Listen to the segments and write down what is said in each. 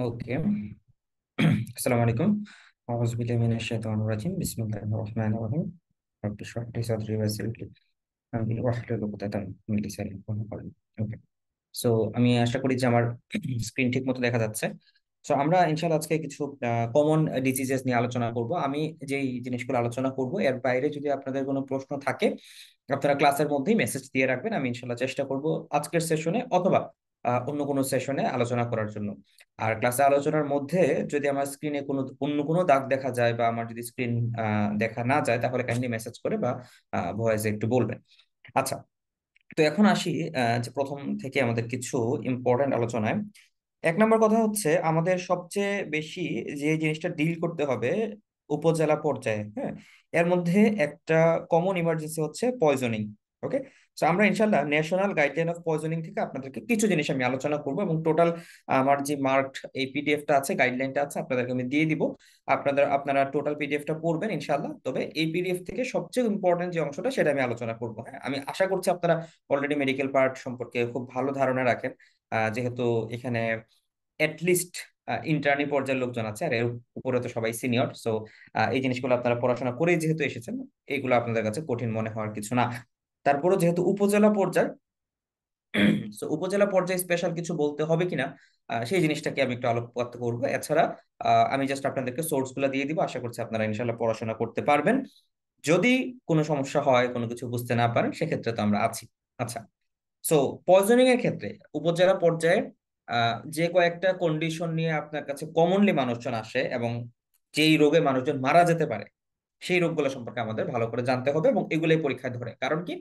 ওকে। আসসালামু আলাইকুম। আউযু বিল্লাহি মিনাশ শাইতানির রাজিম। বিসমিল্লাহির রহমানির রহিম। রব্বি ইশরাহ লি সাদরি ওয়া ইয়াসসির লি আমরি ওয়াহলুল উকদাতাম মিন লিসানি ইয়াফকাহু কওলি। ওকে। সো আমি আশা করি যে আমার স্ক্রিন ঠিক মতো দেখা যাচ্ছে। সো আমরা ইনশাআল্লাহ আজকে কিছু কমন ডিজিজেস নিয়ে আলোচনা করব। আমি যেই জিনিসগুলো আলোচনা করব এর বাইরে যদি আপনাদের কোনো প্রশ্ন থাকে আপনারা ক্লাসের মধ্যেই মেসেজ দিয়ে রাখবেন। আমি ইনশাআল্লাহ চেষ্টা করব আজকের সেশনে অথবা অন্য কোনো সেশনে আলোচনা করার জন্য। আর ক্লাসে আলোচনার মধ্যে যদি আমার স্ক্রিনে কোনো অন্য কোনো দাগ দেখা যায় বা আমার যদি স্ক্রিন দেখা না যায় তাহলে কাইন্ডলি মেসেজ করে বা ভয়েসে একটু বলবেন। আচ্ছা, তো এখন আসি যে প্রথম থেকে আমাদের কিছু ইম্পর্ট্যান্ট আলোচনায়। এক নম্বর কথা হচ্ছে আমাদের সবচেয়ে বেশি যে জিনিসটা ডিল করতে হবে উপজেলা পর্যায়ে, হ্যাঁ, এর মধ্যে একটা কমন ইমার্জেন্সি হচ্ছে পয়জনিং। ওকে। তো আমরা ইনশাল্লাহ ন্যাশনাল গাইডলাইন অফ পয়জনিং থেকে আপনাদেরকে কিছু জিনিস আমি আলোচনা করব এবং টোটাল আমার যে মার্কড এই পিডিএফটা আছে, গাইডলাইনটা আছে, আপনাদেরকে আমি দিয়ে দিব। আপনারা টোটাল পিডিএফটা পড়বেন ইনশাল্লাহ। তবে এই পিডিএফ থেকে সবচেয়ে ইম্পর্টেন্ট যে অংশটা সেটা আমি আলোচনা করবো। হ্যাঁ, আমি আশা করছি আপনারা অলরেডি মেডিকেল পার্ট সম্পর্কে খুব ভালো ধারণা রাখেন, যেহেতু এখানে লিস্ট ইন্টার্নি পর্যায়ের লোকজন আছে আর এর উপরে তো সবাই সিনিয়র। সো এই জিনিসগুলো আপনারা পড়াশোনা করেই যেহেতু এসেছেন, এগুলো আপনাদের কাছে কঠিন মনে হওয়ার কিছু না। তারপরও যেহেতু উপজেলা পর্যায়, তো উপজেলা পর্যায়ে স্পেশাল কিছু বলতে হবে কিনা সেই জিনিসটাকে আমি একটু আলোকপাত করবো। এছাড়া আমি জাস্ট আপনাদেরকে সোর্স গুলো দিয়ে দিব। আশা করছি আপনারা ইনশাল্লাহ পড়াশোনা করতে পারবেন। যদি কোনো সমস্যা হয়, কোনো কিছু বুঝতে না পারেন, সেক্ষেত্রে তো আমরা আছি। আচ্ছা, সো পয়জনিং এর ক্ষেত্রে উপজেলা পর্যায়ে যে কয়েকটা কন্ডিশন নিয়ে আপনার কাছে কমনলি মানুষজন আসে এবং যেই রোগে মানুষজন মারা যেতে পারে সেই রোগগুলো সম্পর্কে আমাদের ভালো করে জানতে হবে এবং এগুলোই পরীক্ষায় ধরে। কারণ কি?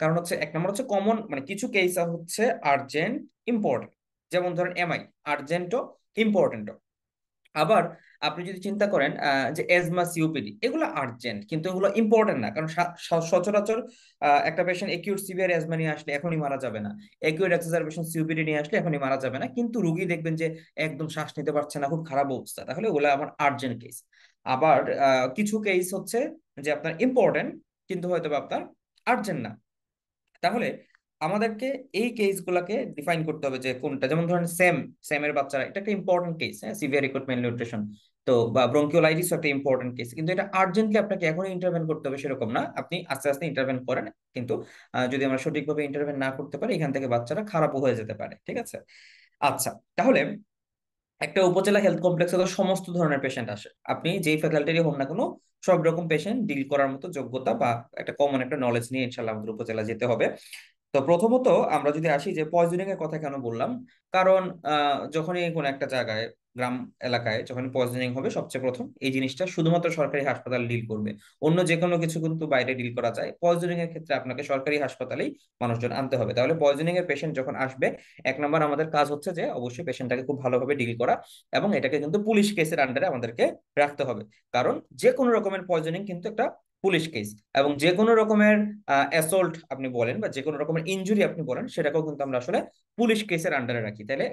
কারণ হচ্ছে এক নম্বর হচ্ছে কমন, মানে কিছু কেস হচ্ছে আর্জেন্ট, ইম্পর্টেন্ট। যেমন ধরেন এমআই, আর্জেন্টও, ইম্পর্টেন্টও। আবার আপনি যদি চিন্তা করেন যে এজমা, সিওপিডি, এগুলো আর্জেন্ট কিন্তু এগুলো ইম্পর্টেন্ট না। কারণ সচরাচর একটা পেশেন্ট একিউট সিভিয়ার এজমা নিয়ে আসলে এখনই মারা যাবে না, একিউট এক্সারবেশন সিওপিডি নিয়ে আসলে এখনই মারা যাবে না, কিন্তু রুগী দেখবেন যে একদম শ্বাস নিতে পারছে না, খুব খারাপ অবস্থা, তাহলে ওগুলো আমার আর্জেন্ট কেস। আবার কিছু কেস হচ্ছে যে আপনার ইম্পর্টেন্ট কিন্তু হয়তো বা আপনার আর্জেন্ট না। তাহলে আমাদেরকে এই কেসগুলোকে ডিফাইন করতে হবে যে কোনটা। যেমন ধরেন সেমের বাচ্চারা, এটা একটা ইম্পর্টেন্ট কেস, হ্যাঁ, সিভিয়ার একুট ম্যালনিউট্রিশন। তো বা ব্রঙ্কিওলাইটিস একটা ইম্পর্টেন্ট কেস, কিন্তু এটা আর্জেন্টলি আপনাকে এখনই ইন্টারভেন করতে হবে সেরকম না, আপনি আস্তে আস্তে ইন্টারভেন করেন। কিন্তু যদি আমরা সঠিকভাবে ইন্টারভেন না করতে পারি এখান থেকে বাচ্চারা খারাপও হয়ে যেতে পারে। ঠিক আছে? আচ্ছা, তাহলে একটা উপজেলা হেলথ কমপ্লেক্সে তো সমস্ত ধরনের পেশেন্ট আসে, আপনি যেই ফ্যাকাল্টিরই হন না কেন সব রকম পেশেন্ট ডিল করার মতো যোগ্যতা বা একটা কমন একটা নলেজ নিয়ে ইনশাল্লাহ আমাদের উপজেলা যেতে হবে। তো প্রথমত আমরা যদি আসি যে পয়জনিং এর কথা কেন বললাম, কারণ যখনই কোনো একটা জায়গায়, গ্রাম এলাকায় যখন পয়জনিং হবে সবচেয়ে প্রথম এই জিনিসটা শুধুমাত্র সরকারি হাসপাতাল ডিল করবে। অন্য যে কোনো কিছু কিন্তু বাইরে ডিল করা যায়, পয়জনিং এর ক্ষেত্রে আপনাকে সরকারি হাসপাতালেই মানুষজন আনতে হবে। তাহলে পয়জনিং এর পেশেন্ট যখন আসবে, এক নম্বর আমাদের কাজ হচ্ছে যে অবশ্যই পেশেন্টটাকে খুব ভালোভাবে ডিল করা এবং এটাকে কিন্তু পুলিশ কেসের আন্ডারে আমাদেরকে রাখতে হবে। কারণ যে কোনো রকমের পয়জনিং কিন্তু একটা পুলিশ কেস, এবং যে কোনো রকমের অ্যাসল্ট আপনি বলেন বা যে কোনো রকমের ইনজুরি আপনি বলেন সেটাকেও কিন্তু আমরা আসলে পুলিশ কেসের আন্ডারে রাখি। তাহলে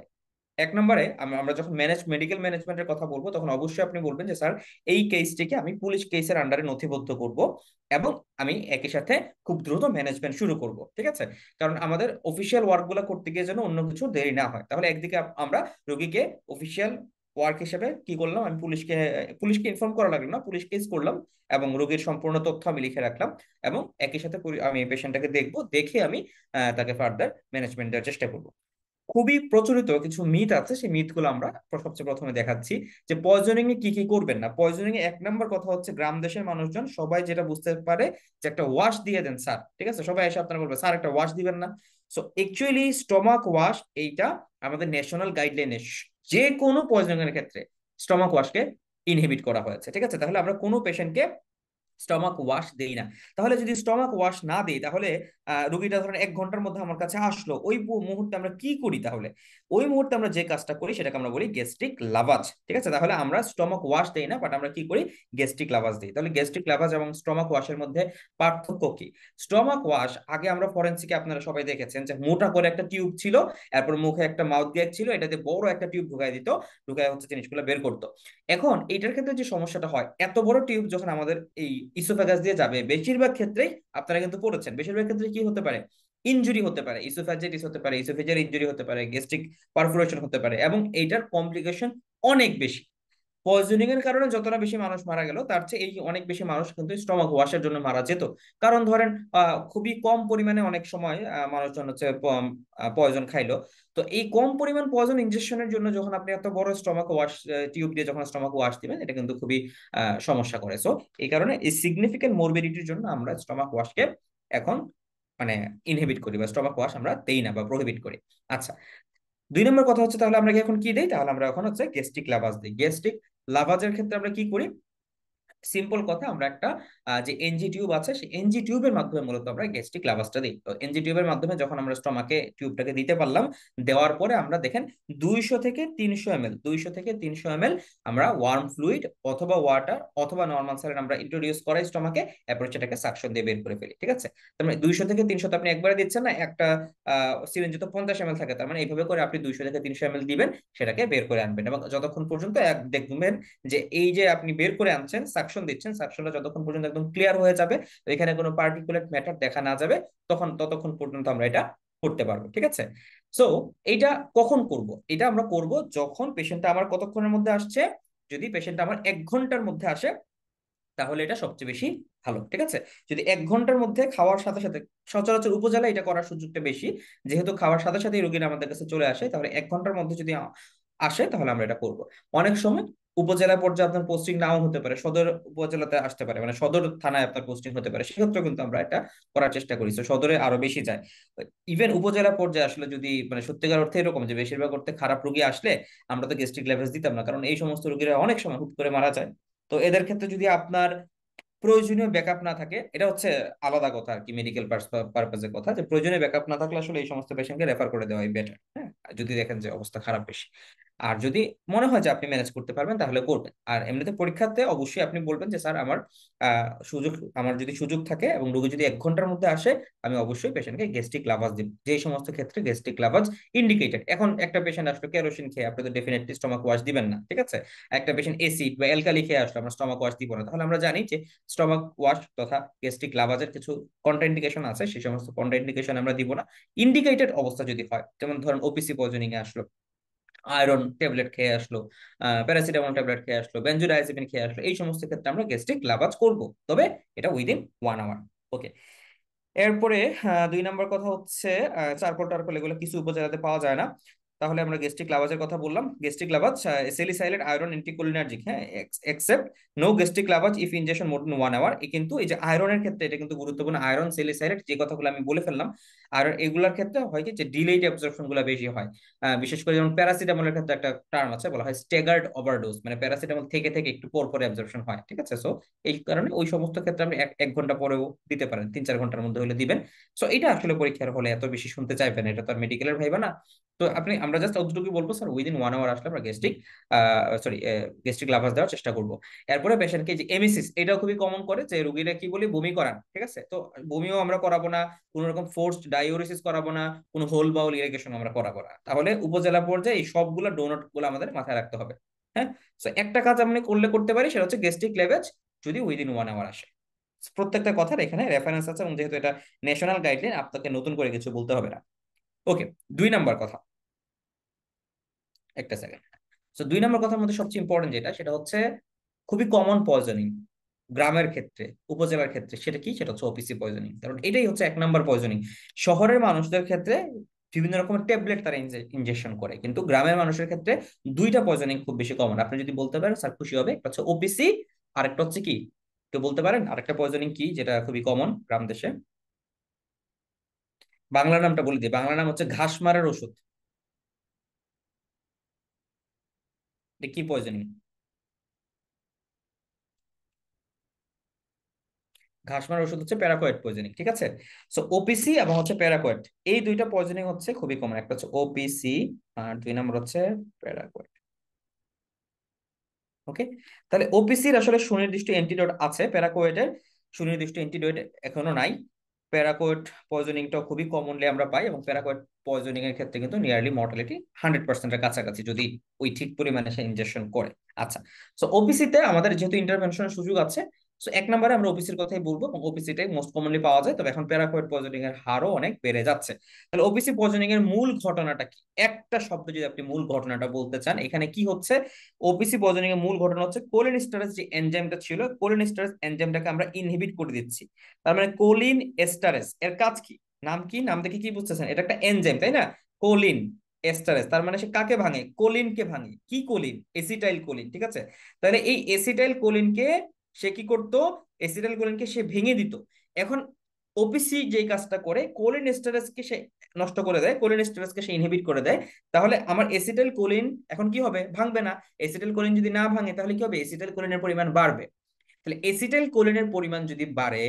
এক নম্বরে আমরা যখন মেডিকেল ম্যানেজমেন্টের কথা বলবো তখন অবশ্যই আপনি বলবেন যে স্যার এই কেসটিকে আমি পুলিশ কেসের আন্ডারে নথিবদ্ধ করব এবং আমি একই সাথে খুব দ্রুত ম্যানেজমেন্ট শুরু করব। ঠিক আছে? কারণ আমাদের অফিসিয়াল ওয়ার্ক গুলো করতে গিয়ে যেন অন্য কিছু দেরি না হয়। তাহলে একদিকে আমরা রোগীকে অফিসিয়াল ওয়ার্ক হিসেবে কি করলাম, আমি পুলিশকে ইনফর্ম করা লাগলো না, পুলিশ কেস করলাম এবং রোগীর সম্পূর্ণ তথ্য আমি লিখে রাখলাম এবং একই সাথে আমি পেশেন্টটাকে দেখবো, দেখে আমি তাকে ফার্দার ম্যানেজমেন্ট দেওয়ার চেষ্টা করবো। খুবই প্রচলিত কিছু মিথ আছে, সেই মিথ গুলো আমরা সবচেয়ে প্রথমে দেখাচ্ছি। যে পয়জনিং এ কি কি করবেন না। পয়জনিং এ এক নম্বর কথা হচ্ছে গ্রাম দেশের মানুষজন সবাই যেটা বুঝতে পারে যে একটা ওয়াশ দিয়ে দেন স্যার। ঠিক আছে? সবাই এসে আপনারা বলবে স্যার একটা ওয়াশ দিবেন না। সো অ্যাকচুয়ালি স্টমাক ওয়াশ এইটা আমাদের ন্যাশনাল গাইডলাইনে যে কোনো পয়জনিং এর ক্ষেত্রে স্টমাক ওয়াশকে ইনহিবিট করা হয়েছে। ঠিক আছে? তাহলে আমরা কোনো পেশেন্টকে স্টমাক ওয়াশ দেই না। তাহলে যদি স্টমাক ওয়াশ না দিই তাহলে রুগীটা ধরেন 1 ঘন্টার মধ্যে আমার কাছে আসলো, ওই মুহূর্তে আমরা কি করি? তাহলে ওই মুহূর্তে আমরা যে কাজটা করি সেটাকে আমরা বলি গ্যাস্ট্রিক লাভাজ। ঠিক আছে? তাহলে আমরা স্টমাক ওয়াশ দেই না, বাট আমরা কি করি? গ্যাস্ট্রিক লাভাজ দিই। তাহলে গ্যাস্ট্রিক লাভাজ এবং স্টমাক ওয়াশের মধ্যে পার্থক্য কি? স্টমাক ওয়াশ আগে আমরা ফরেন্সিকে আপনারা সবাই দেখেছেন যে মোটা করে একটা টিউব ছিল, এরপর মুখে একটা মাউথ গ্যাগ ছিল, এটাতে বড় একটা টিউব ঢুকাই দিত, ঢুকাই হচ্ছে জিনিসগুলো বের করতো। এখন এইটার ক্ষেত্রে যে সমস্যাটা হয়, এত বড় টিউব যখন আমাদের এই ইসোফেগাস দিয়ে যাবে, বেশিরভাগ ক্ষেত্রেই আপনারা কিন্তু পড়েছেন, বেশিরভাগ ক্ষেত্রে কি হতে পারে? ইনজুরি হতে পারে, ইসোফেজাইটিস হতে পারে, ইসোফেজিয়াল ইনজুরি হতে পারে, গ্যাস্ট্রিক পারফোরেশন হতে পারে এবং এইটার কমপ্লিকেশন অনেক বেশি। পয়জনিং এর কারণে যতটা বেশি মানুষ মারা গেল, তার চেয়ে এই অনেক বেশি মানুষ কিন্তু স্টমাক ওয়াশের জন্য মারা যেত। কারণ ধরেন খুবই কম পরিমাণে অনেক সময় মানুষজন হচ্ছে পয়জন খাইলো। তো এই কম পরিমাণ পয়জন ইনজেকশনের জন্য যখন আপনি এত বড় স্টমাক ওয়াশ টিউব দিয়ে যখন স্টমাক ওয়াশ দিবেন, এটা কিন্তু খুবই সমস্যা করে। সো এই কারণে এই সিগনিফিকেন্ট মরবিডিটির জন্য আমরা স্টমাক ওয়াশকে এখন মানে ইনহিবিট করি, বা স্টমাক ওয়াশ আমরা দেই না বা প্রহিবিট করি। আচ্ছা, 2 নম্বর কথা হচ্ছে তাহলে আমরা কি এখন কি দেই? তাহলে আমরা এখন হচ্ছে গ্যাস্ট্রিক লাভাজ দিই। গ্যাস্ট্রিক লাভাজের ক্ষেত্রে আমরা কি করি? সিম্পল কথা, আমরা একটা যে এনজি টিউব আছে, সেই এনজি টিউবের মাধ্যমে মূলত আমরা গ্যাস্ট্রিক লাভাসটা দিই। তো এনজি টিউবের মাধ্যমে যখন আমরা স্টমাকে টিউবটাকে দিতে পারলাম, দেওয়ার পরে আমরা দেখেন 200 থেকে 300 ml, 200 থেকে 300 ml আমরা ওয়ার্ম ফ্লুইড অথবা ওয়াটার অথবা নর্মাল স্যালাইন আমরা ইন্ট্রোডিউস করাই স্টমাকে, এরপর সেটাকে সাকশন দিয়ে বের করে ফেলি। ঠিক আছে? তার মানে 200 থেকে 300 তো আপনি একবারে দিচ্ছেন না, একটা সিরিঞ্জে তো 50 ml থাকে, তার মানে এইভাবে করে আপনি 200 থেকে 300 ml দিবেন, সেটাকে বের করে আনবেন, এবং যতক্ষণ পর্যন্ত দেখবেন যে এই যে আপনি বের করে আনছেন, সাকশন দিচ্ছেন, সাকশনটা যতক্ষণ পর্যন্ত একদম ক্লিয়ার হয়ে যাবে, এখানে কোনো পার্টিকুলার ম্যাটার দেখা না যাবে, ততক্ষণ পর্যন্ত আমরা এটা করতে পারবো। ঠিক আছে? সো এইটা কখন করব? এটা আমরা করব যখন পেশেন্টটা আমার কতক্ষণের মধ্যে আসছে। যদি পেশেন্টটা আমার 1 ঘন্টার মধ্যে আসে, তাহলে এটা সবচেয়ে বেশি ভালো। ঠিক আছে? যদি 1 ঘন্টার মধ্যে খাওয়ার সাথে সাথে, সচরাচর উপজেলায় এটা করার সুযোগটা বেশি, যেহেতু খাওয়ার সাথে সাথে রোগীরা আমাদের কাছে চলে আসে, তাহলে 1 ঘন্টার মধ্যে যদি আসে তাহলে আমরা এটা করব। অনেক সময় উপজেলা পর্যায়ে আপনার পোস্টিং নাও হতে পারে, সদর উপজেলাতে আসতে পারে, মানে সদর থানায় আপনার পোস্টিং হতে পারে, সেক্ষেত্রে কিন্তু আমরা এটা করার চেষ্টা করি। তো সদরে আরো বেশি যায়। ইভেন উপজেলা পর্যায়ে আসলে যদি মানে সত্যিকার অর্থে এরকম যে বেশিরভাগ অর্থে খারাপ রোগী আসলে আমরা তো গেস্ট্রিক লেভেল দিতাম না, কারণ এই সমস্ত রোগীরা অনেক সময় হুট করে মারা যায়। তো এদের ক্ষেত্রে যদি আপনার প্রয়োজনীয় ব্যাকআপ না থাকে, এটা হচ্ছে আলাদা কথা আর কি, মেডিকেল পারপাজের কথা, যে প্রয়োজনীয় ব্যাকআপ না থাকলে আসলে এই সমস্ত পেশেন্টকে রেফার করে দেওয়াই বেটার। হ্যাঁ, যদি দেখেন যে অবস্থা খারাপ বেশি। আর যদি মনে হয় যে আপনি ম্যানেজ করতে পারবেন তাহলে করবেন। আর এমনিতে পরীক্ষাতে অবশ্যই আপনি বলবেন যে স্যার আমার সুযোগ, আমার যদি সুযোগ থাকে এবং রোগী যদি 1 ঘন্টার মধ্যে আসে, আমি অবশ্যই পেশেন্টকে গ্যাস্ট্রিক লাভাজ দিব। যে সমস্ত ক্ষেত্রে গ্যাস্ট্রিক লাভাজ ইন্ডিকেটেড। এখন একটা পেশেন্ট আসলে কেরোসিন খেয়ে, আপনি তো ডেফিনেটলি স্টমাক ওয়াশ দিবেন না। ঠিক আছে? একটা পেশেন্ট এসিড বা অ্যালকালি খেয়ে আসলে আমরা স্টমাক ওয়াশ দিব না। তাহলে আমরা জানি যে স্টমাক ওয়াশ তথা গ্যাস্ট্রিক লাভাজের কিছু কন্ট্রাইন্ডিকেশন আছে, সেই সমস্ত কন্ট্রাইন্ডিকেশন আমরা দিব না। ইন্ডিকেটেড অবস্থা যদি হয়, যেমন ধরেন ওপিসি পয়জনিং এ আসলো, আয়রন ট্যাবলেট খেয়ে আসলো, প্যারাসিটামল ট্যাবলেট খেয়ে আসলো, বেনজোডাইazepine খেয়ে আসলো, এই সমস্ত ক্ষেত্রে আমরা গ্যাস্ট্রিক লাভাজ করব, তবে এটা উইদিন 1 আওয়ার। ওকে। এরপরে 2 নম্বর কথা হচ্ছে চারকোল টারকোল এগুলো কিছু উপজেলাতে পাওয়া যায় না। তাহলে আমরা গ্যাস্ট্রিক লাভাজের কথা বললাম। Gastric lavage salicylate iron anticholinergic, হ্যাঁ, except no gastric lavage if ingestion more than 1 hour. কিন্তু এই যে আয়রনের ক্ষেত্রে এটা কিন্তু গুরুত্বপূর্ণ। আয়রন স্যালিসাইলেট যে কথাগুলো আমি বলে ফেললাম, আর এগুলার ক্ষেত্রে হয় কি যে ডিলেইড অ্যাবজর্পশন গুলো বেশি হয়। বিশেষ করে যেমন প্যারাসিটামলের ক্ষেত্রে একটা টার্ম আছে, বলা হয় স্ট্যাগার্ড ওভারডোজ, মানে প্যারাসিটামল থেকে থেকে একটু পর পরে অ্যাবজর্পশন হয়। ঠিক আছে? সো এই কারণে ওই সমস্ত ক্ষেত্রে আপনি এক 1 ঘন্টা পরেও দিতে পারেন, 3-4 ঘন্টার মধ্যে হলে দিবেন। সো এটা আসলে পরীক্ষার হলে এত বেশি শুনতে চাইবেন, এটা তো আর মেডিকেলের ভাইবা না। তো আমরা জাস্ট অতটুকু বলবো স্যার উইদিন 1 আওয়ার আসলে আমরা গ্যাস্ট্রিক লাভাস দেওয়ার চেষ্টা করবো। এরপরে পেশেন্টকে যে এমিসিস, এটাও খুবই কমন করে, যে রোগীরা কি বলি বমি করান। ঠিক আছে? তো বমিও আমরা করাবো না, কোনো রকম ফোর্সড ডাইউরেসিস করাবো না, কোনো হোল বাউল ইরিগেশন আমরা করাবো না। তাহলে উপজেলা পর্যায়ে এই সবগুলো ডোনট গুলো আমাদের মাথায় রাখতে হবে। হ্যাঁ। তো একটা কাজ আমি করতে পারি, সেটা হচ্ছে গ্যাস্ট্রিক লেভেজ যদি উইদিন 1 আওয়ার আসে। প্রত্যেকটা কথার এখানে রেফারেন্স আছে, এবং যেহেতু এটা ন্যাশনাল গাইডলাইন, আপনাকে নতুন করে কিছু বলতে হবে না। ওকে। 2 নম্বর কথা, একটা সেকেন্ড। তো 2 নম্বর কথার মধ্যে সবচেয়ে ইম্পর্টেন্ট যেটা, সেটা হচ্ছে খুবই কমন পয়জনিং গ্রামের ক্ষেত্রে, উপজেলার ক্ষেত্রে, সেটা কি? সেটা হচ্ছে ওপিসি পয়জনিং। কারণ এটাই হচ্ছে 1 নম্বর পয়জনিং। শহরের মানুষদের ক্ষেত্রে বিভিন্ন রকমের ট্যাবলেট তারা ইনজেকশন করে, কিন্তু গ্রামের মানুষের ক্ষেত্রে 2টা পয়জনিং খুব বেশি কমন। আপনি যদি বলতে পারেন স্যার খুশি হবে। একটা হচ্ছে ওপিসি, আরেকটা হচ্ছে কি? তো বলতে পারেন আরেকটা পয়জনিং কি যেটা খুবই কমন গ্রাম দেশে? বাংলা নামটা বলে দিই, বাংলা নাম হচ্ছে ঘাস মারার ওষুধ। এটা কি পয়জনিং? ঘাস মারার ওষুধ হচ্ছে প্যারাকোয়েট পয়জনিং। ঠিক আছে? সো ওপিসি এবং হচ্ছে প্যারাকোয়েট, এই 2টা পয়জনিং হচ্ছে খুবই কমন। একটা হচ্ছে ওপিসি, আর 2 নম্বর হচ্ছে প্যারাকোয়েট। ওকে। তাহলে ওপিসির আসলে সুনির্দিষ্ট অ্যান্টিডোট আছে, প্যারাকোয়েটের সুনির্দিষ্ট অ্যান্টিডোট এখনো নাই। প্যারাকোয়েট পয়জনিংটা খুবই কমনলি আমরা পাই, এবং প্যারাকোয়েট পয়জনিং এর ক্ষেত্রে কিন্তু নিয়ারলি মর্টালিটি 100%-এর কাছাকাছি, যদি ওই ঠিক পরিমাণে সে ইনজেকশন করে। আচ্ছা। সো ওপিসিতে আমাদের যেহেতু ইন্টারভেনশনের সুযোগ আছে, সো 1 নম্বরে আমরা ওপিসির কথাই বলবো, এবং ওপিসিটাই মোস্ট কমনলি পাওয়া যায়, তবে এখন প্যারাকয়েড পয়জনিং এর হারও অনেক বেড়ে যাচ্ছে। তাহলে ওপিসি পয়জনিং এর মূল ঘটনাটা কি, একটা শব্দ যদি আপনি মূল ঘটনাটা বলতে চান, এখানে কি হচ্ছে? ওপিসি পয়জনিং এর মূল ঘটনা হচ্ছে কোলিনেস্টারেজ যে এনজাইমটা ছিল, কোলিনেস্টারেজ এনজাইমটাকে আমরা ইনহিবিট করে দিচ্ছি। তার মানে কোলিন এস্টারেজ এর কাজ কি? নাম কি, নাম দেখে কি বুঝতেছেন? এটা একটা এনজাইম, তাই না? কোলিন এস্টারেজ, তার মানে সে কাকে ভাঙে? কোলিনকে ভাঙে। কি কোলিন? এসিটাইল কোলিন, ঠিক আছে? তাহলে এই এসিটাইল কোলিনকে সে কি করতো? এসিটাইল কোলিনকে সে ভেঙে দিত। এখন ওপিসি যেই কাজটা করে, কোলিন এস্টারেজকে সে নষ্ট করে দেয়, কোলিন এস্টারেজকে সে ইনহিবিট করে দেয়। তাহলে আমার এসিটাইল কোলিন এখন কি হবে? ভাঙবে না। এসিটাইল কোলিন যদি না ভাঙে তাহলে কি হবে? এসিটাইল কোলিনের পরিমাণ বাড়বে। তাহলে এসিটাইল কোলিনের পরিমাণ যদি বাড়ে,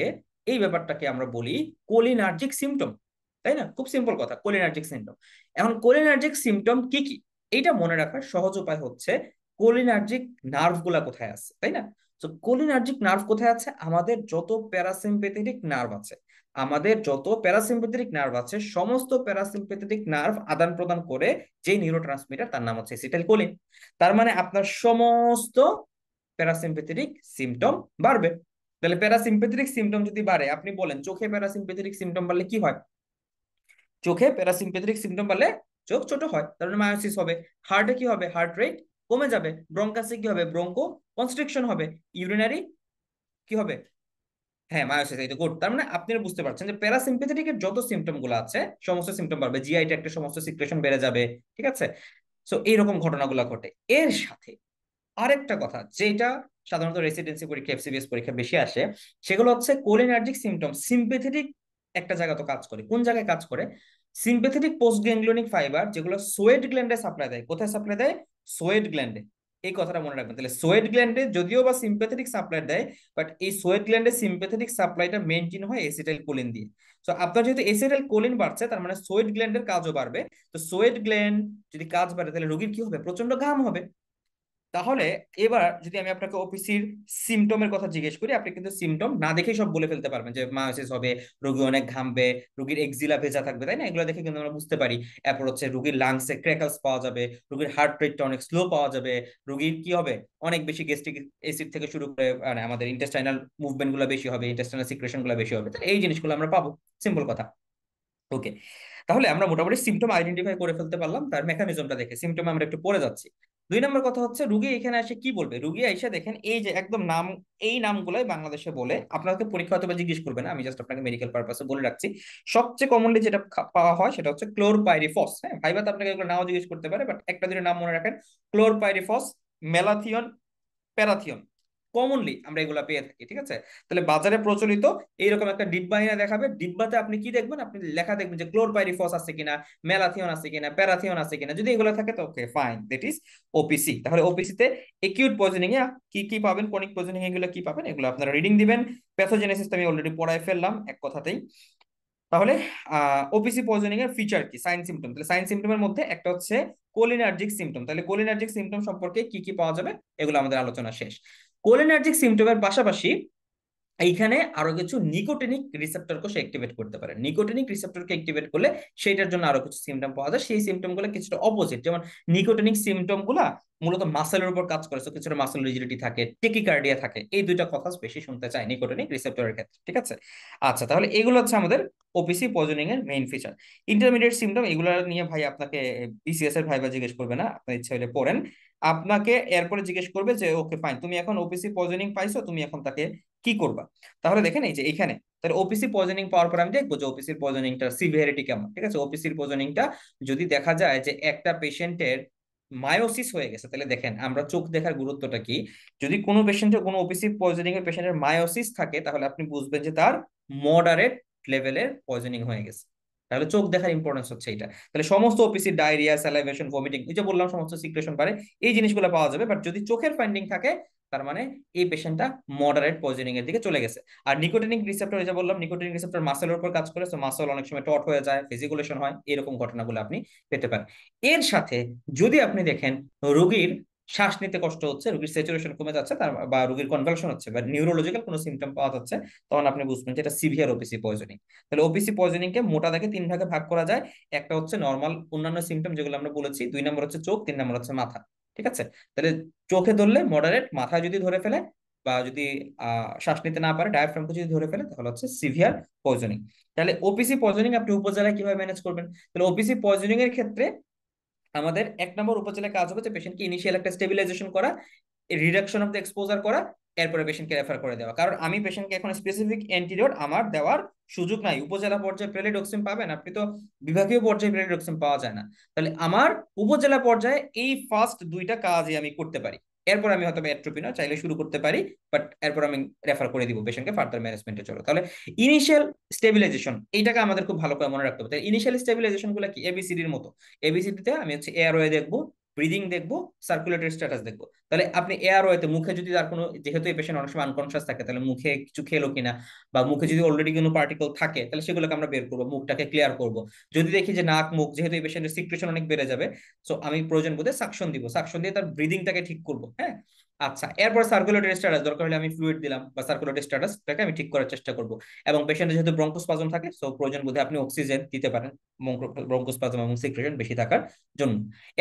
এই ব্যাপারটাকে আমরা বলি কোলিনার্জিক সিমটম, তাই না? খুব সিম্পল কথা, কোলিনার্জিক সিমটম। এখন কোলিনার্জিক সিমটম কি কি, এইটা মনে রাখার সহজ উপায় হচ্ছে কোলিনার্জিক নার্ভ গুলা কোথায় আছে, তাই না? তো কোলিনার্জিক নার্ভ কোথায় আছে? আমাদের যত প্যারাসিম্পেথেটিক নার্ভ আছে, আমাদের যত প্যারাসিম্পেথেটিক নার্ভ আছে, সমস্ত প্যারাসিম্পেথেটিক নার্ভ আদান প্রদান করে যে নিউরোট্রান্সমিটার, তার নাম হচ্ছে এসিটাইল কোলিন। তার মানে আপনার সমস্ত প্যারাসিম্পেথেটিক সিমটম বাড়বে। তাহলে প্যারাসিম্পেথেটিক সিমটম যদি বাড়ে, আপনি বলেন চোখে প্যারাসিম্পেথেটিক সিমটম বাড়লে কি হয়? চোখে প্যারাসিম্পেথেটিক সিমটম বাড়লে চোখ ছোট হয়, তার মানে মায়োসিস হবে। হার্টে কি হবে? হার্ট রেট কমে যাবে। ব্রঙ্কাসে কি হবে? ব্রঙ্কো কনস্ট্রিকশন হবে। ইউরিনারি কি হবে? হ্যাঁ, মায়োসিস, এই তো গুড। তার মানে আপনি বুঝতে পারছেন যে প্যারাসিম্পেথেটিক এর যত সিমটম গুলো আছে, সমস্ত সিমটম বাড়বে। জিআই ট্র্যাক্টের সমস্ত সিক্রেশন বেড়ে যাবে, ঠিক আছে? সো এইরকম ঘটনাগুলো ঘটে। এর সাথে আরেকটা কথা যেটা সাধারণত রেসিডেন্সি পরীক্ষা, এফসিবিএস পরীক্ষা বেশি আসে, সেগুলো হচ্ছে কোলিনার্জিক সিমটম। সিম্পেথেটিক একটা জায়গা তো কাজ করে, কোন জায়গায় কাজ করে? সিম্পেথেটিক পোস্ট গ্যাংলিয়নিক ফাইবার যেগুলো সোয়েট গ্ল্যান্ডে সাপ্লাই দেয়। কোথায় সাপ্লাই দেয়? সোয়েট গ্ল্যান্ডে। এই কথাটা মনে রাখবেন। তাহলে সোয়েট গ্ল্যান্ডে যদিও বা সিম্পেথেটিক সাপ্লাই দেয়, বাট এই সোয়েট গ্ল্যান্ডে সিম্পেথেটিক সাপ্লাইটা মেনটেন হয় এসিটাইল কোলিন দিয়ে। তো আপনার যেহেতু এসিটাইল কোলিন বাড়ছে, তার মানে সোয়েট গ্ল্যান্ডের কাজও বাড়বে। তো সোয়েট গ্ল্যান্ড যদি কাজ বাড়ে, তাহলে রোগীর কি হবে? প্রচন্ড ঘাম হবে। তাহলে এবার যদি আমি আপনাকে ওপিসির সিমটমের কথা জিজ্ঞেস করি, আপনি কিন্তু সিমটম না দেখেই সব বলে ফেলতে পারবেন যে মায়োসিস হবে, রোগী অনেক ঘামবে, রোগীর এক্সিলা ভেজা থাকবে, তাই না? এগুলো দেখে কিন্তু আমরা বুঝতে পারি। এরপর হচ্ছে রোগীর লাংসে ক্র্যাকলস পাওয়া যাবে, রোগীর হার্ট রেটটা অনেক স্লো পাওয়া যাবে, রোগীর কি হবে? অনেক বেশি গ্যাস্ট্রিক অ্যাসিড থেকে শুরু করে মানে আমাদের ইন্টেস্টাইনাল মুভমেন্ট গুলো বেশি হবে, ইন্টেস্টাইনাল সিক্রেশন গুলো বেশি হবে। তাহলে এই জিনিসগুলো আমরা পাবো। সিম্পল কথা। ওকে, তাহলে আমরা মোটামুটি সিমটম আইডেন্টিফাই করে ফেলতে পারলাম, তার মেকানিজমটা দেখে সিমটম আমরা একটু পড়ে যাচ্ছি। 2 নম্বর কথা হচ্ছে রুগী এখানে এসে কি বলবে। রুগী এসে দেখেন এই যে একদম নাম, এই নামগুলোই বাংলাদেশে বলে। আপনাকে পরীক্ষা হয়তো বা জিজ্ঞেস করবে না, আমি জাস্ট আপনাকে মেডিকেল পারপাসে বলে রাখছি। সবচেয়ে কমনলি যেটা পাওয়া হয় সেটা হচ্ছে ক্লোরপাইরিফস। হ্যাঁ, ভাইবাতে আপনাকে এগুলো নাও জিজ্ঞেস করতে পারে, বাট একটা দুটো নাম মনে রাখেন: ক্লোরপাইরিফস, মেলাথিয়ন, প্যারাথিয়ন। কমনলি আমরা এগুলা পেয়ে থাকি, ঠিক আছে? তাহলে বাজারে প্রচলিত এইরকম একটা ডিব্বা এনে দেখাবে, ডিব্বাতে আপনি কি দেখবেন? আপনি লেখা দেখবেন যে ক্লোরপাইরিফস আছে কিনা, মেলাথিয়ন আছে কিনা, প্যারাথিয়ন আছে কিনা। যদি এগুলো থাকে তো okay fine, that is OPC. তাহলে ওপিসি তে একিউট পয়জনিং এ কি কি পাবেন, ক্রনিক পয়জনিং এগুলো কি পাবেন, এগুলো আপনারা রিডিং দিবেন। প্যাথোজেনেসিস আমি অলরেডি পড়ায় ফেললাম এক কথাতেই। তাহলে ওপিসি পয়জনিং এর ফিচার কি, সাইন সিমটম। তাহলে সাইন সিমটমের মধ্যে একটা হচ্ছে কোলিনার্জিক সিমটম। তাহলে কোলিনার্জিক সিমটম সম্পর্কে কি কি পাওয়া যাবে, এগুলো আমাদের আলোচনা শেষ। কোলিনার্জিক সিমটমের পাশাপাশি এইখানে আরো কিছু নিকোটিনিক রিসেপ্টরকে সে অ্যাক্টিভেট করতে পারে। নিকোটিনিক রিসেপ্টরকে অ্যাক্টিভেট করলে সেইটার জন্য আরো কিছু সিমটম পাওয়া যায়। সেই সিমটম গুলো কিছুটা অপোজিট। যেমন নিকোটিনিক সিমটম গুলা মূলত মাসেলের উপর কাজ করে, কিছুটা মাসেল রিজিডিটি থাকে, টেকিকার্ডিয়া থাকে। এই দুইটা কথা বেশি শুনতে চাই নিকোটিনিক রিসেপ্টরের ক্ষেত্রে, ঠিক আছে? আচ্ছা, তাহলে এগুলো হচ্ছে আমাদের ওপিসি পয়জনিং এর মেইন ফিচার। ইন্টারমিডিয়েট সিমটম এগুলো নিয়ে ভাই আপনাকে বিসিএস এর ভাইবা জিজ্ঞেস করবে না, আপনার ইচ্ছা হলে পড়েন। আপনাকে এরপরে জিজ্ঞেস করবে যে ওকে ফাইন, তুমি এখন ওপিসি পয়জনিং পাইছো, তুমি এখন তাকে কি করবা? তাহলে দেখেন এই যে এখানে, তাহলে ওপিসি পয়জনিং পাওয়ার পর আমি দেখবো যে ওপিসির পয়জনিংটা সিভিয়ারিটি কেমন, ঠিক আছে? ওপিসির পয়জনিংটা যদি দেখা যায় যে একটা পেশেন্টের মায়োসিস হয়ে গেছে, তাহলে দেখেন আমরা চোখ দেখার গুরুত্বটা কি। যদি কোনো পেশেন্টের, কোনো ওপিসি পয়জনিং এর পেশেন্টের মায়োসিস থাকে, তাহলে আপনি বুঝবেন যে তার মডারেট লেভেলের পয়জনিং হয়ে গেছে। তাহলে চোখ দেখার ইম্পর্টেন্স হচ্ছে এটা। তাহলে সমস্ত ওপিসি ডায়রিয়া, স্যালাইভেশন, ভমিটিং, এই যে বললাম সমস্ত সিক্রেশন পারে, এই জিনিসগুলো পাওয়া যাবে। বাট যদি চোখের ফাইন্ডিং থাকে, তার মানে এই পেশেন্টটা মডারেট পয়জনিং এর দিকে চলে গেছে। আর নিকোটিনিক রিসেপ্টর, এই যে বললাম নিকোটিনিক রিসেপ্টর মাসেলের উপর কাজ করে, তো মাসেল অনেক সময় টট হয়ে যায়, ফেজিকুলেশন হয়, এরকম ঘটনাগুলো আপনি পেতে পারেন। এর সাথে যদি আপনি দেখেন রোগীর শ্বাস নিতে কষ্ট হচ্ছে, রোগীর স্যাচুরেশন কমে যাচ্ছে, তার বা রোগীর কনভালশন হচ্ছে, বা নিউরোলজিক্যাল কোনো সিমটম পাওয়া যাচ্ছে, তখন আপনি বুঝবেন যে এটা সিভিয়ার ওপিসি পয়জনিং। তাহলে ওপিসি পয়জনিং কে মোটা দাগে 3 ভাগে ভাগ করা যায়। একটা হচ্ছে নর্মাল অন্যান্য সিমটম যেগুলো আমরা বলেছি, 2 নম্বর হচ্ছে চোখ, 3 নম্বর হচ্ছে মাথা, ঠিক আছে? তাহলে চোখে ধরলে মডারেট, মাথায় যদি ধরে ফেলে বা যদি শ্বাস নিতে না পারে, ডায়াফ্রামকে যদি ধরে ফেলে, তাহলে হচ্ছে সিভিয়ার পয়জনিং। তাহলে ওপিসি পয়জনিং আপনি উপজেলায় কিভাবে ম্যানেজ করবেন? তাহলে ওপিসি পয়জনিং এর ক্ষেত্রে আমাদের 1 নম্বর উপজেলায় কাজ হবে যে পেশেন্টকে ইনিশিয়াল একটা স্টেবিলাইজেশন করা, রিডাকশন অফ দ্য এক্সপোজার করা, এরপরে পেশেন্টকে রেফার করে দেওয়া। কারণ আমি পেশেন্টকে এখন স্পেসিফিক অ্যান্টিডোট আমার দেওয়ার সুযোগ নাই। উপজেলা পর্যায়ে প্রেলিডক্সিম পাবেন আপনি, তো বিভাগীয় পর্যায়ে প্রেলিডক্সিম পাওয়া যায় না। তাহলে আমার উপজেলা পর্যায়ে এই ফার্স্ট দুইটা কাজই আমি করতে পারি। এরপর আমি হয়তো অ্যাট্রোপিনও চাইলে শুরু করতে পারি, বাট এরপর আমি রেফার করে দিব পেশেন্টকে ফার্দার ম্যানেজমেন্টে চলো। তাহলে ইনিশিয়াল স্টেবিলাইজেশন এইটাকে আমাদের খুব ভালো করে মনে রাখতে হবে। ইনিশিয়াল স্টেবিলাইজেশন গুলো কি? এবিসিডির মতো। এবিসিডিতে আমি হচ্ছে এয়ারওয়ে দেখবো, ব্রিদিং দেখবো, সার্কুলেটরি স্ট্যাটাস দেখবো। তাহলে আপনি এয়ারওয়েতে মুখে যদি তার কোনো, যেহেতু এই পেশেন্ট অনেক সময় আনকনসিয়াস থাকে, তাহলে মুখে কিছু খেলো কিনা, বা মুখে যদি অলরেডি কোনো পার্টিকল থাকে, তাহলে সেগুলোকে আমরা বের করবো, মুখটাকে ক্লিয়ার করব। যদি দেখি যে নাক মুখ, যেহেতু এই পেশেন্টের সিক্রেশন অনেক বেড়ে যাবে, সো আমি প্রয়োজন বোধে সাকশন দিব, সাকশন দিয়ে তার ব্রিদিংটাকে ঠিক করবো। হ্যাঁ, আচ্ছা, এরপর সার্কুলেটরি স্ট্যাটাস, দরকার হলে আমি ফ্লুইড দিলাম, বা সার্কুলেটরি স্ট্যাটাসটাকে আমি ঠিক করার চেষ্টা করব। এবং পেশেন্টের যেহেতু ব্রঙ্কোস্পাজম থাকে, সো প্রয়োজন বোধে আপনি অক্সিজেন দিতে পারেন ব্রঙ্কোস্পাজম এবং সিক্রেশন বেশি থাকার জন্য।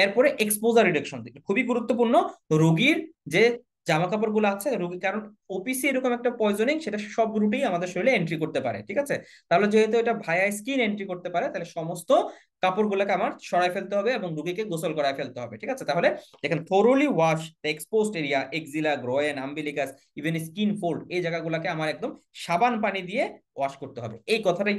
এরপরে এক্সপোজার রিডাকশন খুবই গুরুত্বপূর্ণ। রোগীর যে জামা কাপড় গুলো আছে রোগী, কারণ ওপিসি এরকম একটা পয়জনিং, সেটা সব রুটেই আমাদের শরীরে এন্ট্রি করতে পারে, ঠিক আছে? তাহলে যেহেতু এটা ভায়া স্কিন এন্ট্রি করতে পারে, তাহলে সমস্ত কাপড়গুলোকে আমার সরাই ফেলতে হবে এবং রোগীকে গোসল করায় ফেলতে হবে, ঠিক আছে? তাহলে দেখেন, thoroughly wash the exposed area, axilla, groin, umbilicus, even skin fold, এই জায়গাগুলোকে আমার একদম সাবান পানি দিয়ে ওয়াশ করতে হবে। এই কথাটাই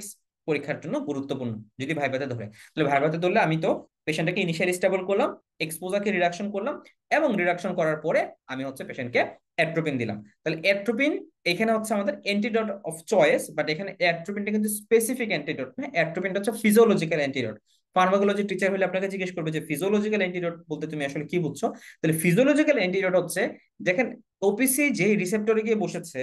পরীক্ষার জন্য গুরুত্বপূর্ণ যদি ভাইভাতে ধরে। তাহলে ভাইভাতে ধরলে আমি তো পেশেন্টটাকে ইনিশিয়ালি স্টেবল করলাম, এক্সপোজারকে রিডাকশন করলাম, এবং রিডাকশন করার পরে আমি হচ্ছে পেশেন্টকে অ্যাট্রোপিন দিলাম। তাহলে অ্যাট্রোপিন এখানে হচ্ছে আমাদের অ্যান্টিডট অফ চয়েস, বাট এখানে অ্যাট্রোপিনটা কিন্তু স্পেসিফিক অ্যান্টিডট না, অ্যাট্রোপিনটা হচ্ছে ফিজিওলজিক্যাল অ্যান্টিডট। ফার্মাকোলজি টিচার হলে আপনাকে জিজ্ঞেস করবে যে ফিজিওলজিক্যাল অ্যান্টিডট বলতে তুমি আসলে কি বুঝছো? তাহলে ফিজিওলজিক্যাল অ্যান্টিডট হচ্ছে, দেখেন, ওপিসি যে রিসেপ্টরে গিয়ে বসেছে,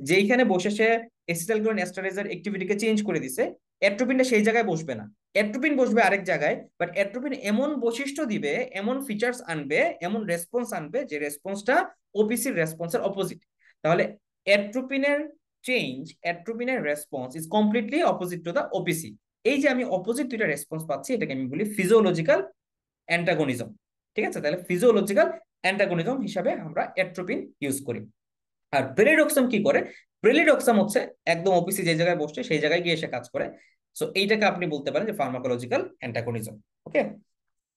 যেইখানে বসে সে এসিটাইলকোলিন এস্টারেজের অ্যাক্টিভিটিকে চেঞ্জ করে দিছে, অ্যাট্রোপিনটা সেই জায়গায় বসবে না, অ্যাট্রোপিন বসবে আরেক জায়গায়। বাট অ্যাট্রোপিন এমন বৈশিষ্ট্য দিবে, এমন ফিচার্স আনবে, এমন রেসপন্স আনবে, যে রেসপন্সটা ওপিসির রেসপন্সের অপোজিট। তাহলে অ্যাট্রোপিনের চেঞ্জ, অ্যাট্রোপিনের response is completely opposite to the OPC. এই যে আমি অপোজিট দুইটা রেসপন্স পাচ্ছি, এটাকে আমি বলি ফিজিওলজিক্যাল অ্যান্টাগনিজম, ঠিক আছে? তাহলে ফিজিওলজিক্যাল অ্যান্টাগনিজম হিসাবে আমরা অ্যাট্রোপিন ইউজ করি। আর প্রেলিডক্সাম কি করে? প্রেলিডক্সাম হচ্ছে একদম ওপিসি যে জায়গায় বসছে সেই জায়গায় গিয়ে এসে কাজ করে। সো এইটাকে আপনি বলতে পারেন যে ফার্মাকোলজিক্যাল অ্যান্টাগনিজম। ওকে,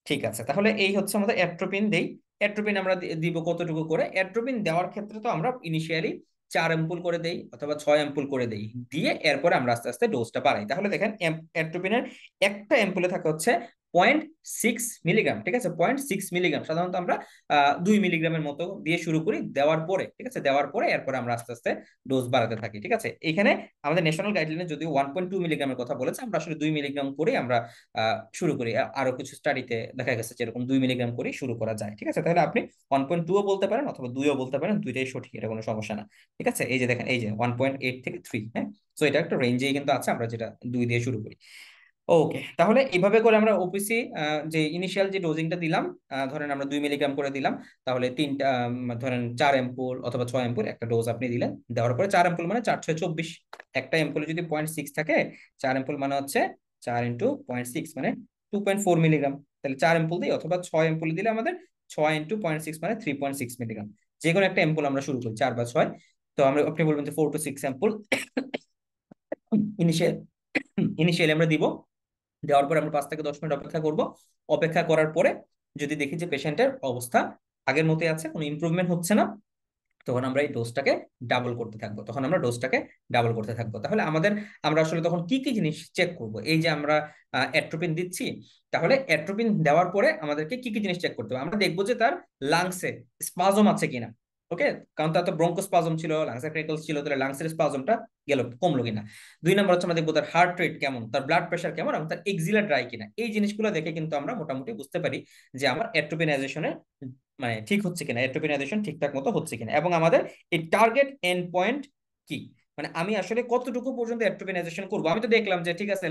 ঠিক আছে। তাহলে এই হচ্ছে আমাদের অ্যাট্রোপিন দেই। অ্যাট্রোপিন আমরা দিব কতটুকু করে? অ্যাট্রোপিন দেওয়ার ক্ষেত্রে তো আমরা ইনিশিয়ালি 4 অ্যাম্পুল করে দেই অথবা 6 অ্যাম্পুল করে দেই, দিয়ে এরপরে আমরা আস্তে আস্তে ডোজটা বাড়াই। তাহলে দেখেন, অ্যাট্রোপিনের একটা অ্যাম্পুলে থাকে হচ্ছে 0.6 মিলিগ্রাম, ঠিক আছে? 0.6 মিলিগ্রাম। সাধারণত আমরা 2 মিলিগ্রামের মতো দিয়ে শুরু করি দেওয়ার পরে, ঠিক আছে? দেওয়ার পরে এরপরে আমরা আস্তে আস্তে ডোজ বাড়াতে থাকি, ঠিক আছে? এখানে আমাদের ন্যাশনাল গাইডলাইনে যদিও 1.2 মিলিগ্রামের কথা বলেছে, আমরা আসলে 2 মিলিগ্রাম করে আমরা শুরু করি। আরো কিছু স্টাডিতে দেখা গেছে যেরকম 2 মিলিগ্রাম করে শুরু করা যায়, ঠিক আছে? তাহলে আপনি 1.2ও বলতে পারেন অথবা 2ও বলতে পারেন, দুইটাই সঠিক, এটা কোনো সমস্যা না, ঠিক আছে? এই যে দেখেন, এই যে 1.8 থেকে 3, হ্যাঁ। তো এটা একটা রেঞ্জেই কিন্তু আছে, আমরা যেটা 2 দিয়ে শুরু করি। ওকে, তাহলে এইভাবে করে আমরা ওপিসি যে ইনিশিয়াল যে ডোজিংটা দিলাম, ধরেন আমরা 2 মিলিগ্রাম করে দিলাম, তাহলে তিনটা ধরেন 4 অ্যাম্পুল অথবা 6 অ্যাম্পুল একটা ডোজ আপনি দিলেন। দেওয়ার পরে 4 অ্যাম্পুল মানে 4 6 24, একটা অ্যাম্পুলে যদি 0.6 থাকে, 4 অ্যাম্পুল মানে হচ্ছে 4 × 0.6 মানে 2.4 মিলিগ্রাম। তাহলে 4 অ্যাম্পুল দিই অথবা 6 অ্যাম্পুল দিলে আমাদের 6 × 0.6 মানে 3.6 মিলিগ্রাম। যে কোনো একটা অ্যাম্পুল আমরা শুরু করি, 4 বা 6। তো আমরা, আপনি বলবেন যে 4 to 6 অ্যাম্পুল ইনিশিয়াল ইনিশিয়ালি আমরা দিব। দেওয়ার পরে আমরা 5 থেকে 10 মিনিট অপেক্ষা করব। অপেক্ষা করার পরে যদি দেখি যে পেশেন্টের অবস্থা আগের মতোই আছে, কোনো ইমপ্রুভমেন্ট হচ্ছে না, তখন আমরা এই ডোজটাকে ডাবল করতে থাকবো, তখন আমরা ডোজটাকে ডাবল করতে থাকবো। তাহলে আমরা আসলে তখন কি কি জিনিস চেক করব? এই যে আমরা অ্যাট্রোপিন দিচ্ছি, তাহলে অ্যাট্রোপিন দেওয়ার পরে আমাদেরকে কি কি জিনিস চেক করতে হবে? আমরা দেখবো যে তার লাংসে স্পাজম আছে কিনা। ওকে, কারণ তার তো ব্রঙ্কোস্পাজম ছিল, লাংসে ক্রেকলস ছিল, তাহলে লাংসের স্পাজমটা গেল, কমলো কিনা। 2 নম্বর হচ্ছে আমরা দেখবো তার হার্ট রেট কেমন, তার ব্লাড প্রেশার কেমন, এবং তার এক্সিলা ড্রাই কিনা। এই জিনিসগুলো দেখে কিন্তু আমরা মোটামুটি বুঝতে পারি যে আমার অ্যাট্রোপিনাইজেশনের মানে ঠিক হচ্ছে কিনা, অ্যাট্রোপিনাইজেশন ঠিকঠাক মতো হচ্ছে কিনা। এবং আমাদের এই টার্গেট এন্ড পয়েন্ট কি, মানে আমি আসলে কতটুকু পর্যন্ত অ্যাট্রোপিনাইজেশন করবো? আমি তো দেখলাম যে ঠিক আছে,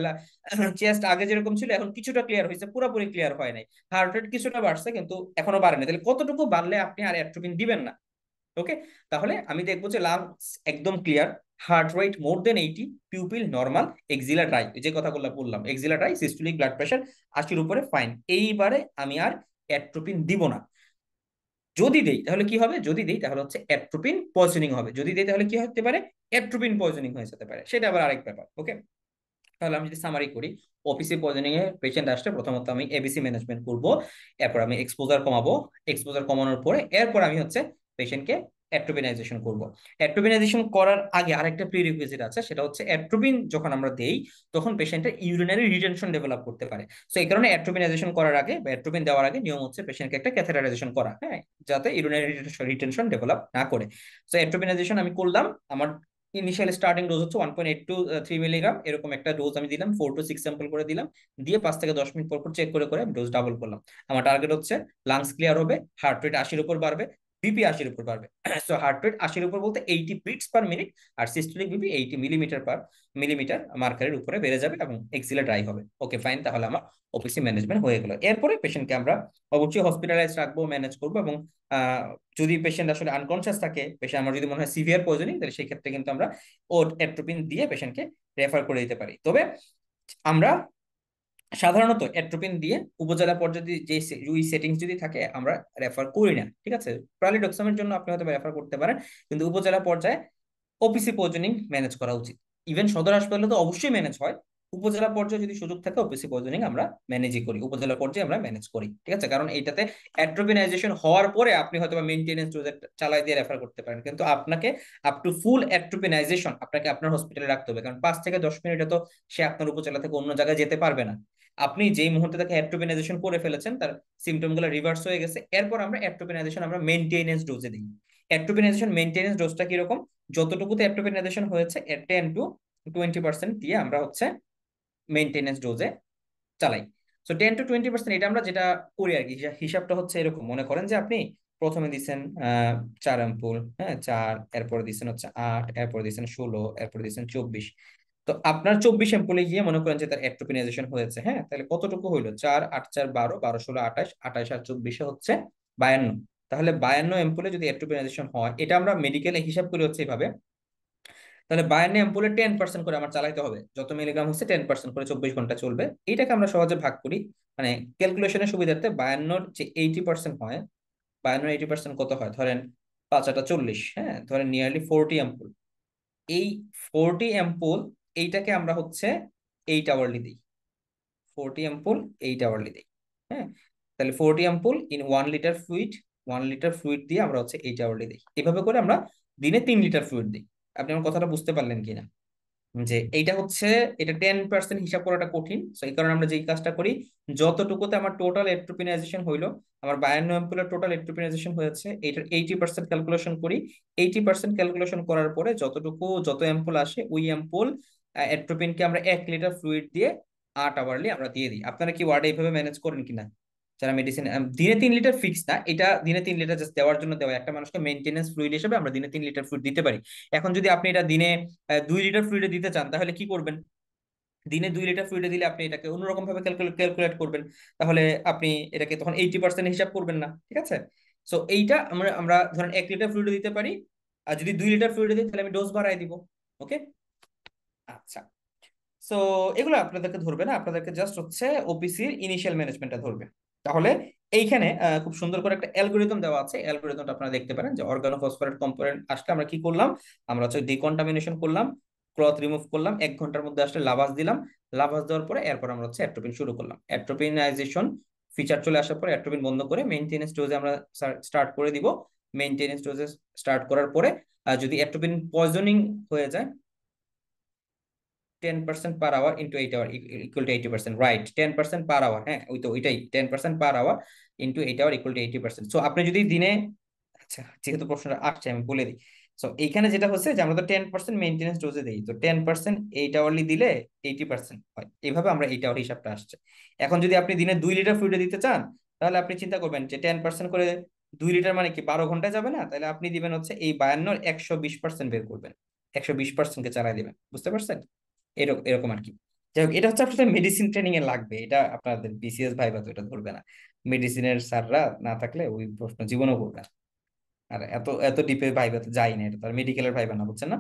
চেস্ট আগে যেরকম ছিল এখন কিছুটা ক্লিয়ার হয়েছে, পুরোপুরি ক্লিয়ার হয় নাই, হার্ট রেট কিছুটা বাড়ছে কিন্তু এখনো বাড়েনি, তাহলে কতটুকু বাড়লে আপনি আর অ্যাট্রোপিন দিবেন না? ওকে, তাহলে আমি দেখবো যে লাংস একদম clear, heart rate more than 80, pupil normal, axilla dry, যে কথাগুলো বললাম, axilla dry, systolic blood pressure 80-র উপরে, ফাইন। এইবারে আমি আর অ্যাট্রোপিন দিব না। যদি দেই তাহলে কি হবে, যদি দেই তাহলে হচ্ছে অ্যাট্রোপিন পয়জনিং হবে, যদি দেই তাহলে কি হতে পারে, অ্যাট্রোপিন পয়জনিং হয়ে যেতে পারে, সেটা আবার আরেক ব্যাপার। ওকে, তাহলে আমি যদি সামারি করি, ওপিসি পয়জনিং এ পেশেন্ট আসলে প্রথমত আমি এবিসি ম্যানেজমেন্ট করব, এরপর আমি এক্সপোজার কমাবো, এক্সপোজার কমানোর পরে এরপর আমি হচ্ছে পেশেন্টকে অ্যাট্রোপিনাইজেশন করব। অ্যাট্রোপিনাইজেশন করার আগে আরেকটা প্রিরিকুইজিট আছে, সেটা হচ্ছে অ্যাট্রোপিন যখন আমরা দেই তখন পেশেন্টের ইউরিনারি রিটেনশন ডেভেলপ করতে পারে। সো এই কারণে অ্যাট্রোপিনাইজেশন করার আগে বা অ্যাট্রোপিন দেওয়ার আগে নিয়ম হচ্ছে পেশেন্টকে একটা ক্যাথেটারাইজেশন করা, হ্যাঁ, যাতে ইউরিনারি রিটেনশন ডেভেলপ না করে। সো অ্যাট্রোপিনাইজেশন আমি করলাম, আমার ইনিশিয়াল স্টার্টিং ডোজ হচ্ছে 1.8 to 3 মিলিগ্রাম, এরকম একটা ডোজ আমি দিলাম, 4 to 6 স্যাম্পল করে দিলাম, দিয়ে 5 থেকে 10 মিনিট পর পর চেক করে করে ডোজ ডাবল করলাম। আমার টার্গেট হচ্ছে লাংস ক্লিয়ার হবে, হার্ট রেট 80-র উপর বাড়বে, বিপি 80-র উপর বাড়বে। সো হার্ট রেট 80-র উপর বলতে 80 বিটস পার মিনিট, আর সিস্টোলিক বিপি 80 মিলিমিটার মার্কারের উপরে বেড়ে যাবে এবং এক্সিলা ড্রাই হবে। ওকে ফাইন, তাহলে আমার ওপিসি ম্যানেজমেন্ট হয়ে গেল। এরপরে পেশেন্টকে আমরা অবশ্যই হসপিটালাইজ রাখবো, ম্যানেজ করবো, এবং আহ, যদি পেশেন্ট আসলে আনকনসিয়াস থাকে, পেশেন্ট আমার যদি মনে হয় সিভিয়ার পয়জনিং, তাহলে সেই ক্ষেত্রে কিন্তু আমরা অ্যাট্রোপিন দিয়ে পেশেন্টকে রেফার করে দিতে পারি। তবে আমরা সাধারণত অ্যাট্রোপিন দিয়ে উপজেলা পর্যায়ে যে ওই সেটিংস যদি থাকে আমরা রেফার করি না, ঠিক আছে। প্রালিডক্সামের জন্য আপনি হয়তো রেফার করতে পারেন, কিন্তু উপজেলা পর্যায়ে ওপিসি পয়জনিং ম্যানেজ করা উচিত। ইভেন সদর হাসপাতালে তো অবশ্যই ম্যানেজ হয়, উপজেলা পর্যায়ে যদি সুযোগ থাকে ওপিসি পয়জনিং আমরা ম্যানেজই করি, উপজেলা পর্যায়ে আমরা ম্যানেজ করি, ঠিক আছে। কারণ এইটাতে অ্যাট্রোপিনাইজেশন হওয়ার পরে আপনি হয়তো মেইনটেনেন্স ডোজ চালাই দিয়ে রেফার করতে পারেন, কিন্তু আপনাকে আপ টু ফুল অ্যাট্রোপিনাইজেশন আপনাকে আপনার হসপিটালে রাখতে হবে, কারণ 5 থেকে 10 মিনিটে তো সে আপনার উপজেলা থেকে অন্য জায়গায় যেতে পারবে না। আপনি যেই মুহূর্তে তাকে অ্যাট্রোপিনাইজেশন করে ফেলেছেন, তার সিমটম গুলো রিভার্স হয়ে গেছে, এরপর আমরা অ্যাট্রোপিনাইজেশন আমরা মেইনটেনেন্স ডোজে দিই। অ্যাট্রোপিনাইজেশন মেইনটেনেন্স ডোজটা কিরকম, যতটুকুতে অ্যাট্রোপিনাইজেশন হয়েছে এর 10 to 20% দিয়ে আমরা হচ্ছে মেইনটেনেন্স ডোজে চালাই। সো 10 to 20% এটা আমরা যেটা করি আর কি, হিসাবটা হচ্ছে এরকম, মনে করেন যে আপনি প্রথমে দিচ্ছেন 4 অ্যাম্পুল, হ্যাঁ 4, এরপরে দিচ্ছেন হচ্ছে 8, এরপরে দিচ্ছেন 16, এরপরে দিচ্ছেন 24। তো আপনার 24 অ্যাম্পুলে গিয়ে মনে করেন যে তার অ্যাট্রোপিনাইজেশন হয়েছে, হ্যাঁ, তাহলে কতটুকু হইলো, 4, 8, 4, 12, 12, 16, 28, 28 আর 24 হচ্ছে 52। তাহলে 52 অ্যাম্পুলে যদি অ্যাট্রোপিনাইজেশন হয়, এটা আমরা মেডিকেলে হিসাব করি হচ্ছে এইভাবে, তাহলে 52 অ্যাম্পুলে 10% করে আমার চালাইতে হবে, যত মিলিগ্রাম হচ্ছে 10% করে 24 ঘন্টা চলবে। এইটাকে আমরা সহজে ভাগ করি, মানে ক্যালকুলেশনের সুবিধার্থে 52-র যে 80% হয়, 52-80% কত হয়, ধরেন 5-8-40, হ্যাঁ, ধরেন নিয়ারলি 40 অ্যাম্পুল। এই 40 অ্যাম্পুল এইটাকে আমরা হচ্ছে 8 আওয়ারলি দিই, 40 অ্যাম্পুল 8 আওয়ারলি দিই, হ্যাঁ। তাহলে 40 ampoule in 1 litre fluid, 1 litre fluid দিয়ে আমরা হচ্ছে 8 আওয়ারলি দিই। এভাবে করে আমরা দিনে 3 লিটার ফ্লুইড দিই। আপনি আমার কথাটা বুঝতে পারলেন কিনা, যে এইটা হচ্ছে, এটা 10% হিসাব করাটা কঠিন, তো এই কারণে আমরা যেই কাজটা করি, যতটুকুতে আমার টোটাল এট্রোপিনাইজেশন হইলো, আমার 52 অ্যাম্পুলের টোটাল এট্রোপিনাইজেশন হয়েছে, এটার 80% ক্যালকুলেশন করি। 80% ক্যালকুলেশন করার পরে যত অ্যাম্পুল আসে, ওই অ্যাম্পুল এট্রোপিনকে আমরা 1 লিটার ফ্লুইড দিয়ে 8 আওয়ারলি আমরা দিয়ে দিই। আপনারা কি ওয়ার্ডে এইভাবে ম্যানেজ করেন কিনা, যারা মেডিসিন? দিনে 3 লিটার ফিক্স না, এটা দিনে 3 লিটার জাস্ট দেওয়ার জন্য দেওয়া, একটা মানুষকে মেনটেনেন্স ফ্লুইড হিসেবে আমরা দিনে 3 লিটার ফ্লুইড দিতে পারি। এখন যদি আপনি এটা দিনে 2 লিটার ফ্লুইডে দিতে চান, তাহলে কি করবেন? দিনে 2 লিটার ফ্লুইডে দিলে আপনি এটাকে অন্যরকম ভাবে ক্যালকুলেট করবেন, তাহলে আপনি এটাকে তখন 80% হিসাব করবেন না, ঠিক আছে। সো এইটা আমরা আমরা ধরেন 1 লিটার ফ্লুইডে দিতে পারি, আর যদি 2 লিটার ফ্লুইডে দিই তাহলে আমি ডোজ বাড়াই দিব। ওকে, আচ্ছা। সো এগুলো আপনাদেরকে ধরবে না, আপনাদেরকে জাস্ট হচ্ছে ওপিসির ইনিশিয়াল ম্যানেজমেন্টটা ধরবে। তাহলে এইখানে খুব সুন্দর করে একটা অ্যালগোরিদম দেওয়া আছে, অ্যালগোরিদমটা আপনারা দেখতে পারেন, যে অর্গানোফসফরেট কম্পোনেন্ট আসলে আমরা কি করলাম, আমরা হচ্ছে ডিকন্টামিনেশন করলাম, ক্লথ রিমুভ করলাম, 1 ঘন্টার মধ্যে আসলে লাভাস দিলাম, লাভাস দেওয়ার পরে এরপর আমরা হচ্ছে অ্যাট্রোপিন শুরু করলাম। অ্যাট্রোপিনাইজেশন ফিচার চলে আসার পরে অ্যাট্রোপিন বন্ধ করে মেইনটেনেন্স ডোজে আমরা স্টার্ট করে দিব। মেইনটেনেন্স ডোজে স্টার্ট করার পরে যদি অ্যাট্রোপিন পয়জনিং হয়ে যায়, 10% per hour into 8 hour equal to 80%, right, 10% per hour, হ্যাঁ ওই তো ওইটাই, 10% per hour into 8 hour equal to 80%। So আপনি যদি দিনে, আচ্ছা যেহেতু প্রশ্নটা আসছে আমি বলে দিই। সো এইখানে যেটা হচ্ছে যে আমরা তো 10% মেনটেন্স ডোজে দিই, তো 10% 8 আওয়ারলি দিলে 80% হয়, এইভাবে আমরা 8 আওয়ার হিসাবটা আসছে। এখন যদি আপনি দিনে 2 লিটার ফ্লুইডে দিতে চান, তাহলে আপনি চিন্তা করবেন যে 10% করে 2 লিটার মানে কি 12 ঘন্টায় যাবে না, তাহলে আপনি দিবেন হচ্ছে এই 52-র 120% বের করবেন, 120%-কে চালাই দিবেন, বুঝতে পারছেন? এরকম এরকম আর কি। যাই হোক, এটা হচ্ছে আপনাদের মেডিসিন ট্রেনিং এ লাগবে, এটা আপনাদের বিসিএস ভাইবা তো এটা ধরবে না, মেডিসিনের স্যাররা না থাকলে ওই প্রশ্ন জীবনও করবে না। আর এত এত ডিপে ভাইবা তো যাই না, এটা তার মেডিকেলের ভাইবা না, বুঝছেন না?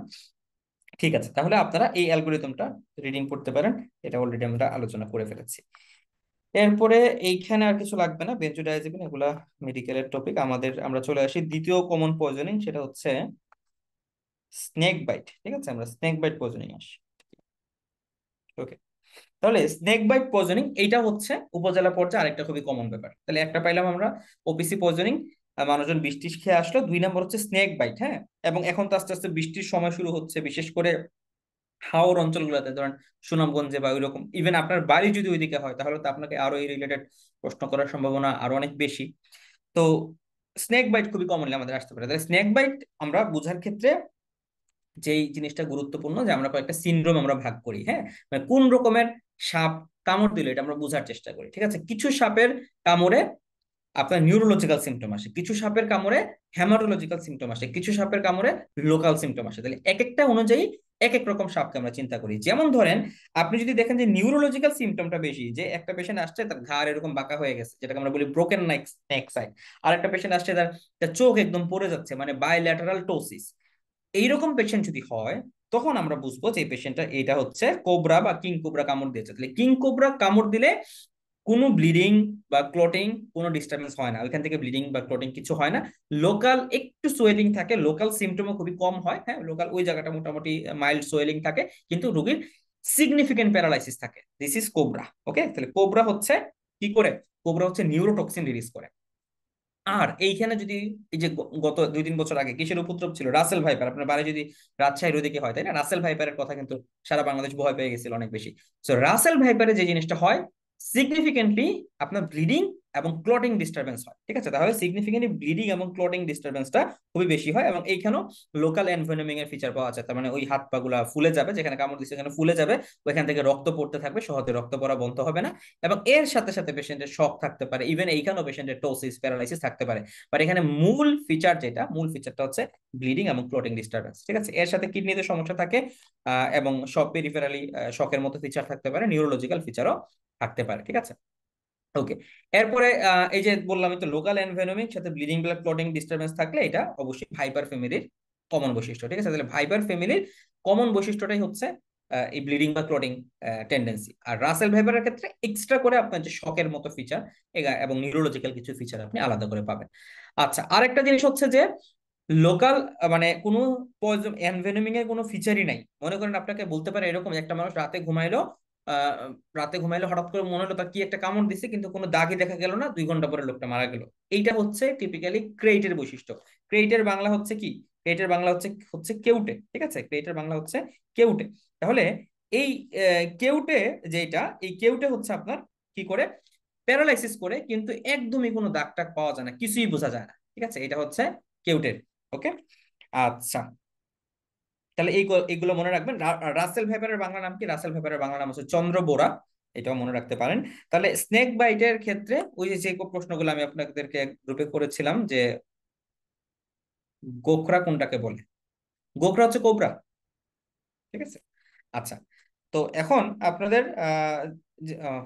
ঠিক আছে, তাহলে আপনারা এই অ্যালগোরিদমটা রিডিং করতে পারেন, এটা অলরেডি আমরা আলোচনা করে ফেলেছি। এরপরে এইখানে আর কিছু লাগবে না, বেনজোডাইজিপিন এগুলা মেডিকেলের টপিক। আমরা চলে আসি দ্বিতীয় কমন পয়জনিং, সেটা হচ্ছে স্নেক বাইট। ঠিক আছে, আমরা স্নেক বাইট পয়জনিং আসি। ওকে, তাহলে স্নেক বাইট পয়জনিং এইটা হচ্ছে উপজেলা পর্যায়ে আরেকটা খুবই কমন ব্যাপার। তাহলে একটা পাইলাম আমরা ওপিসি পয়জনিং, মানুষজন বিষ টিস খেয়ে আসলো। 2 নম্বর হচ্ছে স্নেক বাইট। হ্যাঁ, এবং এখন তো আস্তে আস্তে বৃষ্টির সময় শুরু হচ্ছে, বিশেষ করে হাওর অঞ্চলগুলোতে, ধরেন সুনামগঞ্জে বা ওইরকম। ইভেন আপনার বাড়ি যদি ওইদিকে হয় তাহলে তো আপনাকে আরো এই রিলেটেড প্রশ্ন করার সম্ভাবনা আরো অনেক বেশি। তো স্নেক বাইট খুবই কমনলি আমাদের আসতে পারে। তাহলে স্নেক বাইট আমরা বোঝার ক্ষেত্রে যেই জিনিসটা গুরুত্বপূর্ণ, যে আমরা কয়েকটা সিনড্রোম আমরা ভাগ করি। হ্যাঁ, মানে কোন রকমের সাপ কামড় দিল এটা আমরা বোঝার চেষ্টা করি। ঠিক আছে, কিছু সাপের কামড়ে আপনার নিউরোলজিক্যাল সিমটম আসে, কিছু সাপের কামড়ে হ্যামাটোলজিক্যাল সিমটম আসে, কিছু সাপের কামড়ে লোকাল সিমটম আসে। তাহলে এক একটা অনুযায়ী এক এক রকম সাপকে আমরা চিন্তা করি। যেমন ধরেন, আপনি যদি দেখেন যে নিউরোলজিক্যাল সিমটমটা বেশি, যে একটা পেশেন্ট আসছে তার ঘাড় এরকম বাঁকা হয়ে গেছে, যেটাকে আমরা বলি ব্রোকেন নেক সাইড। আর একটা পেশেন্ট আসছে তার চোখ একদম পড়ে যাচ্ছে, মানে বাইল্যাটারাল টোসিস। এইরকম পেশেন্ট যদি হয়, তখন আমরা বুঝবো যে এই পেশেন্টটা এটা হচ্ছে কোবরা বা কিং কোবরা কামড় দিয়েছে। তাহলে কিং কোবরা কামড় দিলে কোনো ব্লিডিং বা ক্লটিং কোনো ডিস্টারবেন্স হয় না, ওইখান থেকে ব্লিডিং বা ক্লটিং কিছু হয় না। লোকাল একটু সোয়েলিং থাকে, লোকাল সিমটমও খুবই কম হয়। হ্যাঁ, লোকাল ওই জায়গাটা মোটামুটি মাইল্ড সোয়েলিং থাকে, কিন্তু রোগীর সিগনিফিকেন্ট প্যারালাইসিস থাকে। This is cobra. ওকে, তাহলে কোবরা হচ্ছে কি করে, কোবরা হচ্ছে নিউরোটক্সিন রিলিজ করে। আর এইখানে যদি এই যে গত 2-3 বছর আগে কিসের উপদ্রব ছিল, রাসেল ভাইপার। আপনার বাড়ি যদি রাজশাহীর ওদিকে হয়, তাই না, রাসেল ভাইপারের কথা কিন্তু সারা বাংলাদেশ ভয় পেয়ে গেছিল অনেক বেশি। তো রাসেল ভাইপারে যে জিনিসটা হয়, সিগনিফিকেন্টলি আপনার ব্লিডিং এবং ক্লটিং ডিস্টারবেন্স হয়। ঠিক আছে, তাহলে সিগনিফিকেন্টলি ব্লিডিং এবং ক্লটিং ডিস্টারবেন্সটা খুবই বেশি হয়। এবং এইখানেও লোকাল এনভেনমিং এর ফিচার পাওয়া যায়। তার মানে ওই হাত পা গুলা ফুলে যাবে, যেখানে কামড় দিচ্ছে সেখানে ফুলে যাবে, ওইখান থেকে রক্ত পড়তে থাকবে, সহজে রক্ত পড়া বন্ধ হবে না। এবং এর সাথে সাথে পেশেন্টের শক থাকতে পারে, ইভেন এইখানেও পেশেন্টের টোসিস প্যারালাইসিস থাকতে পারে। বাট এখানে মূল ফিচারটা হচ্ছে ব্লিডিং এবং ক্লটিং ডিস্টারবেন্স। ঠিক আছে, এর সাথে কিডনিতে সমস্যা থাকে, এবং সব পেরিফেরালি শকের মতো ফিচার থাকতে পারে, নিউরোলজিক্যাল ফিচারও থাকতে পারে। ঠিক আছে, ওকে। এরপরে এই যে বললাম, তো লোকাল এনভায়রনমেন্ট সাথে ব্লিডিং ব্লাড ক্লটিং ডিস্টারবেন্স থাকলে এটা অবশ্যই ভাইপার ফ্যামিলির কমন বৈশিষ্ট্য। ঠিক আছে, তাহলে ভাইপার ফ্যামিলির কমন বৈশিষ্ট্যটাই হচ্ছে এই ব্লিডিং বা ক্লটিং টেন্ডেন্সি। আর রাসেল ভাইপারের ক্ষেত্রে এক্সট্রা করে আপনার যে শকের মতো ফিচার এবং নিউরোলজিক্যাল কিছু ফিচার আপনি আলাদা করে পাবেন। আচ্ছা, আরেকটা জিনিস হচ্ছে যে লোকাল, মানে কোনো পয়জন এনভেনমিং এর কোনো ফিচারই নাই। মনে করেন আপনাকে বলতে পারে এরকম, একটা মানুষ আহ রাতে ঘুমাইলো, হঠাৎ করে মনে হলো তার কি একটা কামড় দিছে, কিন্তু কোনো দাগই দেখা গেল না, 2 ঘন্টা পরে লোকটা মারা গেল। এইটা হচ্ছে টিপিক্যালি ক্রেইটের বৈশিষ্ট্য। ক্রেইটের বাংলা হচ্ছে কি, ক্রেইটের বাংলা হচ্ছে হচ্ছে কেউটে। ঠিক আছে, ক্রেইটের বাংলা হচ্ছে কেউটে। তাহলে এই কেউটে, যেটা এই কেউটে হচ্ছে আপনার কি করে প্যারালাইসিস করে, কিন্তু একদমই কোনো দাগ টাগ পাওয়া যায় না, কিছুই বোঝা যায় না। ঠিক আছে, এটা হচ্ছে কেউটের। ওকে, আচ্ছা। তাহলে এইগুলো মনে রাখবেন। রাসেল ভাইপারের বাংলা নাম কি, রাসেল ভাইপারের বাংলা নাম হচ্ছে চন্দ্রবোরা, এটাও মনে রাখতে পারেন। তাহলে স্নেক বাইটের ক্ষেত্রে ওই যে যে প্রশ্নগুলো আমি আপনাদেরকে গ্রুপে করেছিলাম, যে গোখরা কোনটাকে বলে, গোখরা হচ্ছে কোবরা। ঠিক আছে, আচ্ছা। তো এখন আপনাদের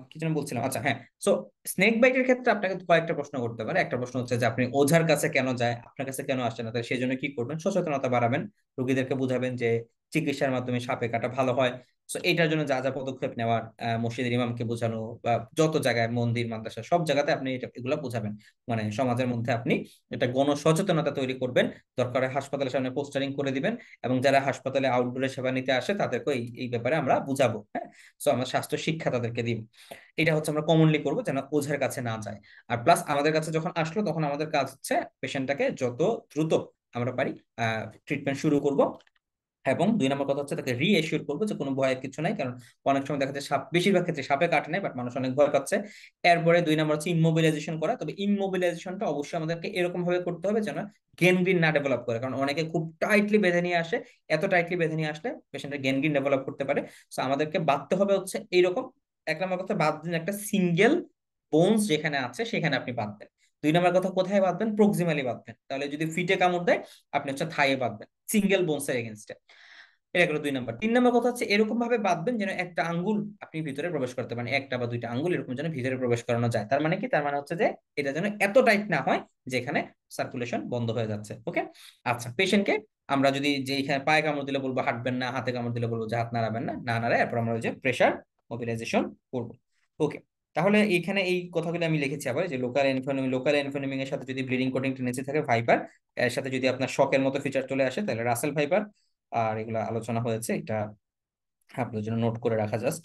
কি যেন বলছিলাম, আচ্ছা হ্যাঁ। সো স্নেক বাইটের ক্ষেত্রে আপনাকে কয়েকটা প্রশ্ন করতে পারে। একটা প্রশ্ন হচ্ছে যে আপনি ওঝার কাছে কেন যায়, আপনার কাছে কেন আসছে না, তাহলে সেই জন্য কি করবেন, সচেতনতা বাড়াবেন, রোগীদেরকে বুঝাবেন যে চিকিৎসার মাধ্যমে সাপে কাটা ভালো হয়। তো এইটার জন্য যা যা পদক্ষেপ নেওয়ার, মসজিদের ইমামকে বোঝানো, বা যত জায়গায় মন্দির মাদ্রাসা সব জায়গাতে আপনি এগুলা বোঝাবেন। মানে সমাজের মধ্যে আপনি এটা গণসচেতনতা তৈরি করবেন। দরকার হয় হাসপাতালের সামনে পোস্টারিং করে দিবেন, এবং যারা হাসপাতালে আউটডোরে সেবা নিতে আসে তাদেরকে এই এই ব্যাপারে আমরা বুঝাবো। হ্যাঁ, তো আমরা স্বাস্থ্য শিক্ষা তাদেরকে দিব। এটা হচ্ছে আমরা কমনলি করবো, যেন ওঝার কাছে না যায়। আর প্লাস আমাদের কাছে যখন আসলো, তখন আমাদের কাজ হচ্ছে পেশেন্টটাকে যত দ্রুত আমরা পারি ট্রিটমেন্ট শুরু করব। এবং 2 নম্বর কথা হচ্ছে তাকে রিএশিওর করবো যে কোনো ভয়ের কিছু নাই, কারণ অনেক সময় দেখা যায় সাপ, বেশিরভাগ ক্ষেত্রে সাপে কাটে নাই, বাট মানুষ অনেক ভয় পাচ্ছে। এরপরে 2 নম্বর হচ্ছে ইমোবিলাইজেশন করা। তবে ইমোবিলাইজেশনটা অবশ্যই আমাদেরকে এরকম ভাবে করতে হবে যেন গেনগ্রিন না ডেভেলপ করে, কারণ অনেকে খুব টাইটলি বেঁধে নিয়ে আসে, এত টাইটলি বেঁধে নিয়ে আসলে পেশেন্টের গেনগ্রিন ডেভেলপ করতে পারে। তো আমাদেরকে বাঁধতে হবে হচ্ছে এইরকম। 1 নম্বর কথা, বাঁধবেন একটা সিঙ্গেল বোনস যেখানে আছে সেখানে আপনি বাঁধবেন। 2 নম্বর কথা, কোথায় বাঁধবেন, প্রক্সিমালি বাঁধবেন। তাহলে যদি ফিটে কামড় দেয়, আপনি হচ্ছে থাইয়ে বাঁধবেন, সিঙ্গেল বোনস এর এগেনস্টে। এটা গেল 2 নম্বর। 3 নম্বর কথা হচ্ছে এরকম ভাবে বাঁধবেন যেন একটা আঙ্গুল আপনি ভিতরে প্রবেশ করতে পারেন, একটা বা দুইটা আঙ্গুল এরকম যেন ভিতরে প্রবেশ করানো যায়। তার মানে কি, তার মানে হচ্ছে যে এটা যেন এত টাইট না হয় যেখানে সার্কুলেশন বন্ধ হয়ে যাচ্ছে। ওকে, আচ্ছা। পেশেন্টকে আমরা যদি যে এখানে পায়ে কামড় দিলে বলবো হাঁটবেন না, হাতে কামড় দিলে বলবো যে হাত নাড়াবেন না, না নাড়ায় এরপর আমরা ওই যে প্রেসার মোবিলাইজেশন করবো। ওকে, তাহলে এখানে এই কথাগুলো আমি লিখেছি আবার, যে লোকাল এনভেনমিং এর সাথে যদি ব্লিডিং কোটিং টেন্ডেন্সি থাকে ভাইপার, এর সাথে যদি আপনার শকের মতো ফিচার চলে আসে তাহলে রাসেল ভাইপার। আর এগুলা আলোচনা হয়েছে, এটা আপনার জন্য নোট করে রাখা জাস্ট।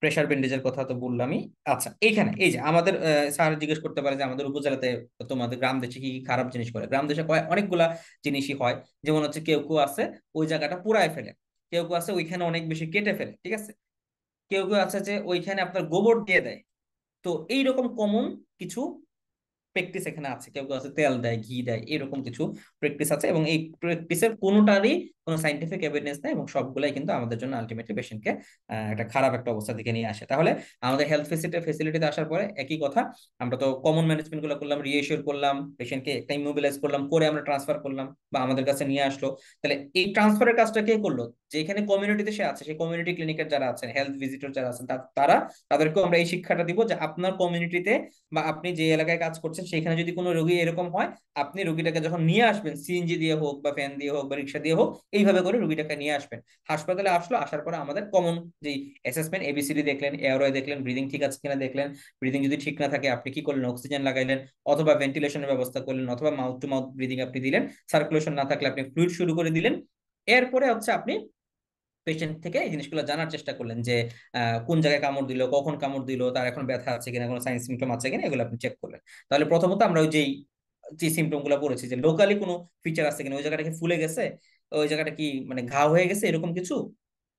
প্রেসার ব্যান্ডেজের কথা তো বললামই। আচ্ছা, এখানে এই যে আমাদের স্যার জিজ্ঞেস করতে পারে যে আমাদের উপজেলাতে, তোমাদের গ্রাম দেশে কি কি খারাপ জিনিস করে। গ্রাম দেশে অনেকগুলা জিনিসই হয়। যেমন হচ্ছে কেউ কেউ আছে ওই জায়গাটা পুরায় ফেলে, কেউ কেউ আছে ওইখানে অনেক বেশি কেটে ফেলে, ঠিক আছে, কেউ কেউ আছে যে ওইখানে আপনার গোবর দিয়ে দেয়। তো এইরকম কমন কিছু প্র্যাকটিস এখানে আছে। কেউ কেউ আছে তেল দেয়, ঘি দেয়, এরকম কিছু প্র্যাকটিস আছে, এবং এই প্র্যাকটিসের কোনোটারই কোনো সাইন্টিফিক এভিডেন্স নেই, এবং সবগুলাই কিন্তু আমাদের জন্য আলটিমেটলি পেশেন্টকে একটা খারাপ একটা অবস্থা দিকে নিয়ে আসে। তাহলে আমাদের হেলথ ফেসিলিটিতে আসার পরে একই কথা, আমরা তো কমন ম্যানেজমেন্ট গুলো করলাম, রিএশিওর করলাম, পেশেন্টকে একটা ইমোবিলাইজ করলাম, করে আমরা ট্রান্সফার করলাম বা আমাদের কাছে নিয়ে আসলো। তাহলে এই ট্রান্সফারের কাজটা কে করলো? যেখানে কমিউনিটিতে সে আছে, সেই কমিউনিটি ক্লিনিকের যারা আছেন, হেলথ ভিজিটর যারা আছেন, তারা, তাদেরকেও আমরা এই শিক্ষাটা দিব যে আপনার কমিউনিটিতে বা আপনি যে এলাকায় কাজ করছেন সেখানে যদি কোনো রোগী এরকম হয়, আপনি রোগীটাকে যখন নিয়ে আসবেন, সিএনজি দিয়ে হোক বা ফ্যান দিয়ে হোক বা রিক্সা দিয়ে হোক, এইভাবে করে রোগীটাকে নিয়ে আসবেন। হাসপাতালে আসলো, আসার পরে আমাদের কমন যে অ্যাসেসমেন্ট, এবিসিডি দেখলেন, এয়ারওয়ে দেখলেন, ব্রিদিং ঠিক আছে কিনা দেখলেন। ব্রিদিং যদি ঠিক না থাকে আপনি কি করলেন? অক্সিজেন লাগাইলেন, অথবা ভেন্টিলেশনের ব্যবস্থা করলেন, অথবা মাউথ টু মাউথ ব্রিদিং আপনি দিলেন। সার্কুলেশন না থাকলে আপনি ফ্লুইড শুরু করে দিলেন। এরপরে হচ্ছে আপনি পেশেন্ট থেকে এই জিনিসগুলো জানার চেষ্টা করলেন যে কোন জায়গায় কামড় দিল, কখন কামড় দিল, তার এখন ব্যথা আছে কিনা, কোনো সাইন সিমটম আছে কিনা, এগুলো আপনি চেক করলেন। তাহলে প্রথমত আমরা ওই যে সিমটম গুলো পড়েছি, যে লোকালি কোনো ফিচার আছে কিনা, ওই জায়গাটা কি ফুলে গেছে, ওই জায়গাটা কি মানে ঘা হয়ে গেছে, এরকম কিছু,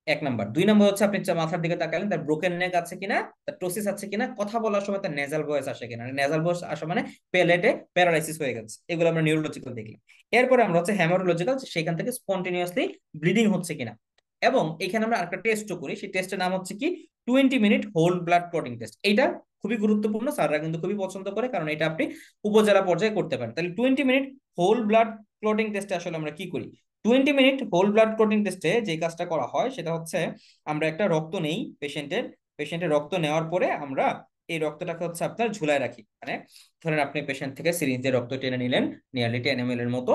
এক নাম্বার। দুই নাম্বার হচ্ছে আপনি মাথার দিকে তাকালেন, তার ব্রোকেন নেক আছে কিনা, তার টোসিস আছে কিনা, কথা বলার সময় তার নেজাল ভয়েস আসে কিনা। নেজাল ভয়েস আসা মানে পেলেটে প্যারালাইসিস হয়ে গেছে, এগুলো আমরা নিউরোলজিক্যাল দেখলাম। এরপরে আমরা হচ্ছে হ্যামারোলজিক্যাল, সেখান থেকে স্পন্টেনিয়াসলি ব্লিডিং হচ্ছে কিনা। এবং এখানে আমরা একটা টেস্টও করি, সেই টেস্টের নাম হচ্ছে কি 20 minute whole blood clotting test. এইটা খুবই গুরুত্বপূর্ণ, স্যাররা কিন্তু খুবই পছন্দ করে, কারণ এটা আপনি উপজেলা পর্যায়ে করতে পারেন। তাহলে 20 মিনিট হোল ব্লাড ক্লটিং টেস্টে আসলে আমরা কি করি? 20 মিনিট হোল ব্লাড ক্লটিং টেস্টে যে কাজটা করা হয় সেটা হচ্ছে, আমরা একটা রক্ত নেই পেশেন্টের রক্ত নেওয়ার পরে আমরা এই রক্তটাকে হচ্ছে আপনার ঝুলায় রাখি। মানে ধরেন আপনি পেশেন্ট থেকে সিরিঞ্জে রক্ত টেনে নিলেন, নিয়ারলি 10 ml এর মতো।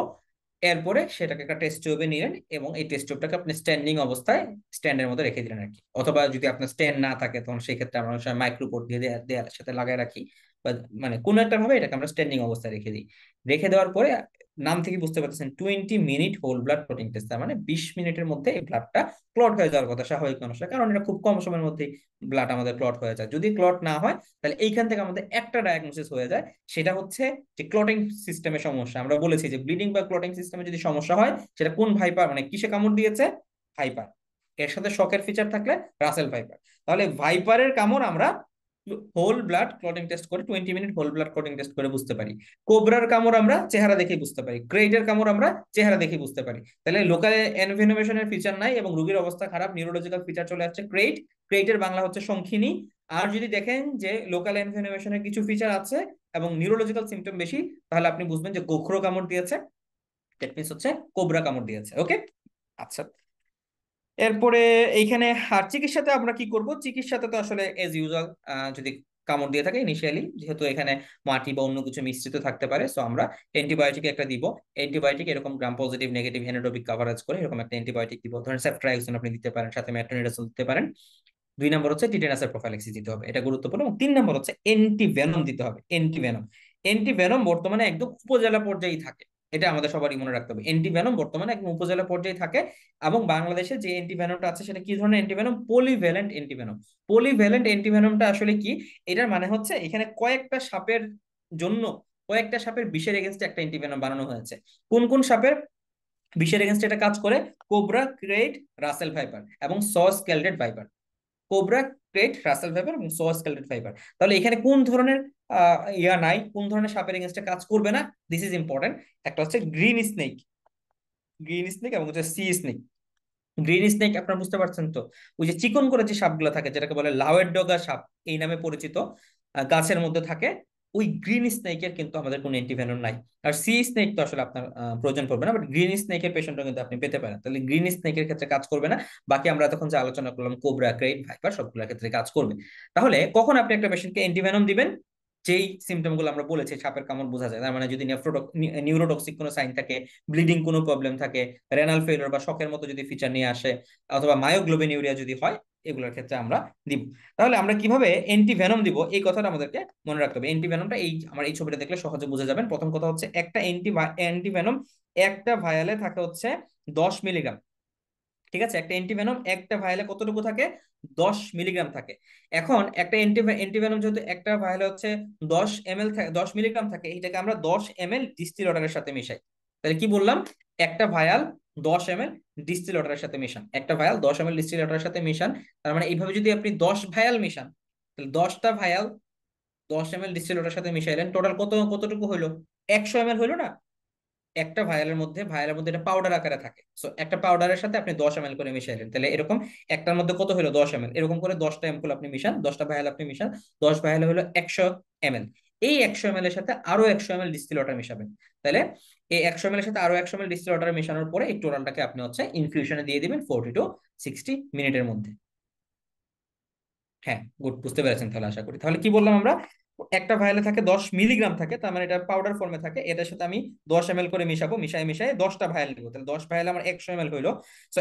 এরপরে সেটাকে একটা টেস্ট টিউবে নিলেন, এবং এই টেস্ট টিউবটাকে আপনি স্ট্যান্ডিং অবস্থায় স্ট্যান্ডের মধ্যে রেখে দিলেন আর কি। অথবা যদি আপনার স্ট্যান্ড না থাকে তখন সেই ক্ষেত্রে আমরা অনেক সময় মাইক্রোপোর্ট দিয়ে দেয়ালের সাথে লাগাই রাখি, বা মানে কোনো একটা ভাবে এটাকে আমরা স্ট্যান্ডিং অবস্থায় রেখে দিই। রেখে দেওয়ার পরে, নাম থেকে বুঝতে পারতেছেন 20 minute whole blood clotting test, তার মানে 20 মিনিটের মধ্যে এই ব্লাডটা ক্লট হয়ে যাওয়ার কথা স্বাভাবিক মানুষের, কারণ এটা খুব কম সময়ের মধ্যেই ব্লাড আমাদের ক্লট হয়ে যায়। যদি ক্লট না হয় তাহলে এইখান থেকে আমাদের একটা ডায়াগনোসিস হয়ে যায়, সেটা হচ্ছে যে ক্লটিং সিস্টেমে সমস্যা। আমরা বলেছি যে ব্লিডিং বা ক্লটিং সিস্টেমে যদি সমস্যা হয়, সেটা কোন ভাইপার মানে কিসে কামড় দিয়েছে? ভাইপার। এর সাথে শকের ফিচার থাকলে রাসেল ভাইপার। তাহলে ভাইপারের কামড় আমরা হোল ব্লাড ক্লটিং টেস্ট করে, 20 minute whole blood clotting test করে বুঝতে পারি। কোবরার কামড় আমরা চেহারা দেখে বুঝতে পারি, ক্রেইটের কামড় আমরা চেহারা দেখে বুঝতে পারি। তাহলে লোকাল এনভেনোমেশনের ফিচার নাই এবং রোগীর অবস্থা খারাপ, নিউরোলজিক্যাল ফিচার চলে আসছে ক্রেইট। ক্রেইটের বাংলা হচ্ছে সংক্ষিনী। আর যদি দেখেন যে লোকাল এনভেনোমেশনের কিছু ফিচার আছে এবং নিউরোলজিক্যাল সিমটম বেশি, তাহলে আপনি বুঝবেন যে গোখরো কামড় দিয়েছে, দ্যাট মিন্স হচ্ছে কোবরা কামড় দিয়েছে। ওকে, আচ্ছা। এরপরে এইখানে আর চিকিৎসাতে আমরা কি করব? চিকিৎসাতে তো আসলে এজ ইউজুয়াল, যদি কামড় দিয়ে থাকে ইনিশিয়ালি, যেহেতু এখানে মাটি বা অন্য কিছু মিশ্রিত থাকতে পারে, সো আমরা অ্যান্টিবায়োটিক একটা দিব। অ্যান্টিবায়োটিক এরকম গ্রাম পজিটিভ নেগেটিভ হেনোটোপিক কাভারেজ করে এরকম একটা অ্যান্টিবায়োটিক দিব, ধরেন সেফট্রাইক্সন আপনি দিতে পারেন, সাথে মেট্রোনিডাজল দিতে পারেন। দুই নম্বর হচ্ছে টিটেনাসের প্রোফাইলাক্সিস দিতে হবে, এটা গুরুত্বপূর্ণ। এবং তিন নম্বর হচ্ছে অ্যান্টিভেনম দিতে হবে। অ্যান্টিভেনম বর্তমানে একদম উপজেলা পর্যায়ে থাকে, এটা আমাদের সবারই মনে রাখতে হবে। অ্যান্টিভেনম বর্তমানে একদম উপজেলা পর্যায়ে থাকে। এবং বাংলাদেশে যে অ্যান্টিভেনমটা আছে সেটা কি ধরনের অ্যান্টিভেনম? Polyvalent antivenom. পলিভ্যালেন্ট অ্যান্টিভেনমটা আসলে কি? এটার মানে হচ্ছে এখানে কয়েকটা সাপের জন্য, কয়েকটা সাপের বিষের এগেনস্টে একটা অ্যান্টিভেনম বানানো হয়েছে। কোন কোন সাপের বিষের এগেনস্টে এটা কাজ করে? কোবরা, ক্রেট, রাসেল ভাইপার এবং saw scaled viper. Cobra, krait, Russell viper এবং সোয়া স্কেলটেড ভাইপার। তাহলে এখানে কোন ধরনের নাই, কোন ধরনের সাপের এগেনস্টে কাজ করবে না? This is important. একটা হচ্ছে গ্রিন স্নেক এবং হচ্ছে সি স্নেক। গ্রিন স্নেক আপনারা বুঝতে পারছেন তো, ওই যে চিকন করে যে সাপগুলো থাকে, যেটাকে বলে লাউয়ের ডগা সাপ এই নামে পরিচিত, গাছের মধ্যে থাকে, ওই গ্রিন স্নেকের কিন্তু আমাদের কোনো অ্যান্টিভেনম নাই। আর সি স্নেক তো আসলে আপনার প্রয়োজন পড়বে না, বাট গ্রিন স্নেকের পেশেন্টও কিন্তু আপনি পেতে পারেন। তাহলে গ্রিন স্নেকের ক্ষেত্রে কাজ করবে না। বাকি আমরা তখন যে আলোচনা করলাম কোবরা, ক্রেট, ভাইপার, সবগুলোর ক্ষেত্রে কাজ করবে। তাহলে কখন আপনি একটা পেশেন্টকে অ্যান্টিভেনম দিবেন? যেই সিমটম গুলো আমরা বলেছি সাপের কামড় বোঝা যায়, তার মানে যদি নিউরোটক্সিক কোনো সাইন থাকে, ব্লিডিং কোনো প্রবলেম থাকে, রেনাল ফেলিওর বা শকের মতো যদি ফিচার নিয়ে আসে, অথবা মায়োগ্লোবিনিউরিয়া যদি হয়, এগুলোর ক্ষেত্রে আমরা দিব। তাহলে আমরা কিভাবে অ্যান্টিভেনম দিব এই কথাটা আমাদেরকে মনে রাখতে হবে। অ্যান্টিভেনমটা এই আমার এই ছবিটা দেখলে সহজে বুঝে যাবেন। প্রথম কথা হচ্ছে একটা অ্যান্টিভেনম একটা ভায়ালে থাকে হচ্ছে 10 মিলিগ্রাম। ঠিক আছে, একটা অ্যান্টিভেনম একটা ভায়ালে কতটুকু থাকে? 10 মিলিগ্রাম থাকে। এখন একটা অ্যান্টিভেনম যেহেতু একটা ভায়ালে হচ্ছে 10 ml 10 মিলিগ্রাম থাকে, এটাকে আমরা 10 ml ডিস্টিল ওয়াটারের সাথে মিশাই। তাহলে কি বললাম? একটা ভায়াল 10 ml ডিস্টিল ওয়াটারের সাথে মিশান, একটা ভায়াল 10 ml ডিস্টিল ওয়াটারের সাথে মিশান। তার মানে এইভাবে যদি আপনি 10 ভায়াল মিশান, তাহলে 10টা ভায়াল 10 ml ডিস্টিল ওয়াটারের সাথে মিশাইলেন, টোটাল কতটুকু হইলো? 100 ml হইলো না? একটা ভায়ালের মধ্যে এটা পাউডার আকারে থাকে, সো একটা পাউডারের সাথে আপনি 10 ml করে মিশাইলেন, তাহলে এরকম একটার মধ্যে কত হলো? 10 ml। এরকম করে 10টা এমপুল আপনি মিশান, 10টা ভায়াল আপনি মিশান, 10 ভায়ালে হলো 100 ml। এই 100 ml এর সাথে আরো 100 ml ডিস্টিল ওয়াটার মিশাবেন। তাহলে এই 100 ml এর সাথে আরো 100 ml ডিস্টিল ওয়াটার মেশানোর পরে এই টোটালটাকে আপনি হচ্ছে ইনফিউশনে দিয়ে দিবেন 40 to 60 মিনিটের মধ্যে। হ্যাঁ, গুড, বুঝতে পেরেছেন তাহলে আশা করি। তাহলে কি বললাম আমরা? একটা ভায়ালে থাকে 10 মিলিগ্রাম থাকে, তার মানে এটা পাউডার ফর্মে থাকে, এটার সাথে আমি 10 ml করে মিশাবো, মিশাই মিশাই 10টা ভায়াল নিবো, তাহলে 10 ভায়ালে আমার 100 ml হইলো। সো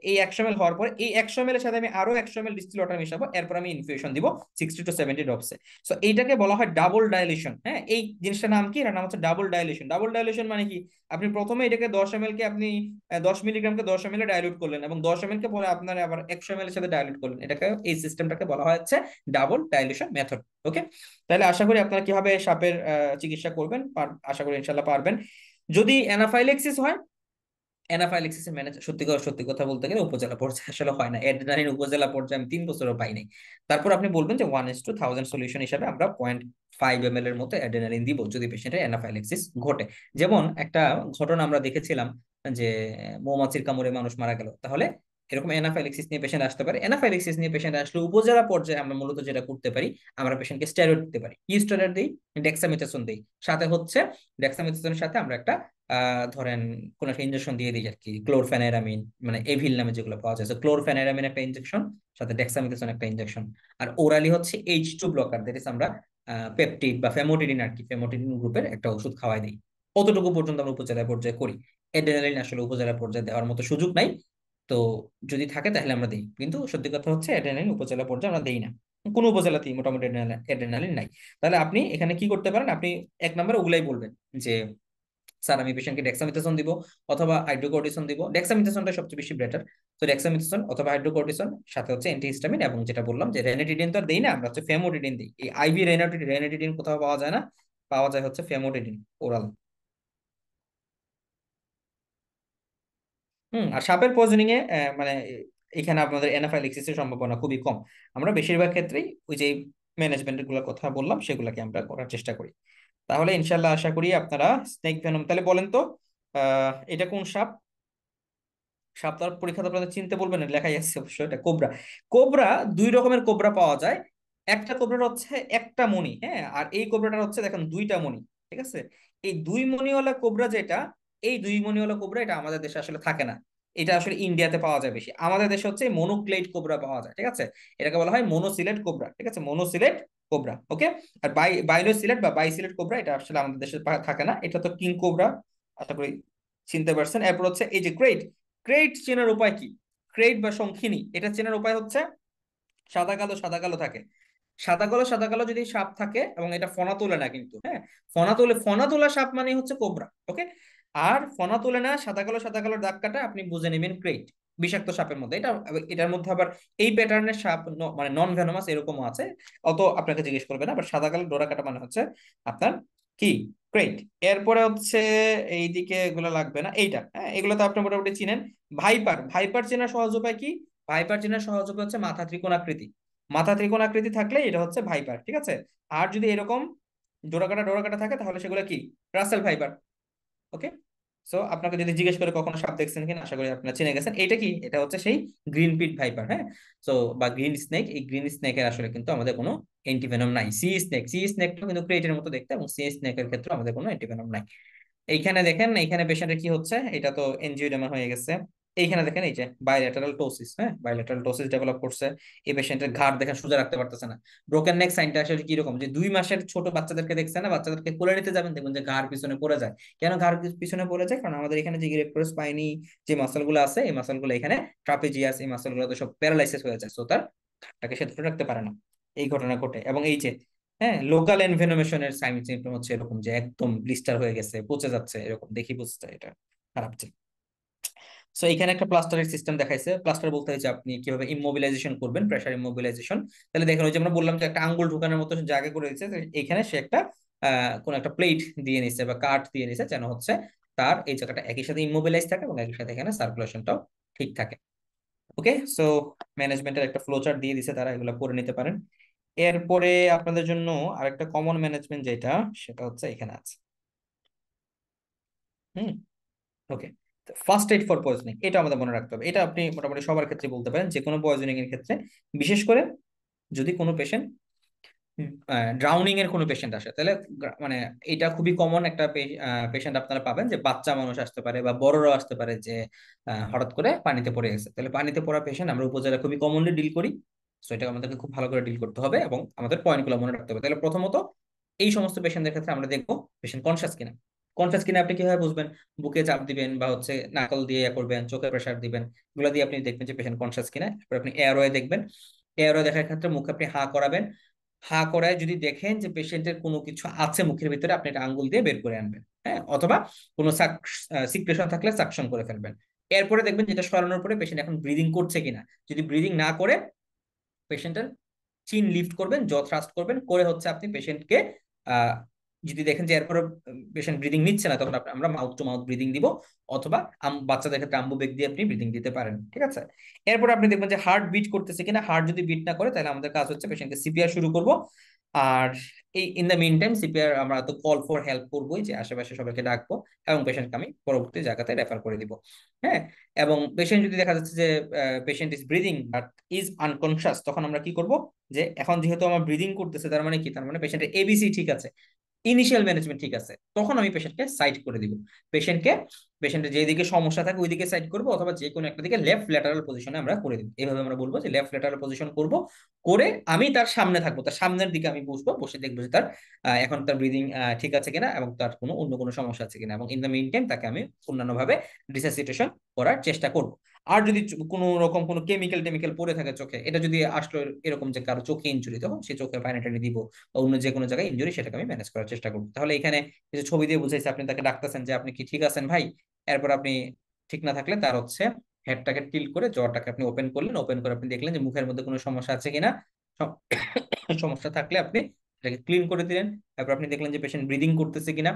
এই 100 ml হওয়ার পর এই 100 ml এর সাথে আমি আরো 100 ml ডিস্টিল ওয়াটার মিশাবো, এরপর আমি ইনফিউশন দিব 60 to 70 ড্রপসে। সো এইটাকে বলা হয় ডাবল ডাইলিউশন। হ্যাঁ, এই জিনিসটার নাম কি? এটার নাম হচ্ছে ডাবল ডাইলিউশন। ডাবল ডাইলিউশন মানে কি? আপনি প্রথমে এটাকে 10 ml কে আপনি 10 মিলিগ্রামকে 10 ml ডাইলিউট করলেন, এবং 10 ml কে পরে আপনার আবার 100 ml এর সাথে ডাইলিউট করলেন, এটাকে এই সিস্টেমটাকে বলা হচ্ছে ডাবল ডাইলিউশন মেথড। ওকে, তাহলে আশা করি আপনারা কিভাবে সাপের চিকিৎসা করবেন আশা করি ইনশাল্লাহ পারবেন। যদি অ্যানাফাইলেক্সিস হয়, অ্যানাফাইলেক্সিস এর ম্যানেজ সত্যি কথা বলতে গেলে উপজেলা পর্যায়ে আসলে হয় না। অ্যাড্রেনালিন উপজেলা পর্যায়ে আমি 3 বছরও পাই নাই। তারপর আপনি বলবেন যে 1:1000 সলিউশন হিসাবে আমরা 0.5 ml এর মতো অ্যাড্রেনালিন দিব যদি পেশেন্টের অ্যানাফাইলেক্সিস ঘটে। যেমন একটা ঘটনা আমরা দেখেছিলাম যে মৌমাছির কামড়ে মানুষ মারা গেল, তাহলে এরকম অ্যানাফাইলেক্সিস নিয়ে পেশেন্ট আসতে পারে। অ্যানাফাইলেক্সিস নিয়ে পেশেন্ট আসলে উপজেলা পর্যায়ে আমরা মূলত যেটা করতে পারি, আমরা পেশেন্টকে স্টেরয়েড দিতে পারি। কি স্টেরয়েড দিই? ডেক্সামেথাসোন দিই। সাথে হচ্ছে ডেক্সামেথাসোনের সাথে আমরা একটা ধরেন কোন একটা ইনজেকশন দিয়ে দিই আর কি, ক্লোরফেনারামিন, মানে এভিল নামে যেগুলো পাওয়া যায়, ক্লোরফেনারামিন একটা ইনজেকশন, সাথে ডেক্সামেথাসোন একটা ইনজেকশন। আর ওরালি হচ্ছে H2 ব্লকার, দ্যাট ইজ আমরা পেপটিড বা ফেমোটিডিন আর কি, ফেমোটিডিন গ্রুপের একটা ওষুধ খাওয়াই দিই। অতটুকু পর্যন্ত আমরা উপজেলা পর্যায়ে করি। অ্যাড্রেনালিন আসলে উপজেলা পর্যায়ে দেওয়ার মতো সুযোগ নাই, তো যদি থাকে তাহলে আমরা দিই, কিন্তু সত্যি কথা হচ্ছে অ্যাড্রেনালিন উপজেলা পর্যায়ে আমরা দেই না। কোনো উপজেলাতেই মোটামুটি অ্যাড্রেনালিন নাই। তাহলে আপনি এখানে কি করতে পারেন? আপনি এক নম্বরে ওগুলাই বলবেন যে স্যার আমি পেশেন্টকে ডেক্সামিথাসোন দিব অথবা হাইড্রোকর্টিসন দিব। ডেক্সামিথাসোনটা সবচেয়ে বেশি বেটার। তো ডেক্সামিথাসোন অথবা হাইড্রোকর্টিসন, সাথে হচ্ছে অ্যান্টিহিস্টামিন, এবং যেটা বললাম যে রেনিটিডিন তো আর দেই না, আমরা হচ্ছে ফেমোডিডিন দিই। এই আইভি রেনিটিডিন কোথাও পাওয়া যায় না, পাওয়া যায় হচ্ছে ফেমোডিডিন ওরাল। আর সাপের পয়জনিং এ মানে এখানে আপনাদের এনাফাইলিক্সিস এর সম্ভাবনা খুবই কম। আমরা বেশিরভাগ ক্ষেত্রেই ওই যে ম্যানেজমেন্টের গুলোর কথা বললাম সেগুলোকে আমরা করার চেষ্টা করি। তাহলে ইনশাল্লাহ আশা করি আপনারা স্নেক ভেনম, তাহলে বলেন তো এটা কোন সাপ? সাপ তার পরীক্ষা আপনাদের চিনতে বলবেন না, লেখাই আছে অবশ্যই, এটা কোবরা। কোবরা, দুই রকমের কোবরা পাওয়া যায়। একটা কোবরা হচ্ছে একটা মণি, হ্যাঁ, আর এই কোবরাটা হচ্ছে দেখেন দুইটা মণি। ঠিক আছে, এই দুই মণিওয়ালা কোবরা যেটা, এই দুই মণিওয়ালা কোবরা এটা আমাদের দেশে আসলে থাকে না। এটা আসলে ইন্ডিয়াতে পাওয়া যায় বেশি। আমাদের দেশে হচ্ছে মনোক্লেট কোবরা পাওয়া যায়। ঠিক আছে, এটাকে বলা হয় মনোসিলেট কোবরা। ঠিক আছে, মনোসিলেট কোবরা। ওকে, আর বাইনোসিলেট বা বাইসিলেট কোবরা এটা আসলে আমাদের দেশে থাকে না। এটা তো কিং কোবরা, আশা করি চিনতে পারছেন। এরপর হচ্ছে এই যে ক্রেট। ক্রেট চেনার উপায় কি? ক্রেট বা শঙ্খিনী, এটা চেনার উপায় হচ্ছে সাদা কালো সাদা কালো থাকে। সাদা কালো সাদা কালো যদি সাপ থাকে, এবং এটা ফনা তোলে না কিন্তু, হ্যাঁ, ফনা তোলা সাপ মানে হচ্ছে কোবরা। ওকে, আর ফনা তোলে না, সাদা কালো দাগ কাটা, আপনি বুঝে নেবেন ক্রেট। বিষাক্ত সাপের মধ্যে এটা, এটার মধ্যে আবার এই প্যাটার্নের সাপ মানে নন ভেনোমাস এরকমও আছে, অত আপনাকে জিজ্ঞেস করবে না। বাট সাদা কালো ডোরা কাটা মানে হচ্ছে আপনার কি, ক্রেট। এরপরে হচ্ছে এইদিকে এগুলো লাগবে না, এইটা, হ্যাঁ, এগুলো তো আপনি মোটামুটি চিনেন। ভাইপার, ভাইপার চেনার সহজ উপায় কি? ভাইপার চেনার সহজ উপায় হচ্ছে মাথা ত্রিকোণাকৃতি। মাথা ত্রিকোণাকৃতি থাকলে এটা হচ্ছে ভাইপার। ঠিক আছে, আর যদি এরকম ডোরাকাটা থাকে তাহলে সেগুলো কি, রাসেল ভাইপার। ওকে, সো আপনাকে যদি জিজ্ঞেস করে কখনো সাপ দেখছেন কিনা, আশা করি আপনারা চিনে গেছেন। এটা কি, এটা হচ্ছে সেই গ্রিন পিট ভাইপার। হ্যাঁ, সো বা গ্রিন স্নেক। এই গ্রিন স্নেকের আসলে কিন্তু আমাদের কোনো অ্যান্টিভেনম নাই। সি স্নেকটা কিন্তু ক্রেটের মতো দেখতে, এবং সি স্নেকের ক্ষেত্রে আমাদের কোনো অ্যান্টিভেনম নাই। এইখানে দেখেন, এইখানে পেশেন্টের কি হচ্ছে, এটা তো এনজিওডার্মা হয়ে গেছে। এইখানে দেখেন এই যে বাইলেটারাল টোসিস, হ্যাঁ বাইলেটারাল টোসিস ডেভেলপ করছে। এই পেশেন্টের ঘাড় দেখেন সোজা রাখতে পারতেছে না। ব্রোকেন নেক সাইনটা আসলে কি রকম, যে 2 মাসের ছোট বাচ্চাদেরকে দেখছে না, বাচ্চাদেরকে কোলে নিতে যাবেন দেখবেন যে ঘাড় পিছনে পড়ে যায়। কেন ঘাড় পিছনে পড়ে যায়? কারণ আমাদের এখানে যে ইরেক্টর স্পাইনি যে মাসল গুলো আছে, এই মাসল গুলো এখানে ট্রাপিজিয়াস, এই মাসল গুলো তো সব প্যারালাইসিস হয়ে যায়, তো তার ঘাড়টাকে সে ধরে রাখতে পারে না। এই ঘটনা ঘটে। এবং এই যে হ্যাঁ লোকাল এনভেনোমেশনের সাইন সিম্পটম হচ্ছে এরকম, যে একদম ব্লিস্টার হয়ে গেছে, পচে যাচ্ছে, এরকম দেখি বুঝতে হয় এটা খারাপ। সো এখানে একটা প্লাস্টারের সিস্টেম দেখাইছে। প্লাস্টার বলতে হচ্ছে আপনি কিভাবে ইমোবিলাইজেশন করবেন, প্রেসার ইমোবিলাইজেশন। তাহলে দেখেন ওই যে আমরা বললাম যে একটা আঙ্গুল ঢোকানোর মতো জায়গা করে দিয়েছে, তো এখানে সে একটা কোন একটা প্লেট দিয়ে নিছে বা কাঠ দিয়ে নিছে, যেন হচ্ছে তার এই জায়গাটা একই সাথে ইমোবিলাইজ থাকে এবং একই সাথে এখানে সার্কুলেশনটাও ঠিক থাকে। ওকে, সো ম্যানেজমেন্টের একটা ফ্লো চার্ট দিয়ে দিছে তারা, এগুলো করে নিতে পারেন। এরপরে আপনাদের জন্য আরেকটা কমন ম্যানেজমেন্ট যেটা, সেটা হচ্ছে এখানে আছে। হুম, ওকে। ফার্স্ট এড ফর পয়জনিং, এটা আমাদের মনে রাখতে হবে। এটা আপনি মোটামুটি সবার ক্ষেত্রে বলতে পারেন, যে কোনো পয়জনিং এর ক্ষেত্রে। বিশেষ করে যদি কোনো পেশেন্ট ড্রাউনিং এর কোনো পেশেন্ট আসে, তাহলে মানে এটা খুবই কমন একটা পেশেন্ট আপনারা পাবেন, যে বাচ্চা মানুষ আসতে পারে বা বড়রাও আসতে পারে, যে হঠাৎ করে পানিতে পড়ে গেছে। তাহলে পানিতে পড়া পেশেন্ট আমরা উপজেলা খুবই কমনলি ডিল করি। সো এটা আমাদেরকে খুব ভালো করে ডিল করতে হবে এবং আমাদের পয়েন্টগুলো মনে রাখতে হবে। তাহলে প্রথমত এই সমস্ত পেশেন্টদের ক্ষেত্রে আমরা দেখবো পেশেন্ট কনসাস কিনা। কনসাস কিনা আপনি কিভাবে বুঝবেন? বুকে চাপ দিবেন বা হচ্ছে নাকল দিয়ে করবেন, চোখে প্রেসার দিবেন, এগুলো দিয়ে আপনি দেখবেন যে পেশেন্ট কনসাস কিনা। এরপর আপনি এয়ারওয়ে দেখবেন। এয়ারওয়ে দেখার ক্ষেত্রে মুখে আপনি হা করাবেন। হা করায় যদি দেখেন যে পেশেন্টের কোনো কিছু আছে মুখের ভিতরে, আপনি এটা আঙ্গুল দিয়ে বের করে আনবেন, হ্যাঁ, অথবা কোনো সিক্রেশন থাকলে সাকশন করে ফেলবেন। এরপরে দেখবেন যেটা সরানোর পরে পেশেন্ট এখন ব্রিদিং করছে কিনা। যদি ব্রিদিং না করে, পেশেন্টের চিন লিফট করবেন, জ থ্রাস্ট করবেন, করে হচ্ছে আপনি পেশেন্টকে আহ যদি দেখেন যে এরপরে পেশেন্ট ব্রিদিং নিচ্ছে না, তখন আমরা মাউথ টু মাউথ ব্রিদিং দিব, অথবা বাচ্চাদের ক্ষেত্রে আম্বু বেগ দিয়ে আপনি ব্রিদিং দিতে পারেন, ঠিক আছে। এরপর আপনি দেখবেন যে হার্ট বিট করতেছে কিনা। হার্ট যদি বিট না করে, তাহলে আমাদের কাজ হচ্ছে পেশেন্টকে সিপিআর শুরু করব। আর এই in the meantime CPR আমরা তো কল ফর হেল্প করবোই, যে আশেপাশে সবাইকে ডাকবো এবং পেশেন্টকে আমি পরবর্তী জায়গাতে রেফার করে দিব। হ্যাঁ, এবং পেশেন্ট যদি দেখা যাচ্ছে যে patient is breathing but is unconscious, তখন আমরা কি করব? যে এখন যেহেতু আমার ব্রিদিং করতেছে, তার মানে কি? তার মানে পেশেন্টের এবিসি ঠিক আছে, ইনিশিয়াল ম্যানেজমেন্ট ঠিক আছে, তখন আমি পেশেন্টকে সাইড করে দিব। পেশেন্টকে পেশেন্টের যেদিকে সমস্যা থাকে ওইদিকে সাইড করবো, অথবা যে কোনো একটা দিকে লেফট ল্যাটারাল পজিশনে আমরা করে দিব। এইভাবে আমরা বলবো যে লেফট ল্যাটারাল পজিশন করব, করে আমি তার সামনে থাকবো, তার সামনের দিকে আমি বসবো, বসে দেখবো যে তার এখন তার ব্রিদিং ঠিক আছে কিনা এবং তার কোনো অন্য কোনো সমস্যা আছে কিনা, এবং ইন দ্য মিন টাইম তাকে আমি অন্যান্য ভাবে রিসাসিটেশন করার চেষ্টা করব। আর যদি কোনো রকম কোনো কেমিক্যাল টেমিক্যাল পড়ে থাকে চোখে, এটা যদি আসলে এরকম যে কারো চোখে ইনজুরি, তখন সে চোখের পানি টানি দিব, বা অন্য যে কোনো জায়গায় ইনজুরি, সেটাকে আমি ম্যানেজ করার চেষ্টা করবো। তাহলে এখানে এই যে ছবি দিয়ে বুঝাইছে, আপনি তাকে ডাকতেছেন যে আপনি কি ঠিক আছেন ভাই। এরপর আপনি ঠিক না থাকলে তার হচ্ছে হেডটাকে টিল্ট করে জ্বরটাকে আপনি ওপেন করলেন, ওপেন করে আপনি দেখলেন যে মুখের মধ্যে কোনো সমস্যা আছে কিনা। সম- সমস্যা থাকলে আপনি এটাকে ক্লিন করে দিলেন। তারপর আপনি দেখলেন যে পেশেন্ট ব্রিদিং করতেছে কিনা।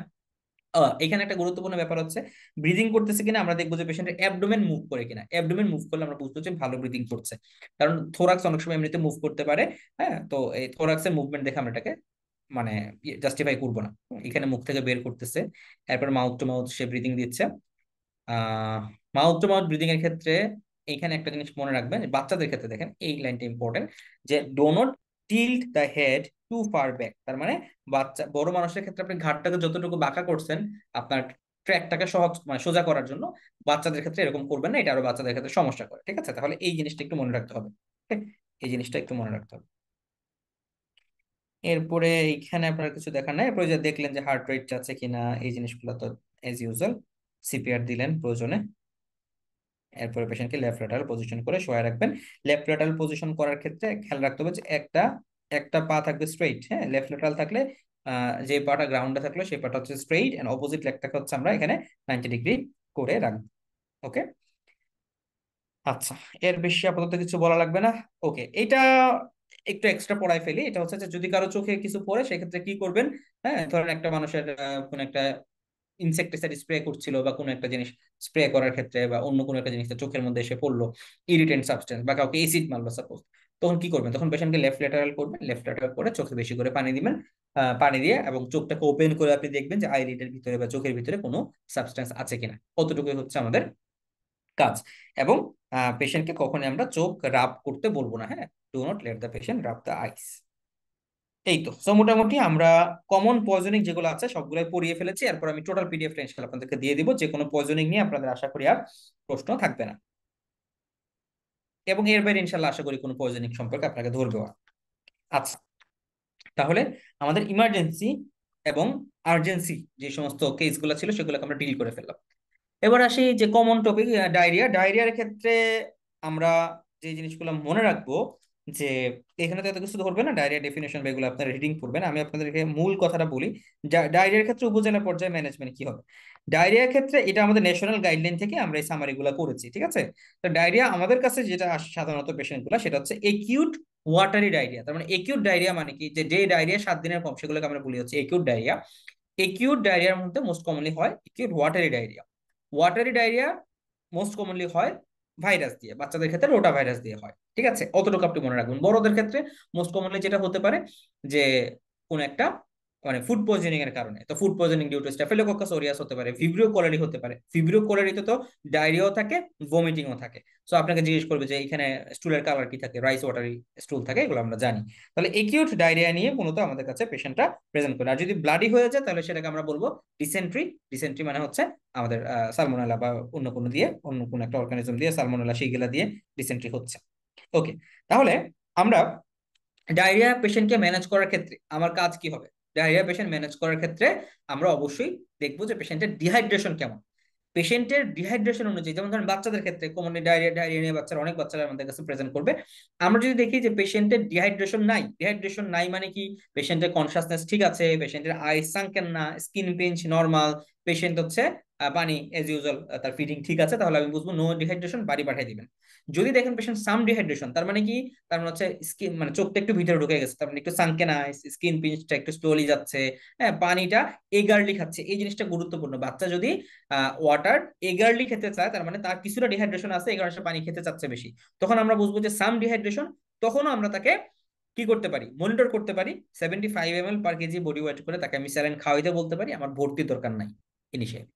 এখানে একটা গুরুত্বপূর্ণ ব্যাপার হচ্ছে, ব্রিদিং করতেছে কিনা আমরা দেখবো যে পেশেন্টের অ্যাবডোমেন মুভ করে কিনা। অ্যাবডোমেন মুভ করলে আমরা বুঝতে হচ্ছে ভালো ব্রিদিং করছে, কারণ থোরাক্স অনেক সময় এমনিতে মুভ করতে পারে। হ্যাঁ, তো এই থোরাক্সের মুভমেন্ট দেখে আমরা এটাকে মানে জাস্টিফাই করবো না। এখানে মুখ থেকে বের করতেছে। এরপর mouth to mouth say breathing দিচ্ছে। আহ মাউথ টু মাউথ ব্রিদিং এর ক্ষেত্রে এইখানে একটা জিনিস মনে রাখবেন, যে বাচ্চাদের ক্ষেত্রে দেখেন এই লাইনটা ইম্পর্টেন্ট, যে do not tilt the head too far back. তার মানে বড় মানুষের ক্ষেত্রে আপনি ঘাড়টাকে যতটুকু বাঁকা করছেন আপনার ট্র্যাকটাকে সহজ মানে সোজা করার জন্য, বাচ্চাদের ক্ষেত্রে এরকম করবেন না, এটা আরো বাচ্চাদের ক্ষেত্রে সমস্যা করে, ঠিক আছে। তাহলে এই জিনিসটা একটু মনে রাখতে হবে। ঠিক? এই জিনিসটা একটু মনে রাখতে হবে। এরপরে এইখানে আপনার কিছু দেখার নাই। এরপরে যে দেখলেন যে হার্ট রেট আছে কিনা, এই জিনিসগুলো তো এজ ইউজুয়াল, সিপিআর দিলেন প্রয়োজনে। এরপরে পেশেন্টকে লেফট ল্যাটারাল পজিশন করে শোয়া রাখবেন। লেফট ল্যাটারাল পজিশন করার ক্ষেত্রে খেয়াল রাখতে হবে যে একটা একটা পা থাকবে স্ট্রেইট, হ্যাঁ, লেফট ল্যাটারাল থাকলে যে পাটা গ্রাউন্ডে থাকলো সেই পাটা হচ্ছে স্ট্রেইট, এন্ড অপোজিট লেগটাকে হচ্ছে আমরা এখানে 90 ডিগ্রি করে রাখবো। ওকে, আচ্ছা, এর বেশি আপাতত কিছু বলা লাগবে না। ওকে, এটা একটু এক্সট্রা পড়ায় ফেলি। এটা হচ্ছে যে যদি কারো চোখে কিছু পড়ে, সেক্ষেত্রে কি করবেন? হ্যাঁ, ধরেন একটা মানুষের কোন একটা ইনসেক্টিসাইড স্প্রে করছিল বা কোনো একটা জিনিস স্প্রে করার ক্ষেত্রে, বা অন্য কোনো একটা জিনিস তার চোখের মধ্যে এসে পড়লো, ইরিটেন্ট সাবস্টেন্স, বা কাউকে এসিড মারলো সাপোজ, তখন কি করবেন? তখন পেশেন্টকে লেফট ল্যাটারাল করবেন, লেফট ল্যাটারাল করে চোখে বেশি করে পানি দিবেন। পানি দিয়ে এবং চোখটাকে ওপেন করে আপনি দেখবেন যে আইলিডের ভিতরে বা চোখের ভিতরে কোনো সাবস্টেন্স আছে কিনা। কতটুকুই হচ্ছে আমাদের কাজ। এবং পেশেন্টকে কখনোই আমরা চোখ রাব করতে বলবো না, হ্যাঁ, do not let the patient rub the eyes. এই তো, সো মোটামুটি আমরা কমন পয়জনিং যেগুলো আছে সবগুলাই পড়িয়ে ফেলেছি। এরপর আমি টোটাল পিডিএফ টা ইনশাআল্লাহ আপনাদেরকে দিয়ে দিব, যে কোনো পয়জনিং নিয়ে আপনাদের আশা করি আর প্রশ্ন থাকবে না। এবং এর বাইরে ইনশাল্লাহ আশা করি কোনো পয়জনিং সম্পর্কে আপনাকে ধরবেও না। আচ্ছা, তাহলে আমাদের ইমার্জেন্সি এবং আর্জেন্সি যে সমস্ত কেসগুলো ছিল সেগুলোকে আমরা ডিল করে ফেললাম। এবার আসি যে কমন টপিক ডায়রিয়া। ডায়রিয়ার ক্ষেত্রে আমরা যে জিনিসগুলো মনে রাখবো, যে এখানে তো এত কিছু ধরবে না, ডায়রিয়া ডেফিনেশন বা এগুলো আপনারা রিডিং করবেন, আমি আপনাদেরকে মূল কথাটা বলি। ডায়রিয়ার ক্ষেত্রে উপজেলা পর্যায়ে ম্যানেজমেন্ট কি হবে। ডায়রিয়ার ক্ষেত্রে এটা আমাদের ন্যাশনাল গাইডলাইন থেকে আমরা এই সামারিগুলো করেছি, ঠিক আছে। তো ডায়রিয়া আমাদের কাছে যেটা আসে সাধারণত পেশেন্ট গুলা, সেটা হচ্ছে একিউট ওয়াটারি ডায়রিয়া। তার মানে একিউট ডায়রিয়া মানে কি, যে ডায়রিয়া 7 দিনের কম, সেগুলোকে আমরা বলি হচ্ছে একিউট ডায়রিয়া। একিউট ডায়রিয়ার মধ্যে মোস্ট কমনলি হয় acute watery diarrhoea. Watery diarrhoea most commonly হয় ভাইরাস দিয়ে, বাচ্চাদের ক্ষেত্রে রোটা ভাইরাস দিয়ে হয়, ঠিক আছে, অতটুকু আপনি মনে রাখবেন। বড়দের ক্ষেত্রে মোস্ট কমনলি যেটা হতে পারে যে কোন একটা মানে ফুড পয়জনিং এর কারণে, তো food poisoning due to staphylococcus aureus হতে পারে, ভিব্রিও কোলারি হতে পারে। ভিব্রিও কোলারিতে তো ডায়রিয়াও থাকে, ভমিটিংও থাকে। সো আপনাকে জিজ্ঞেস করবে যে এখানে স্টুলের কালার কি থাকে, রাইস ওয়াটারি স্টুল থাকে, এগুলো আমরা জানি। তাহলে একিউট ডায়রিয়া নিয়ে মূলত আমাদের কাছে পেশেন্টরা প্রেজেন্ট করে। আর যদি ব্লাডি হয়ে যায় তাহলে সেটাকে আমরা বলবো ডিসেন্ট্রি। ডিসেন্ট্রি মানে হচ্ছে আমাদের সালমোনেলা বা অন্য কোনো দিয়ে, অন্য কোনো একটা অর্গানিজম দিয়ে, সালমোনেলা সেইগুলা দিয়ে ডিসেন্ট্রি হচ্ছে। ওকে, তাহলে আমরা ডায়রিয়া পেশেন্টকে ম্যানেজ করার ক্ষেত্রে আমার কাজ কি হবে। ডায়রিয়া পেশেন্ট ম্যানেজ করার ক্ষেত্রে আমরা অবশ্যই দেখবো যে পেশেন্টের ডিহাইড্রেশন কেমন। পেশেন্টের ডিহাইড্রেশন অনুযায়ী, যেমন ধরেন বাচ্চাদের ক্ষেত্রে কমনলি ডায়রিয়া ডায়রিয়া নিয়ে বাচ্চারা, অনেক বাচ্চারা আমাদের কাছে প্রেজেন্ট করবে। আমরা যদি দেখি যে পেশেন্টের ডিহাইড্রেশন নাই, ডিহাইড্রেশন নাই মানে কি, পেশেন্টের কনসাসনেস ঠিক আছে, পেশেন্টের আই সাঙ্কেন না, স্কিন পিঞ্চ নরমাল, পেশেন্ট হচ্ছে পানি এজ ইউজুয়াল, তার ফিডিং ঠিক আছে, তাহলে আমি বুঝবো নো ডিহাইড্রেশন, বাড়ি পাঠিয়ে দিবেন। যদি দেখেন পেশেন্ট সাম ডিহাইড্রেশন, তার মানে কি, তার মানে হচ্ছে স্কিন মানে চোখটা একটু ভিতরে ঢুকে গেছে, তার মানে একটু সানকেন আইস, স্কিন পিঞ্চটা একটু স্লোলি যাচ্ছে, হ্যাঁ, পানিটা এগারলি খাচ্ছে, এই জিনিসটা গুরুত্বপূর্ণ। বাচ্চা যদি ওয়াটার এগারলি খেতে চায়, তার মানে তার কিছুটা ডিহাইড্রেশন আছে, এই কারণে সে পানি খেতে চাচ্ছে বেশি, তখন আমরা বুঝবো যে সাম ডিহাইড্রেশন। তখনও আমরা তাকে কি করতে পারি, মনিটর করতে পারি, 75 ml/kg বডি ওয়েট করে তাকে আমি স্যালাইন খাওয়াইতে বলতে পারি, আমার ভর্তির দরকার নাই ইনিশিয়ালি।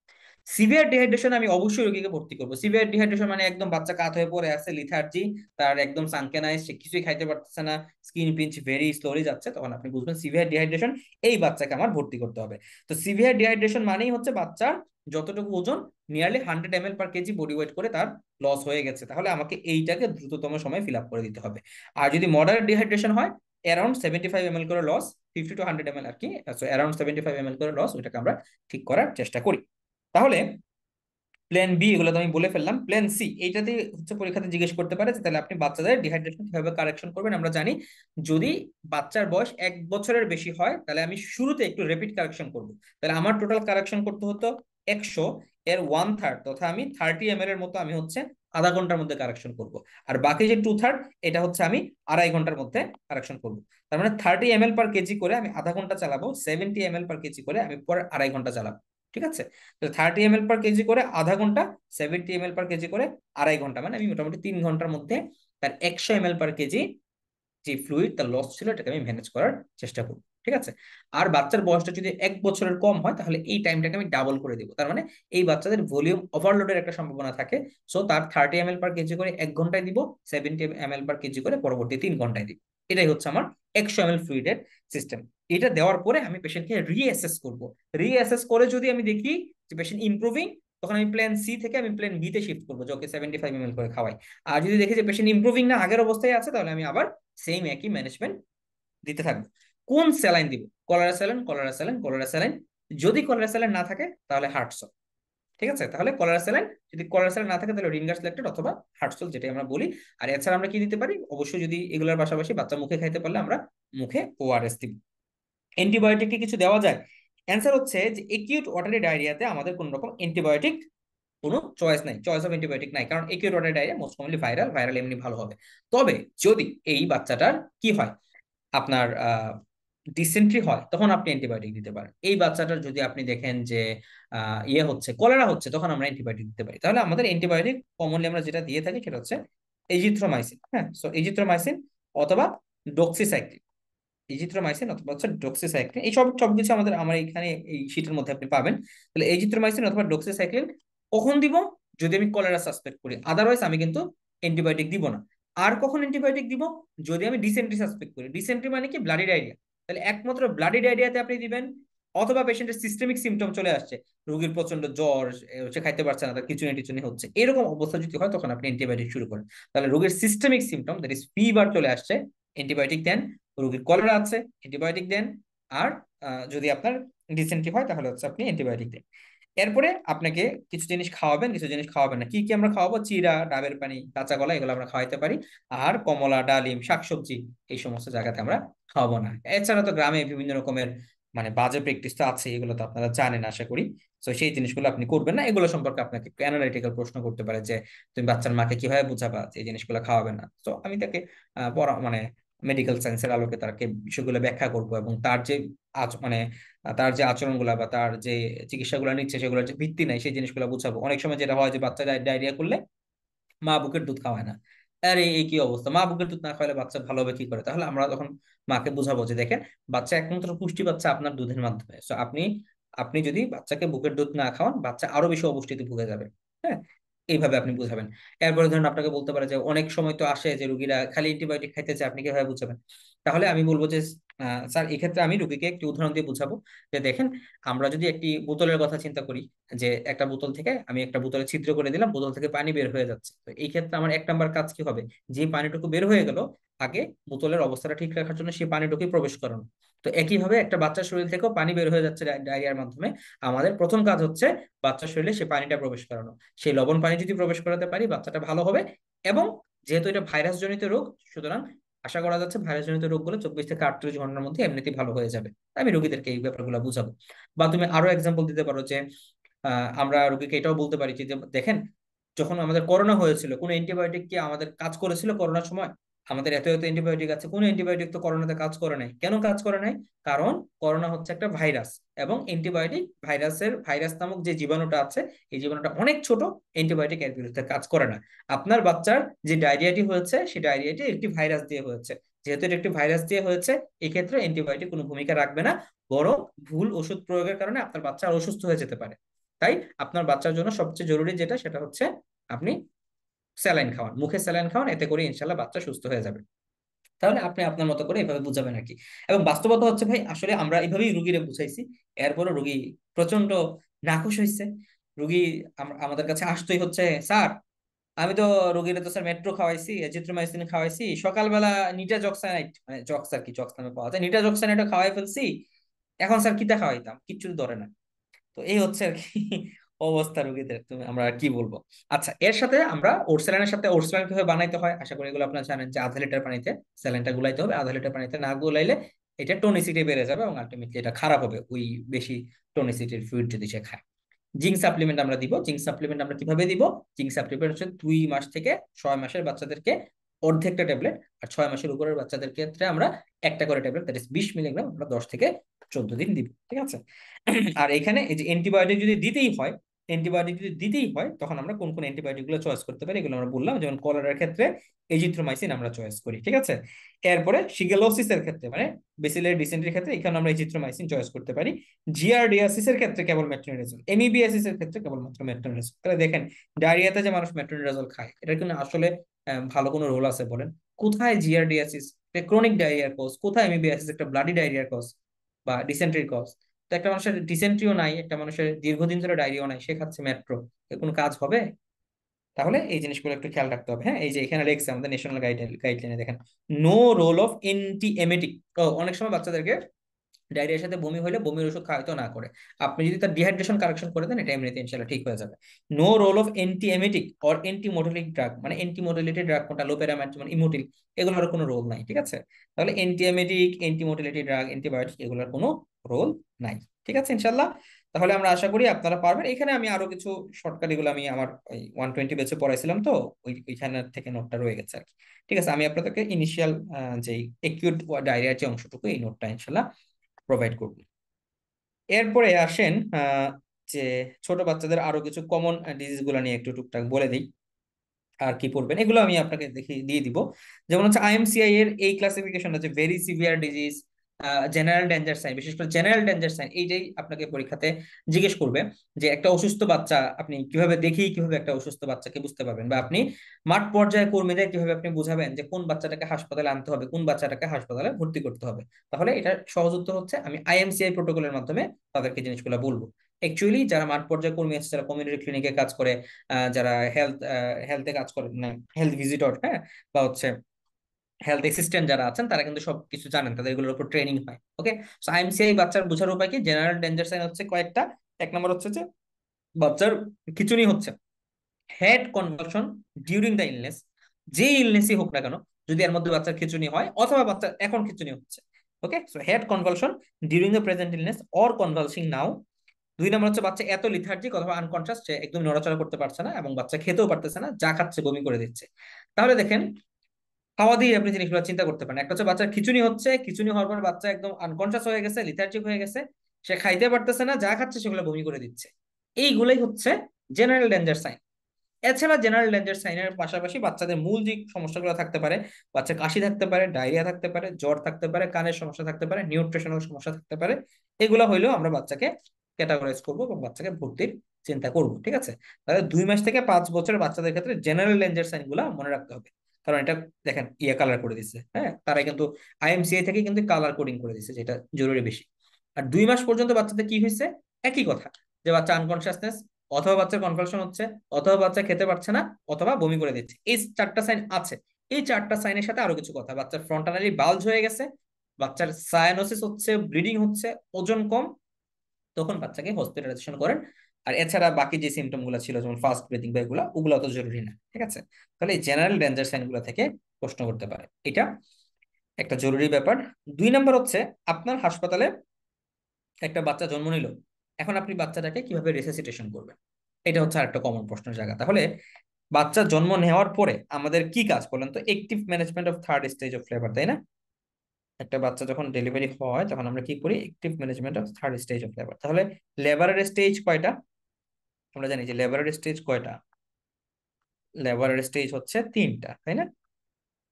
সিভিয়ার ডিহাইড্রেশন আমি অবশ্যই রোগীকে ভর্তি করবো। সিভিয়ার ডিহাইড্রেশন মানে একদম বাচ্চা কাত হয়ে পড়ে আছে, লিথার্জি, তার একদম সানকেনাইজ, সে কিছুই খাইতে পারতেছে না, স্কিন পিঞ্চ ভেরি স্লোলি যাচ্ছে, তখন আপনি বুঝবেন সিভিয়ার ডিহাইড্রেশন, এই বাচ্চাকে আমার ভর্তি করতে হবে। তো সিভিয়ার ডিহাইড্রেশন মানেই হচ্ছে বাচ্চার যতটুকু ওজন, নিয়ারলি 100 ml/kg বডি ওয়েট করে তার লস হয়ে গেছে, তাহলে আমাকে এইটাকে দ্রুততম সময় ফিল আপ করে দিতে হবে। আর যদি মডারেট ডিহাইড্রেশন হয়, অ্যারাউন্ড 75 ml করে লস, 50 to 100 ml আর কি, অ্যারাউন্ড 75 ml করে লস, ওইটাকে আমরা ঠিক করার চেষ্টা করি। তাহলে প্ল্যান বি এগুলো তো আমি বলে ফেললাম। প্ল্যান সি, এইটাতে হচ্ছে পরীক্ষাতে জিজ্ঞেস করতে পারে যে তাহলে আপনি বাচ্চাদের ডিহাইড্রেশন কিভাবে কারেকশন করবেন। আমরা জানি যদি বাচ্চার বয়স 1 বছরের বেশি হয়, তাহলে আমি শুরুতে একটু র্যাপিড কারেকশন করব। তাহলে আমার টোটাল কারেকশন করতে হতো 100 এর 1/3, তথা আমি 30 ml এর মতো আমি হচ্ছে আধা ঘন্টার মধ্যে কারেকশন করব। আর বাকি যে 2/3, এটা হচ্ছে আমি 2.5 ঘন্টার মধ্যে কারেকশন করব। তার মানে 30 ml/kg করে আমি আধা ঘন্টা চালাবো, 70 ml/kg করে আমি পরে 2.5 ঘন্টা চালাবো, ঠিক আছে। তো 30 ml/kg করে আধা ঘন্টা, 70 ml/kg করে 2.5 ঘন্টা, মানে আমি মোটামুটি 3 ঘন্টার মধ্যে তার 100 ml/kg যে ফ্লুইড তার লস ছিল, এটাকে আমি ম্যানেজ করার চেষ্টা করব, ঠিক আছে। আর বাচ্চার বয়সটা যদি 1 বছরের কম হয়, তাহলে এই টাইমটাকে আমি ডাবল করে দিব। তার মানে এই বাচ্চাদের ভলিউম ওভারলোডের একটা সম্ভাবনা থাকে। সো তার 30 ml/kg করে 1 ঘন্টায় দিব, 70 ml/kg করে পরবর্তী 3 ঘন্টায় দিব। এটাই হচ্ছে আমার 100 ml ফ্লুইডের সিস্টেম। এটা দেওয়ার পরে আমি পেশেন্টকে রিঅ্যাসেস করব। রিঅ্যাসেস করে যদি আমি দেখি যে পেশেন্ট ইমপ্রুভিং, তখন আমি প্ল্যান সি থেকে আমি প্ল্যান বি তে শিফট করবো, যে ওকে 75 ml করে খাওয়াই। আর যদি দেখি যে পেশেন্ট ইমপ্রুভিং না, আগের অবস্থায় আছে, তাহলে আমি আবার সেম একই ম্যানেজমেন্ট দিতে থাকবো। কোন স্যালাইন দিব, cholera saline, cholera saline, cholera saline. যদি কলেরা স্যালাইন না থাকে তাহলে হার্টসল, ঠিক আছে। তাহলে কলেরা স্যালাইন, যদি কলেরা স্যালাইন না থাকে তাহলে রিঙ্গার সিলেক্টেড অথবা হার্টসল, যেটাই আমরা বলি। আর এছাড়া আমরা কি দিতে পারি, অবশ্যই যদি এগুলোর পাশাপাশি বাচ্চা মুখে খাইতে পারলে আমরা মুখে ওআরএস দিব। অ্যান্টিবায়োটিক কি কিছু দেওয়া যায়? অ্যান্সার হচ্ছে যে একিউট ওয়াটারি ডায়রিয়াতে আমাদের কোন রকম অ্যান্টিবায়োটিক কোনো চয়েস নাই, চয়েস অফ অ্যান্টিবায়োটিক নাই, কারণ acute watery diarrhoea most commonly viral, viral এমনি ভালো হবে। তবে যদি এই বাচ্চাটার কি হয়, আপনার ডিসেন্ট্রি হয়, তখন আপনি অ্যান্টিবায়োটিক দিতে পারেন। এই বাচ্চাটার যদি আপনি দেখেন যে ইয়ে হচ্ছে, কলেরা হচ্ছে, তখন আমরা অ্যান্টিবায়োটিক দিতে পারি। তাহলে আমাদের অ্যান্টিবায়োটিক কমনলি আমরা যেটা দিয়ে থাকি সেটা হচ্ছে এজিথ্রোমাইসিন, হ্যাঁ। সো এজিথ্রোমাইসিন অথবা ডক্সিসাইক্লিন, এজিথ্রোমাইসিন অথবা হচ্ছে ডক্সিসাইক্লিন, এই সবকিছু আমার এখানে এই শীটের মধ্যে আপনি পাবেন। তাহলে এজিথ্রোমাইসিন অথবা ডক্সিসাইক্লিন কখন দিব, যদি আমি কলেরা সাসপেক্ট করি, আদারওয়াইজ আমি কিন্তু অ্যান্টিবায়োটিক দিব না। আর কখন অ্যান্টিবায়োটিক দিব, যদি আমি ডিসেন্ট্রি সাসপেক্ট করি। ডিসেন্ট্রি মানে কি, ব্লাডি ডায়রিয়া, তাহলে একমাত্র ব্লাডি ডায়রিয়াতে আপনি দিবেন অথবা পেশেন্টের সিস্টেমিক সিমটম চলে আসছে, রোগীর প্রচন্ড জ্বর, সে খাইতে পারছে না, তার খিচুনি টিচুনি হচ্ছে, এরকম অবস্থা যদি হয় তখন আপনি অ্যান্টিবায়োটিক শুরু করেন। তাহলে রোগীর systemic symptom that is fever চলে আসছে, অ্যান্টিবায়োটিক দেন। রোগীর কলেরা আছে, অ্যান্টিবায়োটিক দেন। আর যদি আপনার ডিসেন্ট্রি হয় তাহলে হচ্ছে আপনি অ্যান্টিবায়োটিক দেন। এরপরে আপনাকে কিছু জিনিস খাওয়াবেন, কিছু জিনিস খাওয়াবেন না। কি কি আমরা খাওয়াবো? চিরা, ডাবের পানি, কাঁচা কলা, এগুলো আমরা খাওয়াইতে পারি। আর কমলা, ডালিম, শাকসবজি, এই সমস্ত জায়গাতে আমরা খাওয়াবো না। এছাড়া তো গ্রামে বিভিন্ন রকমের মানে বাজে প্র্যাকটিস তো আছে, এগুলো তো আপনারা জানেন আশা করি। তো সেই জিনিসগুলো আপনি করবেন না। এগুলো সম্পর্কে আপনাকে অ্যানালাইটিক্যাল প্রশ্ন করতে পারে যে তুমি বাচ্চার মাকে কিভাবে বুঝাবা যে এই জিনিসগুলো খাওয়াবে না। তো আমি তাকে পড়া মানে মেডিকেল সায়েন্সের আলোকে তাকে বিষয়গুলো ব্যাখ্যা করব, এবং তার যে মানে তার যে আচরণগুলা বা তার যে চিকিৎসাগুলো নিচ্ছে সেগুলোর যে ভিত্তি নাই সেই জিনিসগুলো বুঝাবো। অনেক সময় যেটা হয় যে বাচ্চা ডায়রিয়া করলে মা বুকের দুধ খাওয়ায় না। আরে এই কি অবস্থা, মা বুকের দুধ না খাওয়ালে বাচ্চা ভালো হবে কি করে? তাহলে আমরা তখন মাকে বুঝাবো যে দেখেন, বাচ্চা একমাত্র পুষ্টি পাচ্ছে আপনার দুধের মাধ্যমে। তো আপনি আপনি যদি বাচ্চাকে বুকের দুধ না খাওয়ান, বাচ্চা আরো বেশি অপুষ্টিতে ভুগে যাবে। হ্যাঁ, এইভাবে আপনি বুঝাবেন। এরপরে ধরুন আপনাকে বলতে পারে যে অনেক সময় তো আসে যে রুগীরা খালি অ্যান্টিবায়োটিক খাইতে চায়, আপনি কিভাবে বুঝাবেন? তাহলে আমি বলবো যে স্যার, এক্ষেত্রে আমি রুগীকে একটি উদাহরণ দিয়ে বুঝাবো যে দেখেন, আমরা যদি একটি বোতলের কথা চিন্তা করি, যে একটা বোতল থেকে আমি একটা বোতলে ছিদ্র করে দিলাম, বোতল থেকে পানি বের হয়ে যাচ্ছে। তো এই ক্ষেত্রে আমার এক নাম্বার কাজ কি হবে? যে পানিটুকু বের হয়ে গেল, আগে বোতলের অবস্থাটা ঠিক রাখার জন্য সেই পানিটুকুই প্রবেশ করানো। তো একইভাবে একটা বাচ্চার শরীর থেকেও পানি বের হয়ে যাচ্ছে ডায়রিয়ার মাধ্যমে, আমাদের প্রথম কাজ হচ্ছে বাচ্চার শরীরে সেই পানিটা প্রবেশ করানো। সেই লবণ পানি যদি প্রবেশ করাতে পারি, বাচ্চাটা ভালো হবে। এবং যেহেতু এটা ভাইরাস জনিত রোগ, সুতরাং আশা করা যাচ্ছে ভাইরাস জনিত রোগগুলো 24 থেকে 48 ঘন্টার মধ্যে এমনিতে ভালো হয়ে যাবে। আমি রোগীদেরকে এই ব্যাপারগুলো বুঝাবো। বা তুমি আরো এক্সাম্পল দিতে পারো যে আমরা রোগীকে এটাও বলতে পারি যে দেখেন, যখন আমাদের করোনা হয়েছিল, কোন অ্যান্টিবায়োটিক কি আমাদের কাজ করেছিল করোনার সময়? আমাদের এত এত অ্যান্টিবায়োটিক আছে, কোন অ্যান্টিবায়োটিক তো করোনাতে কাজ করে নাই। কেন কাজ করে নাই? কারণ করোনা হচ্ছে একটা ভাইরাস, এবং অ্যান্টিবায়োটিক ভাইরাস নামক যে জীবাণুটা আছে, এই জীবাণুটা অনেক ছোট, অ্যান্টিবায়োটিক এর বিরুদ্ধে কাজ করে না। আপনার বাচ্চার যে ডায়রিয়াটি হয়েছে, সেই ডায়রিয়াটি একটি ভাইরাস দিয়ে হয়েছে। যেহেতু এটা একটি ভাইরাস দিয়ে হয়েছে, এক্ষেত্রে অ্যান্টিবায়োটিক কোনো ভূমিকা রাখবে না, বরং ভুল ওষুধ প্রয়োগের কারণে আপনার বাচ্চা আরো অসুস্থ হয়ে যেতে পারে। তাই আপনার বাচ্চার জন্য সবচেয়ে জরুরি যেটা, সেটা হচ্ছে আপনি স্যালাইন খাওয়ান, মুখে স্যালাইন খাওয়ান, এতে করে ইনশাল্লাহ বাচ্চা সুস্থ হয়ে যাবে। তাহলে আপনি আপনার মতো করে এভাবে বুঝাবেন আর কি। এবং বাস্তবতা হচ্ছে ভাই, আসলে আমরা এইভাবেই রুগীরে বুঝাইছি, এরপরও রুগী প্রচন্ড নাখুশ হয়েছে। রুগী আমাদের কাছে আসতেই হচ্ছে, স্যার আমি তো রোগীরা তো স্যার মেট্রো খাওয়াইছি, এজিথ্রোমাইসিন খাওয়াইছি, সকালবেলা নিটাজক্সানাইট, মানে জক্স আর কি, জক্স নামে পাওয়া যায়, নিটাজক্সানাইটও খাওয়াই ফেলছি, এখন স্যার কিতা খাওয়াইতাম, কিচ্ছু ধরে না। তো এই হচ্ছে আর কি অবস্থা রোগীদের, তুমি আমরা আর কি বলবো। আচ্ছা, এর সাথে আমরা ওরসেলানের সাথে ওরসেলান কিভাবে বানাইতে হয় আশা করি এগুলো আপনারা জানেন, যে আধা লিটার পানিতে স্যালাইনটা গুলাইতে হবে। আধা লিটার পানিতে না গুলাইলে এটা টনিসিটি বেড়ে যাবে, এবং আলটিমেটলি এটা খারাপ হবে ওই বেশি টনিসিটির ফ্লুইড যদি সে খায়। জিঙ্ক সাপ্লিমেন্ট আমরা দিব। জিঙ্ক সাপ্লিমেন্ট আমরা কিভাবে দিব? জিঙ্ক সাপ্লিমেন্ট হচ্ছে 2 মাস থেকে 6 মাসের বাচ্চাদেরকে অর্ধেকটা ট্যাবলেট, আর 6 মাসের উপরের বাচ্চাদের ক্ষেত্রে আমরা একটা করে ট্যাবলেট, দ্যাট ইজ 20 মিলিগ্রাম, আমরা 10 থেকে 14 দিন দিব। ঠিক আছে? আর এখানে এই যে অ্যান্টিবায়োটিক যদি দিতেই হয়, তখন আমরা কোন কোন অ্যান্টিবায়োটিক গুলো চয়েস করতে পারি এগুলো আমরা বললাম। যেমন কলেরার ক্ষেত্রে এজিথ্রোমাইসিন আমরা চয়েস করি, ঠিক আছে? এরপরে শিগেলোসিসের ক্ষেত্রে, মানে বেসিলারি ডিসেন্ট্রির ক্ষেত্রে, এখানে আমরা এজিথ্রোমাইসিন চয়েস করতে পারি। জিআরডিয়াসিস এর ক্ষেত্রে কেবল মেট্রোনিডাজল, এমিবিএসিস এর ক্ষেত্রে কেবলমাত্র মেট্রোনিডাজল। তাহলে দেখেন, ডায়রিয়াতে যে মানুষ মেট্রোনিডাজল খায়, এটার কিন্তু আসলে ভালো কোনো রোল আছে বলেন? কোথায় জিআরডিয়াসিস ক্রনিক ডায়রিয়ার কজ, কোথায় এমিবিএসিস একটা ব্লাডি ডায়রিয়ার কজ বা ডিসেন্ট্রির কজ? তো একটা মানুষের ডিসেন্ট্রিও নাই, একটা মানুষের দীর্ঘদিন ধরে ডায়রিয়াও নাই, সে খাচ্ছে মেট্রো, এর কোনো কাজ হবে? তাহলে এই জিনিসগুলো একটু খেয়াল রাখতে হবে। হ্যাঁ, এই যে এখানে লেখছে আমাদের ন্যাশনাল গাইডলাইনে, দেখেন, নো রোল অফ এন্টি এমেটিক। অনেক সময় বাচ্চাদেরকে ডায়রিয়ার সাথে বমি হলে বমির ওষুধ খাওয়াইতো না করে, আপনি যদি তার ডিহাইড্রেশন কারেকশন করে দেন, এটা এমনিতে ইনশাল্লাহ ঠিক হয়ে যাবে। No role of anti emetic or anti motility drug, মানে এন্টি মোটিলিটি ড্রাগ কোনটা? লোপেরামাইড, যেমন ইমোটিল, এগুলোর কোনো রোল নাই। ঠিক আছে? তাহলে anti emetic, anti motility drug, antibiotic, এগুলোর কোনো রোল নাই। ঠিক আছে ইনশাল্লাহ? তাহলে আমরা আশা করি আপনারা পারবেন। এখানে আমি আরো কিছু শর্টকাট, এগুলো আমি আমার ওই 120 পড়াইছিলাম তো, ওইখানে থেকে নোটটা রয়ে গেছে আর কি। ঠিক আছে, আমি আপনাদেরকে ইনিশিয়াল যে একিউট ডায়রিয়ার যে অংশটুকু, এই নোটটা ইনশাল্লাহ প্রোভাইড করব। এরপরে আসেন যে ছোট বাচ্চাদের আরো কিছু কমন ডিজিজ গুলো নিয়ে একটু টুকটাক বলে দিই। আর কি পড়বেন এগুলো আমি আপনাকে দেখি দিয়ে দিব। যেমন হচ্ছে আইএমসিআই এর এই ক্লাসিফিকেশন আছে, very severe disease, general danger sign, বিশেষ করে জেনারেল ডেঞ্জার সাইন এইটাই আপনাকে পরীক্ষাতে জিজ্ঞেস করবে যে একটা অসুস্থ বাচ্চা আপনি কিভাবে দেখি কিভাবে একটা অসুস্থ বাচ্চাকে বুঝতে পারবেন, বা আপনি মাঠ পর্যায়ে কর্মীদের কিভাবে আপনি বুঝাবেন যে কোন বাচ্চাটাকে হাসপাতালে আনতে হবে, কোন বাচ্চাটাকে হাসপাতালে ভর্তি করতে হবে। তাহলে এটার সহজ উত্তর হচ্ছে আমি আইএমসিআই প্রোটোকলের মাধ্যমে তাদেরকে জিনিসগুলো বলবো। অ্যাকচুয়ালি যারা মাঠ পর্যায়ে কর্মী আছে, যারা কমিউনিটি ক্লিনিকে কাজ করে, যারা হেলথে কাজ করে, হেলথ ভিজিটর, হ্যাঁ, বা হচ্ছে হেলথ অ্যাসিস্ট্যান্ট যারা আছেন, তারা কিন্তু সবকিছু জানেন, তাদের এগুলোর উপর ট্রেনিং হয়। ওকে, সো আইএমসিআই বাচ্চার বোঝার উপায় কি? জেনারেল ডেঞ্জার সাইন হচ্ছে কয়েকটা। এক নম্বর হচ্ছে যে বাচ্চার খিঁচুনি হচ্ছে, head convulsion during the illness, যে ইলনেসই হোক না কেন, যদি এর মধ্যে বাচ্চার খিঁচুনি হয় অথবা বাচ্চার এখন খিঁচুনি হচ্ছে। Okay, so had convulsion during the present illness or convulsing now. দুই নম্বর হচ্ছে বাচ্চা এত লিথার্জিক অথবা আনকনসাস, সে একদম নড়াচড়া করতে পারছে না এবং বাচ্চা খেতেও পারতেছে না, যা খাচ্ছে বমি করে দিচ্ছে। তাহলে দেখেন, খাওয়া দিয়ে আপনি জিনিসগুলো চিন্তা করতে পারেন। একটা হচ্ছে বাচ্চার খিচুনি হচ্ছে, খিচুনি হওয়ার পর বাচ্চা একদম আনকনসাস হয়ে গেছে, লিথার্জিক হয়ে গেছে, সে খাইতে পারতেছে না, যা খাচ্ছে সেগুলো বমি করে দিচ্ছে। এইগুলোই হচ্ছে জেনারেল ডেঞ্জার সাইন। এছাড়া জেনারেল ডেঞ্জার সাইনের পাশাপাশি বাচ্চাদের মূল যে সমস্যাগুলো থাকতে পারে, বাচ্চা কাশি থাকতে পারে, ডায়রিয়া থাকতে পারে, জ্বর থাকতে পারে, কানের সমস্যা থাকতে পারে, নিউট্রিশনাল সমস্যা থাকতে পারে, এগুলো হইলেও আমরা বাচ্চাকে ক্যাটাগরাইজ করবো এবং বাচ্চাকে ভর্তির চিন্তা করব। ঠিক আছে, তাহলে 2 মাস থেকে 5 বছরের বাচ্চাদের ক্ষেত্রে জেনারেল ডেঞ্জার সাইন গুলা মনে রাখতে হবে। কারণ এটা দেখেন ইয়ে কালার করে দিচ্ছে, হ্যাঁ, তারা কিন্তু আইএমসিআই থেকে কিন্তু কালার কোডিং করে দিচ্ছে, যেটা জরুরি বেশি। আর 2 মাস পর্যন্ত বাচ্চাদের কি হয়েছে? একই কথা, যে বাচ্চা আনকনসিয়াসনেস, অথবা বাচ্চার কনভালশন হচ্ছে, অথবা বাচ্চা খেতে পারছে না, অথবা বমি করে দিচ্ছে। এই 4টা সাইন আছে। এই 4টা সাইনের সাথে আরো কিছু কথা, বাচ্চার ফ্রন্টালি বালজ হয়ে গেছে, বাচ্চার সায়ানোসিস হচ্ছে, ব্লিডিং হচ্ছে, ওজন কম, তখন বাচ্চাকে হসপিটালাইজেশন করেন। আর এছাড়া বাকি যে সিমটম গুলো ছিল, যেমন ফাস্ট ব্রিথিং বা এগুলো, ওগুলো তো জরুরি না। ঠিক আছে, তাহলে এই জেনারেল ডেঞ্জার সাইন গুলো থেকে প্রশ্ন করতে পারে, এটা একটা জরুরি ব্যাপার। 2 নম্বর হচ্ছে আপনার হাসপাতালে একটা বাচ্চা জন্ম নিল, এখন আপনি বাচ্চাটাকে কিভাবে রেসিসিটেশন করবেন? এটা হচ্ছে আরেকটা কমন প্রশ্নের জায়গা। তাহলে বাচ্চা জন্ম নেওয়ার পরে আমাদের কি কাজ বলেন তো? Active management of third stage of labour, তাই না? একটা বাচ্চা যখন ডেলিভারি হয় তখন আমরা কি করি? Active management of third stage of labour. তাহলে লেবারের স্টেজ কয়টা? আমরা জানি যে লেবারের স্টেজ কয়টা? লেবারের স্টেজ হচ্ছে 3টা, তাই না?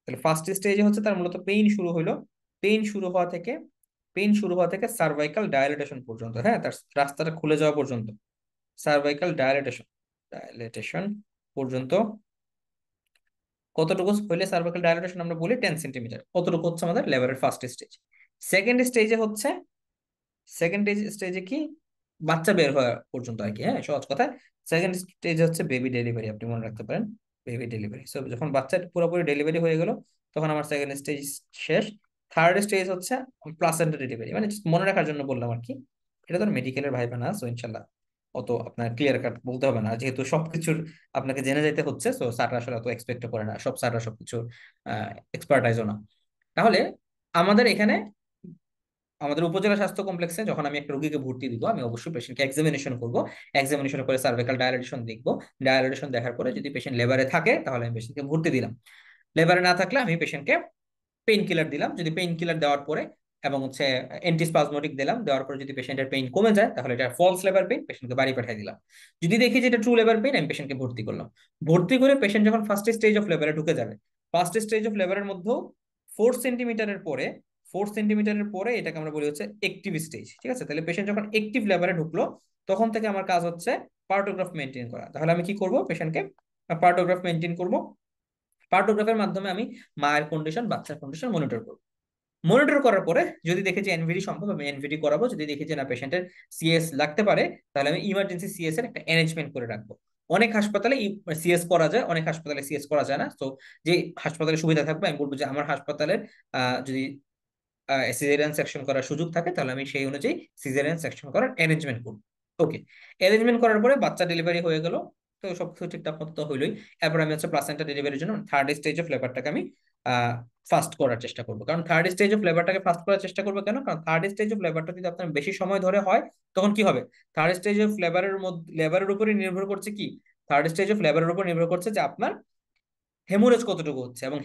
তাহলে ফার্স্ট স্টেজে হচ্ছে তার মূলত পেইন শুরু হলো, পেইন শুরু হওয়া থেকে পেইন শুরু হওয়া থেকে সার্ভাইকাল ডায়ালিটেশন পর্যন্ত, হ্যাঁ, তার রাস্তাটা খুলে যাওয়া পর্যন্ত, সার্ভাইকাল ডায়ালিটেশন ডায়ালিটেশন পর্যন্ত কতটুকু হইলে সার্ভাইকাল ডায়ালিটেশন আমরা বলি 10 সেন্টিমিটার, কতটুকু হচ্ছে আমাদের লেবারের ফার্স্ট স্টেজ। সেকেন্ড স্টেজে হচ্ছে, সেকেন্ড স্টেজে কি? বাচ্চা বের হওয়া পর্যন্ত আর কি, হ্যাঁ, সহজ কথা। সেকেন্ড স্টেজ হচ্ছে বেবি ডেলিভারি, আপনি মনে রাখতে পারেন, বেবি ডেলিভারি। সো যখন বাচ্চা পুরোপুরি ডেলিভারি হয়ে গেল, তখন আমার সেকেন্ড স্টেজ শেষ। থার্ড স্টেজ হচ্ছে প্লাসেন্টা ডেলিভারি, মানে just মনে রাখার জন্য বললাম আর কি। এটা তো মেডিকেলের ভাইবা না, সো ইনশাল্লাহ অত আপনার ক্লিয়ার কাট বলতে হবে না, যেহেতু সবকিছুর আপনাকে জেনে যেতে হচ্ছে। সো স্যাররা আসলে অত এক্সপেক্ট করে না, সব স্যাররা সবকিছু এক্সপার্টাইজও না। তাহলে আমাদের এখানে, আমাদের উপজেলা স্বাস্থ্য কমপ্লেক্সে যখন আমি একটা রোগীকে ভর্তি দিব, আমি অবশ্যই পেশেন্টকে এক্সামিনেশন করব। এক্সামিনেশন করে সার্ভাইকাল ডায়ালিটেশন দেখবো। ডায়ালিটেশন দেখার পরে যদি পেশেন্ট লেবারে থাকে, তাহলে আমি পেশেন্টকে ভর্তি দিলাম। লেবারে না থাকলে আমি পেশেন্টকে পেইন কিলার দিলাম। যদি পেইন কিলার দেওয়ার পরে এবং হচ্ছে অ্যান্টিস্পাজমোটিক দিলাম, দেওয়ার পরে যদি পেশেন্টের পেইন কমে যায়, তাহলে এটা ফলস লেবার পেইন, পেশেন্টকে বাড়ি পাঠিয়ে দিলাম। যদি দেখি যে এটা ট্রু লেবার পেইন, আমি পেশেন্টকে ভর্তি করলাম। ভর্তি করে পেশেন্ট যখন ফার্স্ট স্টেজ অফ লেবারে ঢুকে যাবে, ফার্স্ট স্টেজ অফ লেবারের মধ্যেও 4 সেন্টিমিটারের পরে, 4 সেন্টিমিটারের পরে এটাকে আমরা বলি হচ্ছে অ্যাক্টিভ স্টেজ। ঠিক আছে, তাহলে পেশেন্ট যখন অ্যাক্টিভ লেবারে ঢুকলো, তখন থেকে আমার কাজ হচ্ছে পার্টোগ্রাফ মেনটেন করা। তাহলে আমি কি করব? পেশেন্টকে পার্টোগ্রাফ মেনটেন করব। পার্টোগ্রাফের মাধ্যমে আমি মায়ের কন্ডিশন, বাচ্চার কন্ডিশন মনিটর করব। মনিটর করার পরে যদি দেখি যে এনভিডি সম্ভব, আমি এনভিডি করাবো। যদি দেখি যে না, পেশেন্টের সিএস লাগতে পারে, তাহলে আমি ইমার্জেন্সি সিএস এর একটা অ্যারেঞ্জমেন্ট করে রাখবো। অনেক হাসপাতালে সিএস করা যায়, অনেক হাসপাতালে সিএস করা যায় না। তো যে হাসপাতালে সুবিধা থাকবে, আমি বলবো যে আমার হাসপাতালের যদি সিজারিয়ান সেকশন করার সুযোগ থাকে, তাহলে আমি সেই অনুযায়ী সিজারিয়ান সেকশন করার অ্যারেঞ্জমেন্ট করবো। ওকে, অ্যারেঞ্জমেন্ট করার পরে বাচ্চা ডেলিভারি হয়ে গেল, তো সবকিছু ঠিকঠাক মতো তো হইলোই। এরপর আমি হচ্ছে প্লাসেন্টা ডেলিভারির জন্য থার্ড স্টেজ অফ লেবারটাকে আমি ফাস্ট করার চেষ্টা করবো। কারণ থার্ড স্টেজ অফ লেবারটাকে ফাস্ট করার চেষ্টা করবো কেন? কারণ থার্ড স্টেজ অফ লেবারটা যদি আপনার বেশি সময় ধরে হয়, তখন কি হবে? থার্ড স্টেজ অফ লেবারের মধ্যে, লেবারের উপরে নির্ভর করছে কি, থার্ড স্টেজ অফ লেবারের উপর নির্ভর করছে যে আপনার হেমোরেজ কতটুকু হচ্ছে, এবং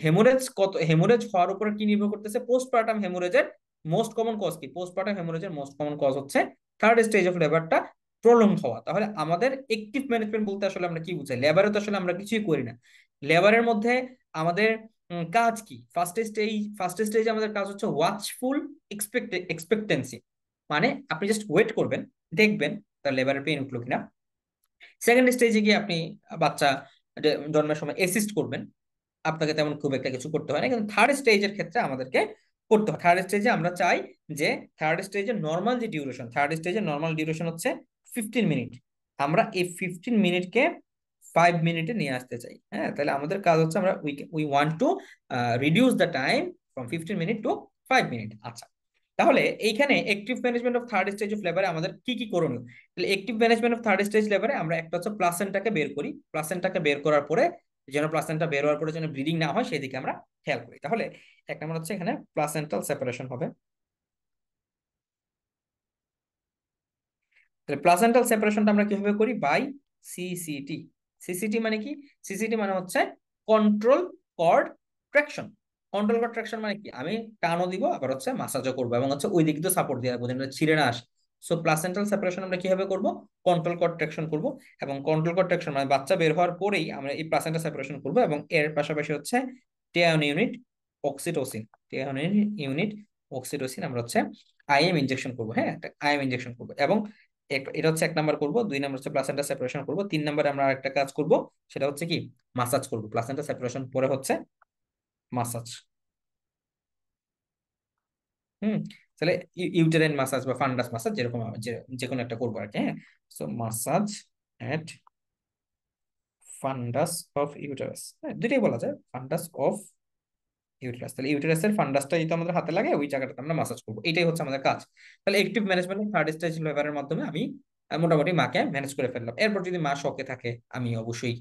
হেমোরেজ হওয়ার উপর কি নির্ভর করতেছে? পোস্টপার্টাম হেমোরেজের মোস্ট কমন কজ কি? পোস্টপার্টাম হেমোরেজের মোস্ট কমন কজ হচ্ছে থার্ড স্টেজ অফ লেবারটা প্রলং হওয়া। তাহলে আমাদের অ্যাক্টিভ ম্যানেজমেন্ট বলতে আসলে আমরা কি বুঝাই? লেবারে তো আসলে আমরা কিছুই করি না। লেবারের মধ্যে আমাদের কাজ কি? ফার্স্ট স্টেজে আমাদের কাজ হচ্ছে ওয়াচফুল এক্সপেক্টেন্সি, মানে আপনি জাস্ট ওয়েট করবেন, দেখবেন তার লেবারের পেইন উঠলো কিনা। সেকেন্ড স্টেজে গিয়ে আপনি বাচ্চা জন্মের সময় অ্যাসিস্ট করবেন, আপনাকে তেমন খুব একটা কিছু করতে হয় না। কিন্তু থার্ড স্টেজের ক্ষেত্রে আমাদেরকে করতে হয়। থার্ড স্টেজে আমরা চাই যে থার্ড স্টেজের নর্মাল ডিউরেশন হচ্ছে 15 মিনিট। আমরা এই 15 মিনিটকে 5 মিনিটে নিয়ে আসতে চাই। হ্যাঁ, তাহলে আমাদের কাজ হচ্ছে আমরা we want to reduce the time from 15 minute to 5 minute. আচ্ছা, তাহলে এইখানে active management of third stage of লেবারে আমাদের কি কি করণীয়? তাহলে active management of third stage লেবারে আমরা একটা হচ্ছে প্লাসেন্টাকে বের করি। প্লাসেন্টাকে বের করার পরে যেন প্লাসেন্টা বের হওয়ার পরে যেন ব্লিডিং না হয় সেদিকে আমরা খেয়াল করি। তাহলে এক নম্বর হচ্ছে এখানে প্লাসেন্টাল সেপারেশন হবে। তাহলে প্লাসেন্টাল সেপারেশনটা আমরা কিভাবে করি? বাই সিসিটি। সিসিটি মানে কি? সিসিটি মানে হচ্ছে control cord traction. Control cord traction মানে কি? আমি টানও দিব, আবার হচ্ছে মাসাজও করবো, এবং হচ্ছে ওই দিক দিয়ে সাপোর্ট দিয়ে রাখবো যেন এটা ছিঁড়ে না আসে। সো প্লাসেন্টাল সেপারেশন আমরা কিভাবে করব? কন্ট্রোল কর্ড ট্রাকশন করব। এবং কন্ট্রোল কর্ড ট্রাকশন মানে বাচ্চা বের হওয়ার পরেই আমরা এই প্লাসেন্টা সেপারেশন করব, এবং এর পাশাপাশি হচ্ছে টেয়ান ইউনিট অক্সিটোসিন, টেয়ান ইউনিট অক্সিটোসিন আমরা হচ্ছে আইএম ইনজেকশন করবো। হ্যাঁ, একটা আইএম ইনজেকশন করবো। এবং এটা হচ্ছে 1 নাম্বার করব। 2 নাম্বার হচ্ছে প্লাসেন্টা সেপারেশন করব। 3 নাম্বারে আমরা একটা কাজ করব, সেটা হচ্ছে কি? মাসাজ করব। প্লাসেন্টা সেপারেশন পরে হচ্ছে মাসাজ। হুম, তাহলে ইউটেরাইন মাসাজ বা ফান্ডাস মাসাজ, যেরকম যে কোনো একটা করবো আর কি। হ্যাঁ, so massage at ফান্ডাস of uterus, হ্যাঁ দুটোই বলা যায়, ফান্ডাস অফ ইউটেরাস। তাহলে ইউটেরাসের ফান্ডাসটা যদি আমাদের হাতে লাগে ওই জায়গাটাতে আমরা মাসাজ করবো, এটাই হচ্ছে আমাদের কাজ। তাহলে অ্যাক্টিভ ম্যানেজমেন্ট থার্ড স্টেজ লেবারের মাধ্যমে আমি মোটামুটি মাকে ম্যানেজ করে ফেললাম। এরপর যদি মা শকে থাকে, আমি অবশ্যই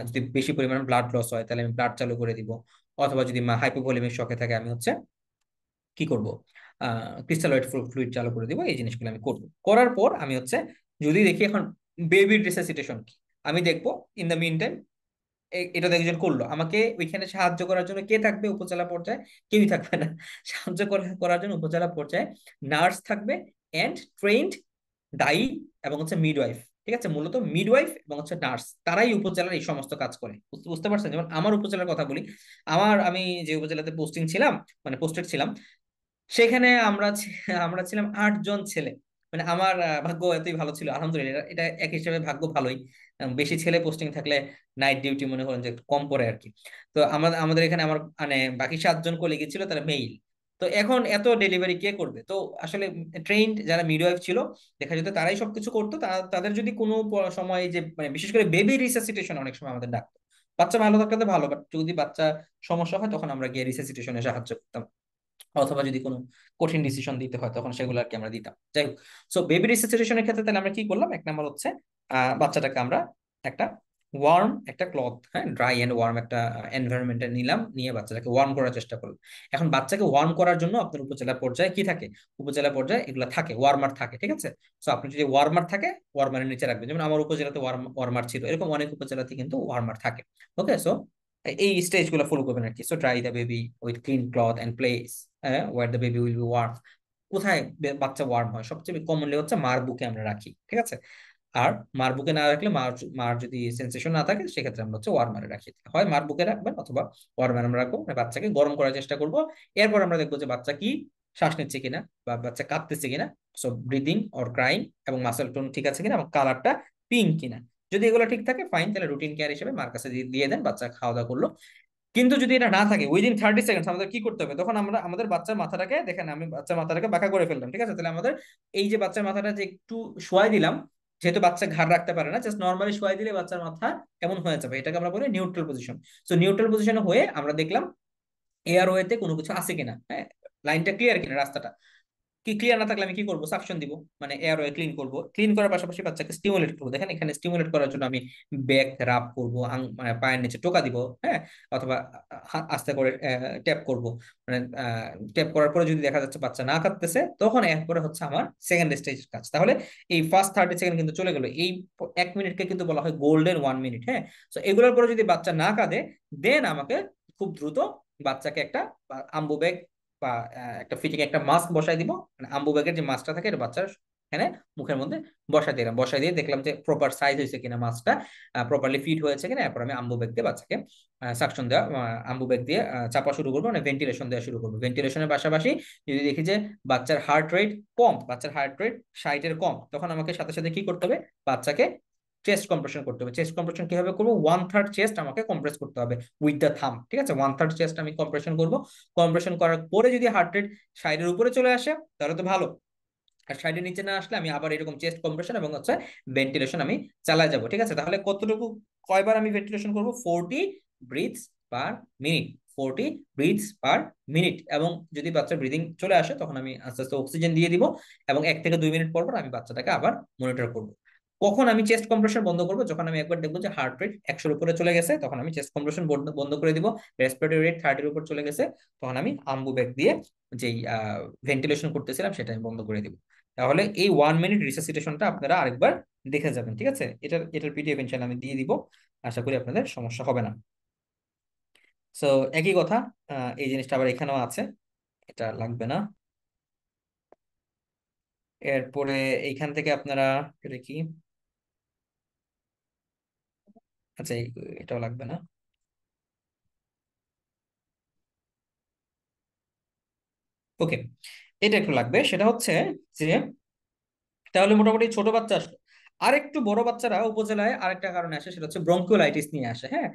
যদি বেশি পরিমাণ ব্লাড লস হয় তাহলে আমি ব্লাড চালু করে দিব। অথবা যদি মা হাইপোভলিমিক শকে থাকে, আমি হচ্ছে কি করব? ক্রিস্টালয়েড ফ্লুইড চালু করে দিব। এই জিনিসগুলো আমি করব। করার পর আমি হচ্ছে যদি দেখি এখন বেবির রিসাসিটেশন কি, আমি দেখবো। ইন দ্য মিন টাইম এটা তো একজন করলো, আমাকে ওইখানে সাহায্য করার জন্য কে থাকবে? উপজেলা পর্যায়ে কেউই থাকবে না। সাহায্য করার জন্য উপজেলা পর্যায়ে নার্স থাকবে, এন্ড ট্রেন্ড দায়ী, এবং হচ্ছে মিডওয়াইফ। ঠিক আছে, মূলত মিডওয়াইফ এবং হচ্ছে নার্স, তারাই উপজেলার এই সমস্ত কাজ করে। বুঝতে পারছেন? যেমন আমার উপজেলার কথা বলি। আমি যে উপজেলাতে পোস্টিং ছিলাম, মানে পোস্টেড ছিলাম, সেখানে আমরা ছিলাম 8 জন ছেলে। মানে আমার ভাগ্য এতই ভালো ছিল, আলহামদুলিল্লাহ, এটা এক হিসেবে ভাগ্য ভালোই। বেশি ছেলে পোস্টিং থাকলে নাইট ডিউটি মনে করেন যে একটু কম পড়ে আর কি। তো আমাদের এখানে আমার মানে বাকি 7 জন কলিগ ছিল, তারা মেইল। তো এখন এত ডেলিভারি কে করবে? তো আসলে ট্রেন্ড যারা মিডওয়াইফ ছিল, দেখা যেত তারাই সবকিছু করতো। তাদের যদি কোনো সময় যে মানে বিশেষ করে বেবি রিসাসিটেশন অনেক সময় আমাদের ডাকতো। বাচ্চা ভালো থাকলে তো ভালো, বাট যদি বাচ্চা সমস্যা হয় তখন আমরা গিয়ে রিসাসিটেশনে সাহায্য করতাম। অথবা যদি কোনো কঠিন ডিসিশন দিতে হয় তখন সেগুলো আর কি আমরা দিতাম। যাই হোক, সো বেবি রিসাসিটেশনের ক্ষেত্রে তাহলে আমরা কি করলাম? 1 নাম্বার হচ্ছে বাচ্চাটাকে আমরা একটা ওয়ার্ম একটা ক্লথ, হ্যাঁ ড্রাই এন্ড ওয়ার্ম একটা এনভায়রনমেন্টে নিলাম, নিয়ে বাচ্চাটাকে ওয়ার্ম করার চেষ্টা করলাম। এখন বাচ্চাকে ওয়ার্ম করার জন্য আপনার উপজেলা পর্যায়ে কি থাকে? উপজেলা পর্যায়ে এগুলো থাকে, ওয়ার্মার থাকে। ঠিক আছে, সো আপনি যদি ওয়ার্মার থাকে, ওয়ার্মারের নিচে রাখবেন। যেমন আমার উপজেলাতে ওয়ার্মার ছিল, এরকম অনেক উপজেলাতে কিন্তু ওয়ার্মার থাকে। ওকে, সো এই স্টেজ গুলো ফলো করবেন আর কি। So dry the baby with clean cloth and place where the baby will be warm. কোথায় বাচ্চা ওয়ার্ম হয়? সবচেয়ে কমনলি হচ্ছে মার বুকে আমরা রাখি। ঠিক আছে, আর মার বুকে না রাখলে মার যদি সেন্সেশন না থাকে সেক্ষেত্রে আমরা হচ্ছে ওয়ার্মারে রাখি। হয় মার বুকে রাখবেন অথবা ওয়ার্মারে আমরা রাখবো, মানে বাচ্চাকে গরম করার চেষ্টা করব। এরপর আমরা দেখবো যে বাচ্চা কি শ্বাস নিচ্ছে কিনা, বা বাচ্চা কাঁপতেছে কিনা, সো ব্রিদিং অর ক্রাইং, এবং মাসেল টোন ঠিক আছে কিনা, এবং কালারটা পিঙ্ক কিনা। যদি এগুলো ঠিক থাকে ফাইন, তাহলে রুটিন কেয়ার হিসেবে মার কাছে দিয়ে দেন, বাচ্চা খাওয়া দাওয়া করলো। কিন্তু যদি এটা না থাকে উইদিন 30 সেকেন্ডস, আমাদের কি করতে হবে? তখন আমরা আমাদের বাচ্চার মাথাটাকে দেখেন, আমি বাচ্চার মাথাটাকে বাঁকা করে ফেললাম। ঠিক আছে, তাহলে আমাদের এই যে বাচ্চার মাথাটা যে একটু শোয়াই দিলাম, যেহেতু বাচ্চা ঘাড় রাখতে পারে না, জাস্ট নর্মালি শোয়াই দিলে বাচ্চার মাথা এমন হয়ে যাবে, এটাকে আমরা বলি নিউট্রাল পজিশন। সো নিউট্রাল পজিশনে হয়ে আমরা দেখলাম এয়ারওয়েতে কোনো কিছু আছে কিনা, হ্যাঁ লাইনটা ক্লিয়ার কিনা, রাস্তাটা কি ক্লিয়ার না থাকলে আমি কি করবো? সাকশন দিব, মানে এয়ারওয়ে ক্লিন করব। ক্লিন করার পাশাপাশি বাচ্চাকে স্টিমুলেট করবো। দেখেন এখানে স্টিমুলেট করার জন্য আমি ব্যাক রাব করবো, মানে পায়ের নিচে টোকা দিব, হ্যাঁ, অথবা আস্তে করে ট্যাপ করব। মানে ট্যাপ করার পরে যদি দেখা যাচ্ছে বাচ্চা না কাঁদতেছে, তখন এরপরে হচ্ছে আমার সেকেন্ড স্টেজের কাজ। তাহলে এই ফার্স্ট 30 সেকেন্ড কিন্তু চলে গেল। এই 1 মিনিটকে কিন্তু বলা হয় গোল্ডেন 1 মিনিট। হ্যাঁ, তো এগুলোর পরে যদি বাচ্চা না কাঁদে, দেন আমাকে খুব দ্রুত বাচ্চাকে একটা আম্বু ব্যাগ বা একটা ফিটিং একটা মাস্ক বসাই দিব। মানে আম্বু ব্যাগের যে মাস্কটা থাকে এটা বাচ্চার এখানে মুখের মধ্যে বসাই দিলাম, বসাই দিয়ে দেখলাম যে প্রপার সাইজ হয়েছে কিনা, মাছটা প্রপারলি ফিট হয়েছে কিনা। এরপর আমি আম্বু ব্যাগ দিয়ে বাচ্চাকে সাকশন দেওয়া, আম্বু ব্যাগ দিয়ে চাপা শুরু করবো, মানে ভেন্টিলেশন দেওয়া শুরু করবো। ভেন্টিলেশনের পাশাপাশি যদি দেখি যে বাচ্চার হার্ট রেট কম, বাচ্চার হার্ট রেট 60-এর কম, তখন আমাকে সাথে সাথে কি করতে হবে, বাচ্চাকে চেস্ট কম্প্রেশন করতে হবে। চেস্ট কম্প্রেশন কিভাবে করবো, 1/3 চেস্ট আমাকে কম্প্রেস করতে হবে উইথ দ্য থাম, ঠিক আছে? 1/3 চেস্ট আমি কম্প্রেশন করবো। কম্প্রেশন করার পরে যদি হার্ট রেট 60-এর উপরে চলে আসে তাহলে তো ভালো, আর 60-এর নিচে না আসলে আমি আবার এরকম চেস্ট কম্প্রেশন এবং হচ্ছে ভেন্টিলেশন আমি চালায় যাব, ঠিক আছে? তাহলে কতটুকু, কয়বার আমি ভেন্টিলেশন করব, 40 ব্রিথস পার মিনিট, 40 ব্রিথস পার মিনিট। এবং যদি বাচ্চার ব্রিদিং চলে আসে তখন আমি আস্তে আস্তে অক্সিজেন দিয়ে দিব, এবং 1 থেকে 2 মিনিট পর পর আমি বাচ্চাটাকে আবার মনিটর করব। কখন আমি চেস্ট কম্প্রেশন বন্ধ করবো, যখন আমি একবার দেখবো যে হার্ট রেট 100-এর উপরে চলে গেছে, তখন আমি চেস্ট কম্প্রেশন বন্ধ করে দিব। রেসপিরেটরি রেট 30-এর উপর চলে গেছে, তখন আমি আম্বু ব্যাগ দিয়ে যেই ভেন্টিলেশন করতেছিলাম সেটা আমি বন্ধ করে দিব। তাহলে এই 1 মিনিট রিসাসিটেশনটা আপনারা আরেকবার দেখে যাবেন, ঠিক আছে? এটার পিডিএফ ইনশাআল্লাহ আমি দিয়ে দিব, আশা করি আপনাদের সমস্যা হবে না। সো একই কথা, এই জিনিসটা আবার এখানেও আছে, এটা লাগবে না। এরপরে এইখান থেকে আপনারা, এটা কি, আচ্ছা এটাও লাগবে না। ওকে, এটা একটু লাগবে, সেটা হচ্ছে যে তাহলে মোটামুটি ছোট বাচ্চা আসলো। আর একটু বড় বাচ্চারা উপজেলায় আরেকটা কারণে আসে, সেটা হচ্ছে ব্রঙ্কিওলাইটিস নিয়ে আসে। হ্যাঁ,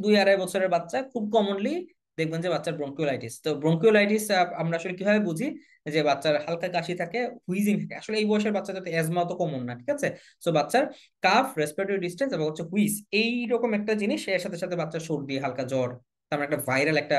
2-2.5 বছরের বাচ্চা খুব কমনলি দেখবেন যে বাচ্চার ব্রঙ্কিওলাইটিস। তো ব্রঙ্কিওলাইটিস আমরা আসলে কিভাবে বুঝি, যে বাচ্চার হালকা কাশি থাকে, হুইজিং থাকে। আসলে এই বয়সের বাচ্চাদের তো অ্যাজমা তো কমন না, ঠিক আছে? তো বাচ্চার কাফ, রেসপিরেটরি ডিস্ট্রেস এবং হচ্ছে হুইজ, এইরকম একটা জিনিস, এর সাথে সাথে বাচ্চার সর্দি, হালকা জ্বর, তার মানে একটা ভাইরাল একটা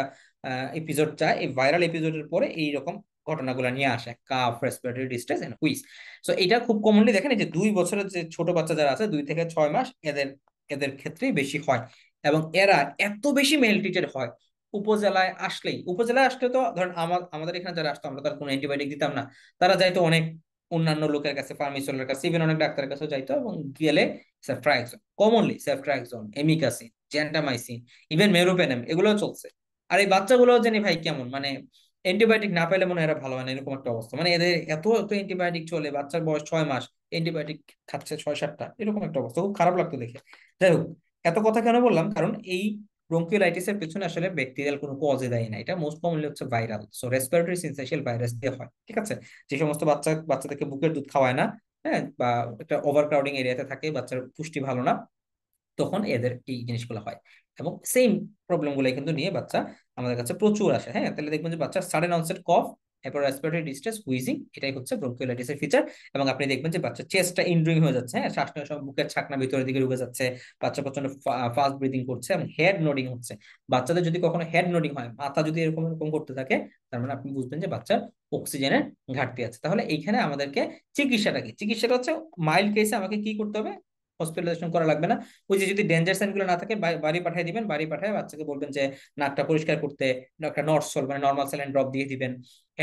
এপিসোড চায়। এই ভাইরাল এপিসোডের পরে এইরকম ঘটনাগুলো নিয়ে আসে, cough, respiratory distress and wheeze. So এটা খুব কমনলি দেখেন, এই যে 2 বছরের যে ছোট বাচ্চা যারা আছে, 2 থেকে 6 মাস, এদের এদের ক্ষেত্রেই বেশি হয়। এবং এরা এত বেশি মেল ট্রিটেড হয়। উপজেলায় আসলে তো ধরেন আমাদের এখানে যারা আসতো, আমরা তার কোনো অ্যান্টিবায়োটিক দিতাম না। তারা যাইতো অনেক অন্যান্য লোকের কাছে, ফার্মাসিস্টের কাছে, ইভেন অনেক ডাক্তারের কাছেও যাইতো, এবং গেলে সেফট্রাইক্সন, কমনলি সেফট্রাইক্সন, এমিকাসিন, জেন্টামাইসিন, ইভেন মেরুপেনেম, এগুলো চলছে। আর এই বাচ্চাগুলো জানি ভাই কেমন, মানে অ্যান্টিবায়োটিক না পেলে মনে হয় এরা ভালো হয় না, এরকম একটা অবস্থা। মানে এদের এত এত অ্যান্টিবায়োটিক চলে, বাচ্চার বয়স 6 মাস, অ্যান্টিবায়োটিক খাচ্ছে 6-7টা, এরকম একটা অবস্থা, খুব খারাপ লাগতো দেখে। যাই হোক, এত কথা কেন বললাম, কারণ এই ব্রঙ্কিওলাইটিস এর পেছনে আসলে ব্যাকটেরিয়াল কোনো কজে দায়ী না, এটা মোস্ট কমনলি হচ্ছে ভাইরাল। সো রেসপিরেটরি সিনথেশিয়াল ভাইরাস দিয়ে হয়, ঠিক আছে? যে সমস্ত বাচ্চাদেরকে বুকের দুধ খাওয়ায় না, হ্যাঁ, বা একটা ওভারক্রাউডিং এরিয়াতে থাকে, বাচ্চার পুষ্টি ভালো না, তখন এদের এই জিনিসগুলো হয়। এবং সেম প্রবলেম গুলো কিন্তু নিয়ে বাচ্চা আমাদের কাছে প্রচুর আসে। হ্যাঁ, তাহলে দেখবেন যে বাচ্চার সাডেন অনসেট কফ, এরপর রেসপিরেটরি ডিস্ট্রেস, হুইজিং, এটাই হচ্ছে ব্রঙ্কিওলাইটিসের ফিচার। এবং আপনি দেখবেন যে বাচ্চার চেস্টটা ইনড্রিং হয়ে যাচ্ছে, হ্যাঁ, শ্বাস নেওয়ার সময় বুকের ছাকনা ভিতরের দিকে ঢুকে যাচ্ছে, বাচ্চা প্রচন্ড ফাস্ট ব্রিদিং করছে, এবং হেড নোডিং হচ্ছে। বাচ্চাদের যদি কখনো হেড নোডিং হয়, মাথা যদি এরকম এরকম করতে থাকে, তার মানে আপনি বুঝবেন যে বাচ্চার অক্সিজেনের ঘাটতি আছে। তাহলে এইখানে আমাদেরকে চিকিৎসাটা কি, চিকিৎসাটা হচ্ছে মাইল্ড কেসে আমাকে কি করতে হবে, হসপিটালাইজেশন করা লাগবে না। ওই যে যদি ডেঞ্জার সাইন গুলো না থাকে, বাড়ি পাঠিয়ে দিবেন, বাড়ি পাঠিয়ে বাচ্চাকে বলবেন যে নাকটা পরিষ্কার করতে একটা নর্সল মানে নর্মাল স্যালাইন ড্রপ দিয়ে দিবেন।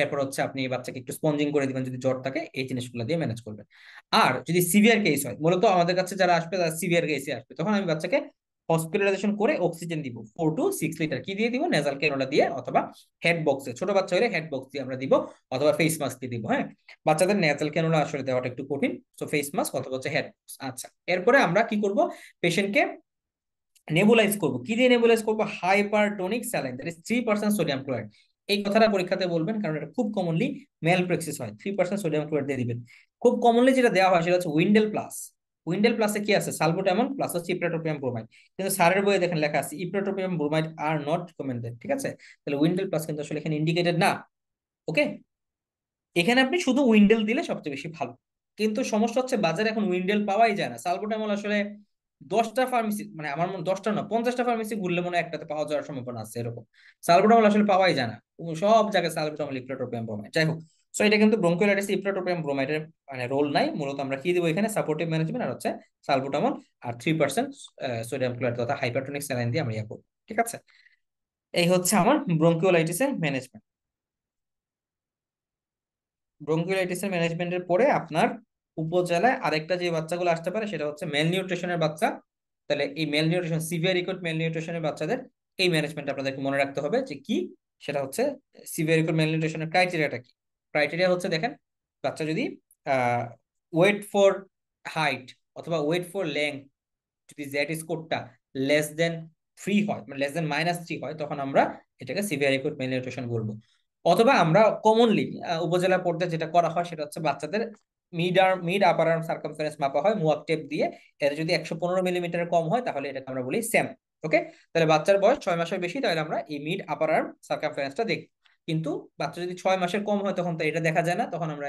এরপর হচ্ছে আপনি বাচ্চাকে একটু স্পঞ্জিং করে দিবেন যদি জ্বর থাকে, এই জিনিসগুলো দিয়ে ম্যানেজ করবেন। আর যদি সিভিয়ার কেস হয়, মূলত আমাদের কাছে যারা আসবে তারা সিভিয়ার কেসে আসবে, তখন আমি বাচ্চাকে হসপিটালাইজেশন করে অক্সিজেন দিব 4 to 6 লিটার। কি দিয়ে দিব, নেজাল ক্যানোলা দিয়ে, অথবা হেড বক্সে, ছোট বাচ্চা হলে হেড বক্স দিয়ে আমরা দিব, অথবা ফেস মাস্ক দিয়ে দিব। হ্যাঁ, বাচ্চাদের নেজাল ক্যানোলা আসলে দেওয়াটা একটু কঠিন, তো ফেস মাস্ক অথবা হচ্ছে হেড। আচ্ছা, এরপরে আমরা কি করব, পেশেন্টকে নেবুলাইজ করব। কি দিয়ে নেবুলাইজ করব, hypertonic saline, that is 3% sodium chloride. এই কথাটা পরীক্ষাতে বলবেন, কারণ এটা খুব কমনলি মেল প্রেক্সিস হয়, 3% সোডিয়াম ক্লোরাইড দিয়ে দিবেন। খুব কমনলি যেটা দেওয়া হয় সেটা হচ্ছে উইন্ডেল প্লাস। উইন্ডেল প্লাসে কি আছে, সালবুটামল প্লাস হচ্ছে ইপ্রাটোপিয়াম ব্রোমাইড। কিন্তু স্যারের বইয়ে দেখেন লেখা আছে ipratropium bromide are not recommended, ঠিক আছে? তাহলে উইন্ডেল প্লাস কিন্তু আসলে এখানে ইন্ডিকেটেড না। ওকে, এখানে আপনি শুধু উইন্ডেল দিলে সবচেয়ে বেশি ভালো। কিন্তু সমস্যা হচ্ছে বাজারে এখন উইন্ডেল পাওয়াই যায় না। সালবুটামল আসলে 10টা ফার্মেসি, মানে আমার মনে 10টা না 50টা ফার্মেসি ঘুরলে মনে হয় একটাতে পাওয়া যাওয়ার সম্ভাবনা আছে এরকম। সালবুটামল আসলে পাওয়াই যায় না, সব জায়গায় সালবুটামল, ইপ্রাটোপিয়াম ব্রোমাইড। যাই হোক, সো এটা কিন্তু ব্রঙ্কিওলাইটিস ইপ্রাটোপিয়াম ব্রোমাইডের মানে রোল নাই। মূলত আমরা কি দিব এখানে, সাপোর্টিভ ম্যানেজমেন্ট আর হচ্ছে সালবুটামল, আর 3% সোডিয়াম ক্লোরাইড তথা হাইপারটোনিক স্যালাইন দিয়ে আমরা ইয়া করবো, ঠিক আছে? এই হচ্ছে আমার ব্রঙ্কিওলাইটিসের ম্যানেজমেন্ট। ব্রঙ্কিওলাইটিসের ম্যানেজমেন্টের পরে আপনার উপজেলায় আরেকটা যে বাচ্চাগুলো আসতে পারে সেটা হচ্ছে মেল নিউট্রিশনের বাচ্চা। তাহলে এই মেল নিউট্রিশন, সিভিয়ার রিকট মেল নিউট্রিশনের বাচ্চাদের এই ম্যানেজমেন্ট আপনাদেরকে মনে রাখতে হবে যে কি, সেটা হচ্ছে সিভিয়ার রিকট মেল নিউট্রিশনের ক্রাইটেরিয়াটা কি। ক্রাইটেরিয়া হচ্ছে দেখেন, বাচ্চা যদি ওয়েট ফর হাইট অথবা ওয়েট ফর লেংথ যদি জেড স্কোরটা লেস দেন 3 হয়, মানে লেস দেন -3 হয়, তখন আমরা এটাকে সিভিয়ার অ্যাকুট মেলনিউট্রিশন বলবো। অথবা আমরা কমনলি উপজেলা পর্যায়ে যেটা করা হয় সেটা হচ্ছে বাচ্চাদের মিড আপার আর্ম সার্কামফারেন্স মাপা হয় মুয়াক টেপ দিয়ে। এর যদি 115 মিলিমিটার কম হয় তাহলে এটাকে আমরা বলি স্যাম। ওকে, তাহলে বাচ্চার বয়স 6 মাসের বেশি, তাহলে আমরা এই মিড আপার আর্ম সার্কামফারেন্সটা দেখি। কিন্তু বাচ্চা যদি 6 মাসের কম হয় তখন তো এটা দেখা যায় না, তখন আমরা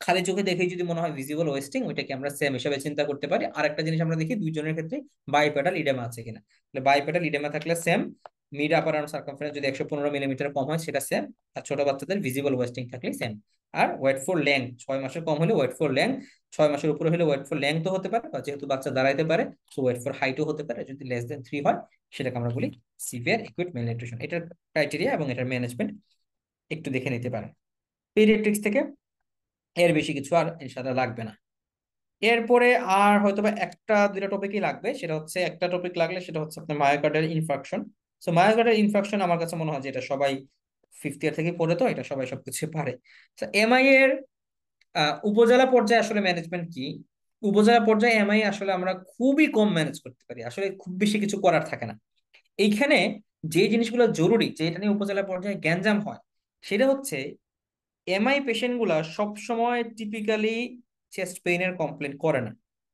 খালি চোখে দেখেই যদি মনে হয় ভিজিবল ওয়েস্টিং, ওইটাকে আমরা সেম হিসেবে চিন্তা করতে পারি। আরেকটা জিনিস আমরা দেখি দুইজনের ক্ষেত্রে বাইপেটাল ইডেমা আছে কিনা। তাহলে বাইপেটাল ইডেমা থাকলে সেম, মিড আপার আর্ম সার্কামফারেন্স যদি 115 মিলিমিটার কম হয় সেটা সেম, আর ছোট বাচ্চাদের ভিজিবল ওয়েস্টিং থাকলে সেম। আর ওয়েট ফর লেংথ 6 মাসের কম হলে ওয়েট ফর লেংথ, 6 মাসের উপরে হলে ওয়েট ফর লেংথ হতে পারে, বা যেহেতু বাচ্চা দাঁড়াইতে পারে সো ওয়েট ফর হাইটও হতে পারে। যদি লেস দেন 3 হয় সেটাকে আমরা বলি সিভিয়ার একুইট মেলনিউট্রিশন। এটার ক্রাইটেরিয়া এবং এটার ম্যানেজমেন্ট একটু দেখে নিতে পারেন পেডিয়াট্রিক্স থেকে। এর বেশি কিছু আর ইনশাআল্লাহ লাগবে না। এরপরে আর হয়তোবা একটা দুইটা টপিকই লাগবে, সেটা হচ্ছে একটা টপিক লাগলে সেটা হচ্ছে আপনার myocardial infarction. So myocardial infarction আমার কাছে মনে হয় যে এটা সবাই ফিফথ ইয়ার থেকে পড়ে, তো এটা সবাই সবকিছু পারে। এমআই এর উপজেলা পর্যায়ে আসলে ম্যানেজমেন্ট কি? উপজেলা পর্যায়ে এমআই আসলে আমরা খুবই কম ম্যানেজ করতে পারি, আসলে খুব বেশি কিছু করার থাকে না এইখানে। যে জিনিসগুলো জরুরি, যে এটা নিয়ে উপজেলা পর্যায়ে গ্যাঞ্জাম হয়, সেটা হচ্ছে এমআই পেশেন্ট গুলা সবসময় টিপিক্যালি চেস্ট পেইনের কমপ্লেন করে না।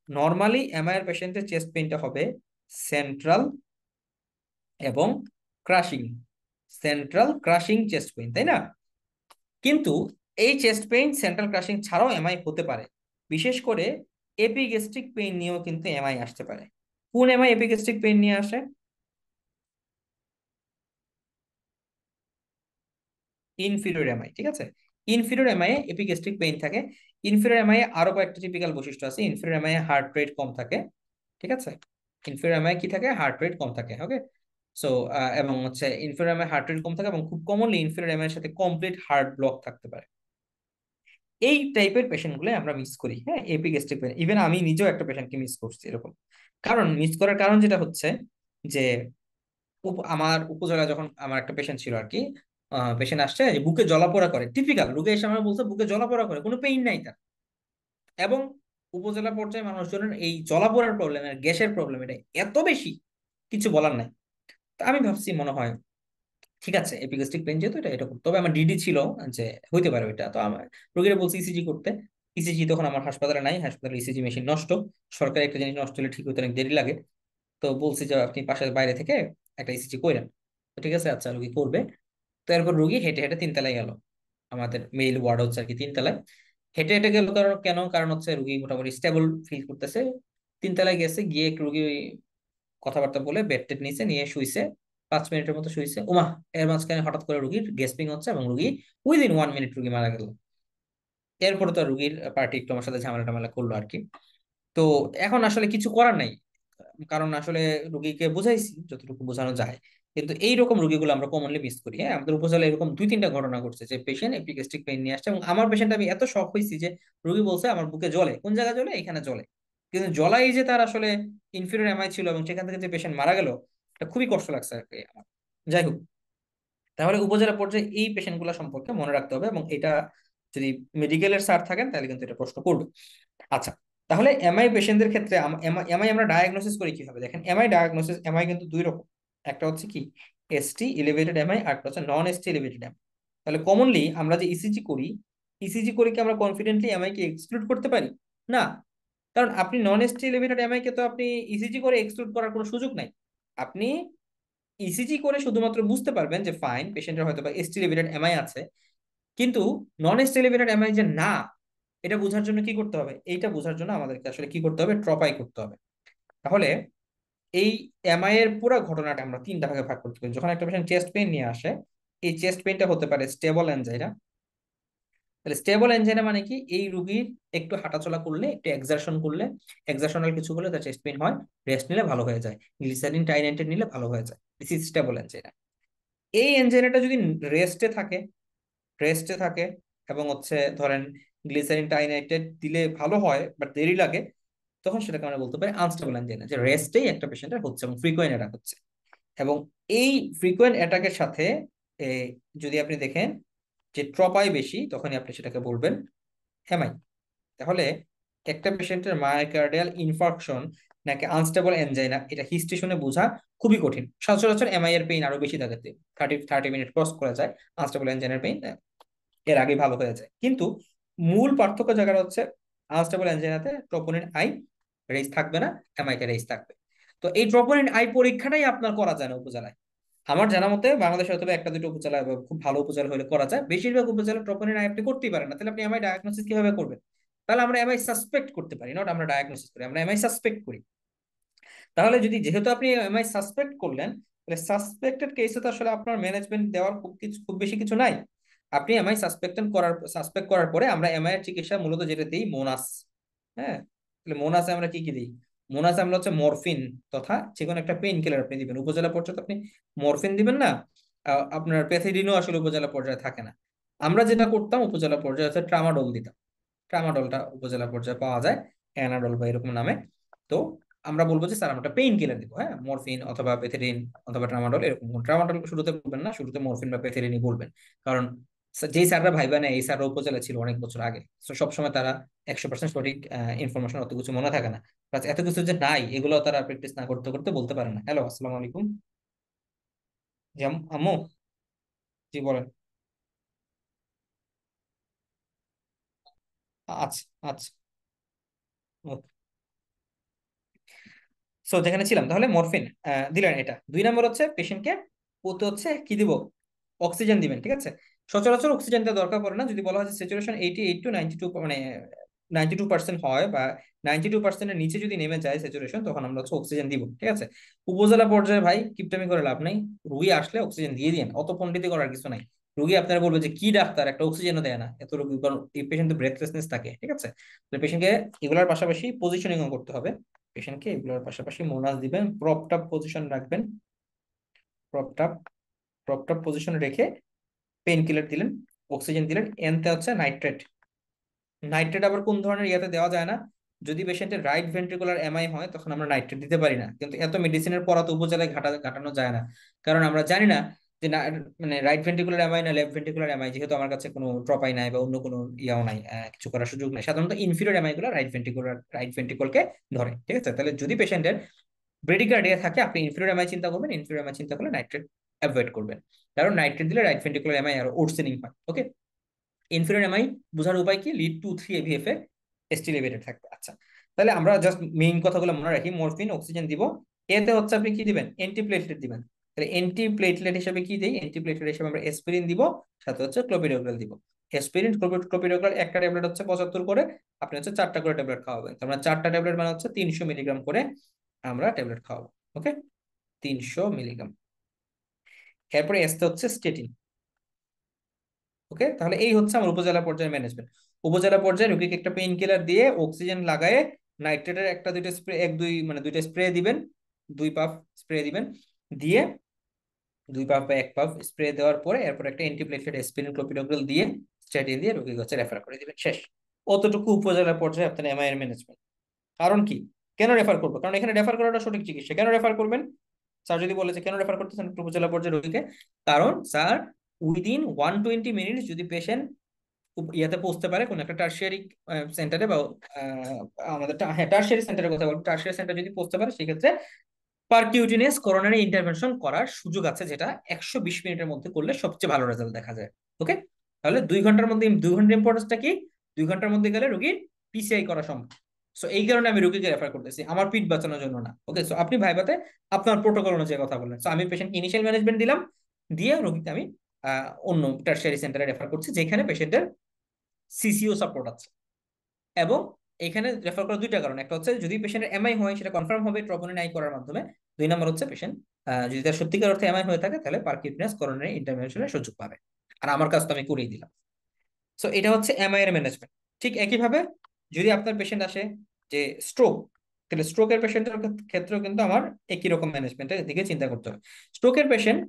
নর্মালি এমআই এর পেশেন্টের চেস্ট পেইনটা হবে সেন্ট্রাল এবং crushing, central crushing chest pain, তাই না? কিন্তু এই চেস্ট পেইন সেন্ট্রাল ক্রাশিং ছাড়াও এমআই হতে পারে। বিশেষ করে এপিগ্যাস্ট্রিক পেইন নিয়েও কিন্তু এমআই আসতে পারে। কোন এমআই এপিগ্যাস্ট্রিক পেইন নিয়ে আসে? ইনফিরিয়র এমআই, ঠিক আছে। ইনফিরিয়র এমআই এ এপিগ্যাস্ট্রিক পেইন থাকে। ইনফিরিয়র এমআই এ আরো কয়েকটা টিপিক্যাল বৈশিষ্ট্য আছে। ইনফিরিয়র এমআই এ হার্ট রেট কম থাকে, ঠিক আছে। ইনফিরিয়র এমআই কি থাকে? হার্ট রেট কম থাকে। ওকে, সো এবং হচ্ছে ইনফিরিয়র এমআই হার্ট রেট কম থাকে এবং খুব কমনলি ইনফিরিয়র এমআই এর সাথে কমপ্লিট হার্ট ব্লক থাকতে পারে। এই টাইপের পেশেন্ট গুলো আমরা মিস করি, হ্যাঁ, এপিগ্যাস্ট্রিক পেইন। ইভেন আমি নিজেও একটা পেশেন্টকে মিস করছি এরকম। কারণ মিস করার কারণ যেটা হচ্ছে যে আমার উপজেলায় যখন আমার একটা পেশেন্ট ছিল আর কি, পেশেন্ট আসছে যে বুকে জ্বলাপোড়া করে, টিপিক্যাল রোগী এসে আমার বলছে বুকে জ্বলাপোড়া করে, কোনো পেইন নাই তার। এবং উপজেলা পর্যায়ে মানুষজনের এই জ্বলাপোড়ার প্রবলেম আর গ্যাসের প্রবলেম এটা এত বেশি, কিছু বলার নাই। তো আমি ভাবছি মনে হয় ঠিক আছে এপিগাস্ট্রিক পেইন যেহেতু এটা এরকম, তবে আমার ডিডি ছিল যে হইতে পারে ওইটা। তো আমার রোগীরা বলছে ইসিজি করতে। ইসিজি তখন আমার হাসপাতালে নাই, হাসপাতালে ইসিজি মেশিন নষ্ট। সরকারি একটা জিনিস নষ্ট হলে ঠিক হতে অনেক দেরি লাগে। তো বলছি যে আপনি পাশের বাইরে থেকে একটা ইসিজি করেন। তো ঠিক আছে, আচ্ছা রুগী করবে। তো এরপর রুগী হেঁটে হেঁটে 3 তলায় গেল। আমাদের মেইল ওয়ার্ড হচ্ছে আর কি 3 তলায়। হেঁটে হেঁটে গেল কারণ কেন? কারণ হচ্ছে রুগী মোটামুটি স্টেবল ফিল করতেছে। 3 তলায় গেছে, গিয়ে একটু রুগী কথাবার্তা বলে বেড টেড নিচে নিয়ে শুইছে। 5 মিনিটের মতো শুইছে, ওমা, এর মাঝখানে হঠাৎ করে রুগীর গেস্পিং হচ্ছে এবং রুগী উইদিন 1 মিনিট রুগী মারা গেল। এরপরে তো রুগীর পার্টি একটু আমার সাথে ঝামেলা টামেলা করলো আর কি। তো এখন আসলে কিছু করার নাই, কারণ আসলে রুগীকে বুঝাইছি যতটুকু বোঝানো যায়। কিন্তু এইরকম রুগীগুলো আমরা কমনলি মিস করি। হ্যাঁ, আমাদের উপজেলায় এরকম 2-3টা ঘটনা ঘটছে যে পেশেন্ট এপিগ্যাস্ট্রিক পেইন নিয়ে আসছে, এবং আমার পেশেন্ট আমি এত শক হয়েছি যে রুগী বলছে আমার বুকে জ্বলে। কোন জায়গায় জ্বলে? এখানে জ্বলে। কিন্তু জ্বলাই যে তার আসলে ইনফিরিয়র এমআই ছিল এবং সেখান থেকে যে পেশেন্ট মারা গেল, এটা খুবই কষ্ট লাগছে আর কি আমার। যাই হোক, তাহলে উপজেলা পর্যায়ে এই পেশেন্ট গুলা সম্পর্কে মনে রাখতে হবে, এবং এটা যদি মেডিকেলের স্যার থাকেন তাহলে কিন্তু এটা প্রশ্ন করবে। আচ্ছা, তাহলে এমআই পেশেন্টদের ক্ষেত্রে এমআই আমরা ডায়াগনোসিস করি কিভাবে? দেখেন, এমআই ডায়াগনোসিস এমআই কিন্তু দুই রকম। একটা হচ্ছে কি এসটি এলিভেটেড এমআই, আর একটা হচ্ছে নন এসটি এলিভেটেড এমআই। তাহলে কমনলি আমরা যে ইসিজি করি, ইসিজি করে কি আমরা কনফিডেন্টলি এমআই কে এক্সক্লুড করতে পারি? না। কারণ আপনি নন এসটি এলিভেটেড এমআই কে তো আপনি ইসিজি করে এক্সক্লুড করার কোনো সুযোগ নাই। আপনি ইসিজি করে শুধুমাত্র বুঝতে পারবেন যে ফাইন পেশেন্টের হয়তো বা এসটি এলিভেটেড এমআই আছে, কিন্তু নন এসটি এলিভেটেড এমআই যে না, এটা বোঝার জন্য কি করতে হবে? এইটা বোঝার জন্য আমাদেরকে আসলে কি করতে হবে? ট্রপাই করতে হবে। তাহলে এই এমআই এর পুরো ঘটনাটা আমরা 3টা ভাগে ভাগ করতে পারি। যখন একটা পেশেন্ট চেস্ট পেইন নিয়ে আসে, এই চেস্ট পেইনটা হতে পারে স্টেবল অ্যানজাইনা। তাহলে স্টেবল অ্যানজাইনা মানে কি? এই রুগীর একটু হাঁটাচলা করলে, একটু এক্সারশন করলে, এক্সারশনাল কিছু করলে তার চেস্ট পেইন হয়, রেস্ট নিলে ভালো হয়ে যায়, গ্লিসারিন টাইনাইটেড নিলে ভালো হয়ে যায়। This is stable angina. এই অ্যানজাইনাটা যদি রেস্টে থাকে, রেস্টে থাকে এবং হচ্ছে ধরেন গ্লিসারিন টাইনাইটেড দিলে ভালো হয় বাট দেরি লাগে, তখন সেটাকে আমরা বলতে পারি আনস্টেবল অ্যানজাইনা, যে রেস্টেই একটা পেশেন্টের হচ্ছে এবং ফ্রিকোয়েন্ট অ্যাটাক হচ্ছে। এবং এই ফ্রিকোয়েন্ট অ্যাটাকের সাথে এ, যদি আপনি দেখেন যে ট্রপাই বেশি, তখনই আপনি সেটাকে বলবেন এমআই। তাহলে একটা পেশেন্টের মায়োকার্ডিয়াল ইনফার্কশন নাকি আনস্টেবল এনজাইনা, এটা হিস্ট্রি শুনে বোঝা খুবই কঠিন। সচরাচর এমআই এর পেইন আরো বেশি থাকে, 30 মিনিট ক্রস করে যায়। আনস্টেবল এনজাইনার পেইন এর আগে ভালো হয়ে যায়। কিন্তু মূল পার্থক্য জায়গাটা হচ্ছে আনস্টেবল এনজাইনাতে ট্রোপোনিন আই রেজ থাকবে না, এমআই তে রেজ থাকবে। তো এই ট্রোপোনিন আই পরীক্ষাটাই আপনার করা যায় না উপজেলায়। আমার জানা মতে বাংলাদেশে হয়তো বা একটা দুটো উপজেলা বা খুব ভালো উপজেলা হলে করা যায়, বেশিরভাগ উপজেলা ট্রোপোনিন আই আপনি করতেই পারেন না। তাহলে আপনি এমআই ডায়াগনোসিস কিভাবে করবেন? তাহলে আমরা এমআই সাসপেক্ট করতে পারি, নট আমরা ডায়াগনোসিস করি, আমরা এমআই সাসপেক্ট করি। তাহলে যদি যেহেতু আপনি এমআই সাসপেক্ট করলেন, তাহলে সাসপেক্টেড কেসে তো আসলে আপনার ম্যানেজমেন্ট দেওয়ার খুব বেশি কিছু নাই। আপনি এমআই সাসপেক্ট করার পরে আমরা এমআই এর চিকিৎসা মূলত যেটা দিই মোনাস। হ্যাঁ, তাহলে মোনাসে আমরা কি কি দিই? মোনাসে আমরা হচ্ছে মরফিন তথা যে কোনো একটা পেইন কিলার আপনি দিবেন। উপজেলা পর্যায়ে তো আপনি মরফিন দিবেন না। আপনার প্যাথিডিনও আসলে উপজেলা পর্যায়ে থাকে না। আমরা যেটা করতাম উপজেলা পর্যায়ে হচ্ছে ট্রামাডল দিতাম। ট্রামাডলটা উপজেলা পর্যায়ে পাওয়া যায় অ্যানাডল বা এরকম নামে। তো আমরা বলবো যে স্যার আমরা পেইন কিলার দিব, হ্যাঁ, মরফিন অথবা পেথেডিন অথবা ট্রামাডল এরকম। ট্রামাডল শুরুতে বলবেন না, শুরুতে মরফিন বা পেথেডিনই বলবেন। কারণ যেই স্যাররা ভাইবা নেয় এই স্যাররা উপজেলা ছিল অনেক বছর আগে, তো সবসময় তারা 100% সঠিক ইনফরমেশন অত কিছু মনে থাকে না। প্লাস এত কিছু যে নাই এগুলো তারা প্র্যাকটিস না করতে করতে বলতে পারে না। হ্যালো, আসসালামু আলাইকুম। জি আম্মু। জি বলেন। আচ্ছা আচ্ছা। সো যেখানে ছিলাম, তাহলে মরফিন দিলেন। এটা 2 নম্বর হচ্ছে পেশেন্টকে ওতে হচ্ছে কি দিব? অক্সিজেন দিবেন, ঠিক আছে। সচরাচর অক্সিজেন দেওয়ার দরকার পড়ে না যদি বলা হয় যে স্যাচুরেশন 88 to 92, মানে 92% হয় বা 92%-এর নিচে যদি নেমে যায় স্যাচুরেশন, তখন আমরা হচ্ছে অক্সিজেন দিব, ঠিক আছে। উপজেলা পর্যায়ে ভাই কিপটামি করে লাভ নাই। রুগী আসলে অক্সিজেন দিয়ে দিন, অত পন্ডিতি করার কিছু নাই। রুগী আপনারা বলবে যে কি ডাক্তার একটা অক্সিজেনও দেয় না এত রোগী, কারণ এই পেশেন্ট তো ব্রেথলেসনেস থাকে, ঠিক আছে। তো পেশেন্টকে এগুলোর পাশাপাশি পজিশনিং করতে হবে। পেশেন্টকে এগুলোর পাশাপাশি মোনাস দিবেন, প্রপটাপ পজিশন রাখবেন। প্রপটাপ প্রপটাপ পজিশনে রেখে পেইন কিলার দিলেন, অক্সিজেন দিলেন। এনতে হচ্ছে নাইট্রেট। নাইট্রেট আবার কোন ধরনের ইয়াতে দেওয়া যায় না? যদি পেশেন্টের রাইট ভেন্ট্রিকুলার এমআই হয় তখন আমরা নাইট্রেট দিতে পারি না, কিন্তু এত মেডিসিনের পড়া তো উপজেলায় ঘাটানো যায় না। কারণ আমরা জানি না যে মানে রাইট ভেন্ট্রিকুলার এমআই না লেফট ভেন্ট্রিকুলার এমআই, যেহেতু আমার কাছে কোনো ট্রপাই নাই বা অন্য কোনো ইয়াও নাই, কিছু করার সুযোগ নাই। সাধারণত ইনফিরিয়র এমআই গুলো রাইট ভেন্ট্রিকলকে ধরে, ঠিক আছে। তাহলে যদি পেশেন্টের ব্রেডিকার্ডিয়া থাকে আপনি ইনফিরিয়র এমআই চিন্তা করবেন, ইনফিরিয়র এমআই চিন্তা করলে নাইট্রেট অ্যাভয়েড করবেন। কারণ নাইট্রেট দিলে রাইট ভেন্ট্রিকুলার এমআই আর ওর্সেনিং হয়। ওকে, ইনফিরিয়র এমআই বোঝার উপায় কি? লিড টু 3 এভিএফ এ এসটি এলিভেটেড থাকবে। আচ্ছা, তাহলে আমরা জাস্ট মেইন কথাগুলো মনে রাখি। মরফিন, অক্সিজেন দিব। এতে হচ্ছে আপনি কি দিবেন? অ্যান্টিপ্লেটলেট দিবেন। তাহলে অ্যান্টিপ্লেটলেট হিসেবে কি দেই? অ্যান্টিপ্লেটলেট হিসেবে আমরা এসপিরিন দিব, সাথে হচ্ছে ক্লোপিডোগ্রাল দিব। এসপিরিন, ক্লোপিডোগ্রাল একটা ট্যাবলেট হচ্ছে 75 করে, আপনি হচ্ছে 4টা করে ট্যাবলেট খাওয়াবেন। তার মানে 4টা ট্যাবলেট মানে হচ্ছে 300 মিলিগ্রাম করে আমরা ট্যাবলেট খাওয়াবো। ওকে, 300 মিলিগ্রাম। এরপরে এসতে হচ্ছে স্টেটিন। ওকে, তাহলে এই হচ্ছে আমার উপজেলা পর্যায়ে ম্যানেজমেন্ট। উপজেলা পর্যায়ে রোগীকে একটা পেইন কিলার দিয়ে অক্সিজেন লাগায়ে নাইট্রেটের একটা দুইটা স্প্রে, এক দুই মানে দুইটা স্প্রে দিবেন, 2 পাফ স্প্রে দিবেন। দিয়ে 2 পাফ বা 1 পাফ স্প্রে দেওয়ার পরে এরপর একটা অ্যান্টিপ্লেটলেট এসপিরিন ক্লোপিডোগ্রাল দিয়ে স্ট্যাটিন দিয়ে রোগীকে হচ্ছে রেফার করে দিবেন, শেষ। অতটুকু উপজেলা পর্যায়ে আপনার এমআই এর ম্যানেজমেন্ট। কারণ কি? কেন রেফার করবো? কারণ এখানে রেফার করাটা সঠিক চিকিৎসা। কেন রেফার করবেন? স্যার যদি বলে যে কেন রেফার করতেছেন উপজেলা পর্যায়ে রোগীকে, কারণ স্যার উইদিন 120 মিনিট যদি পেশেন্ট ইয়াতে পৌঁছতে পারে কোন একটা টার্সিয়ারি সেন্টারে বা আমাদের হ্যাঁ টার্সিয়ারি সেন্টারের কথা বলবো, টার্সিয়ারি সেন্টার যদি পৌঁছতে পারে সেক্ষেত্রে পারকিউটিনিয়াস করোনারি ইন্টারভেনশন করার সুযোগ আছে, যেটা 120 মিনিটের মধ্যে করলে সবচেয়ে ভালো রেজাল্ট দেখা যায়। ওকে, তাহলে 2 ঘন্টার মধ্যে, 2 ঘন্টার ইম্পর্টেন্সটা কি? 2 ঘন্টার মধ্যে গেলে রোগীর পিসিআই করা সম্ভব। সো এই কারণে আমি রোগীকে রেফার করতেছি, আমার পিঠ বাঁচানোর জন্য না। ওকে, সো আপনি ভাইবাতে আপনার প্রোটোকল অনুযায়ী কথা বললেন। সো আমি পেশেন্ট ইনিশিয়াল ম্যানেজমেন্ট দিলাম, দিয়ে রোগীকে আমি অন্য টার্সিয়ারি সেন্টারে রেফার করছি যেখানে পেশেন্টের সিসিও সাপোর্ট আছে। এবং এখানে রেফার করার দুইটা কারণ, একটা হচ্ছে যদি পেশেন্টের এমআই হয় সেটা কনফার্ম হবে ট্রপোনিন আই করার মাধ্যমে। 2 নম্বর হচ্ছে পেশেন্ট যদি তার সত্যিকার অর্থে এমআই হয়ে থাকে তাহলে পারকিউটনেস করোনারি ইন্টারভেনশনের সুযোগ পাবে। আর আমার কাজ তো আমি করেই দিলাম। সো এটা হচ্ছে এমআই এর ম্যানেজমেন্ট। ঠিক একইভাবে যদি আপনার পেশেন্ট আসে যে স্ট্রোক, তাহলে স্ট্রোকের পেশেন্টের ক্ষেত্রেও কিন্তু আমার একই রকম ম্যানেজমেন্টের দিকে চিন্তা করতে হবে। স্ট্রোকের পেশেন্ট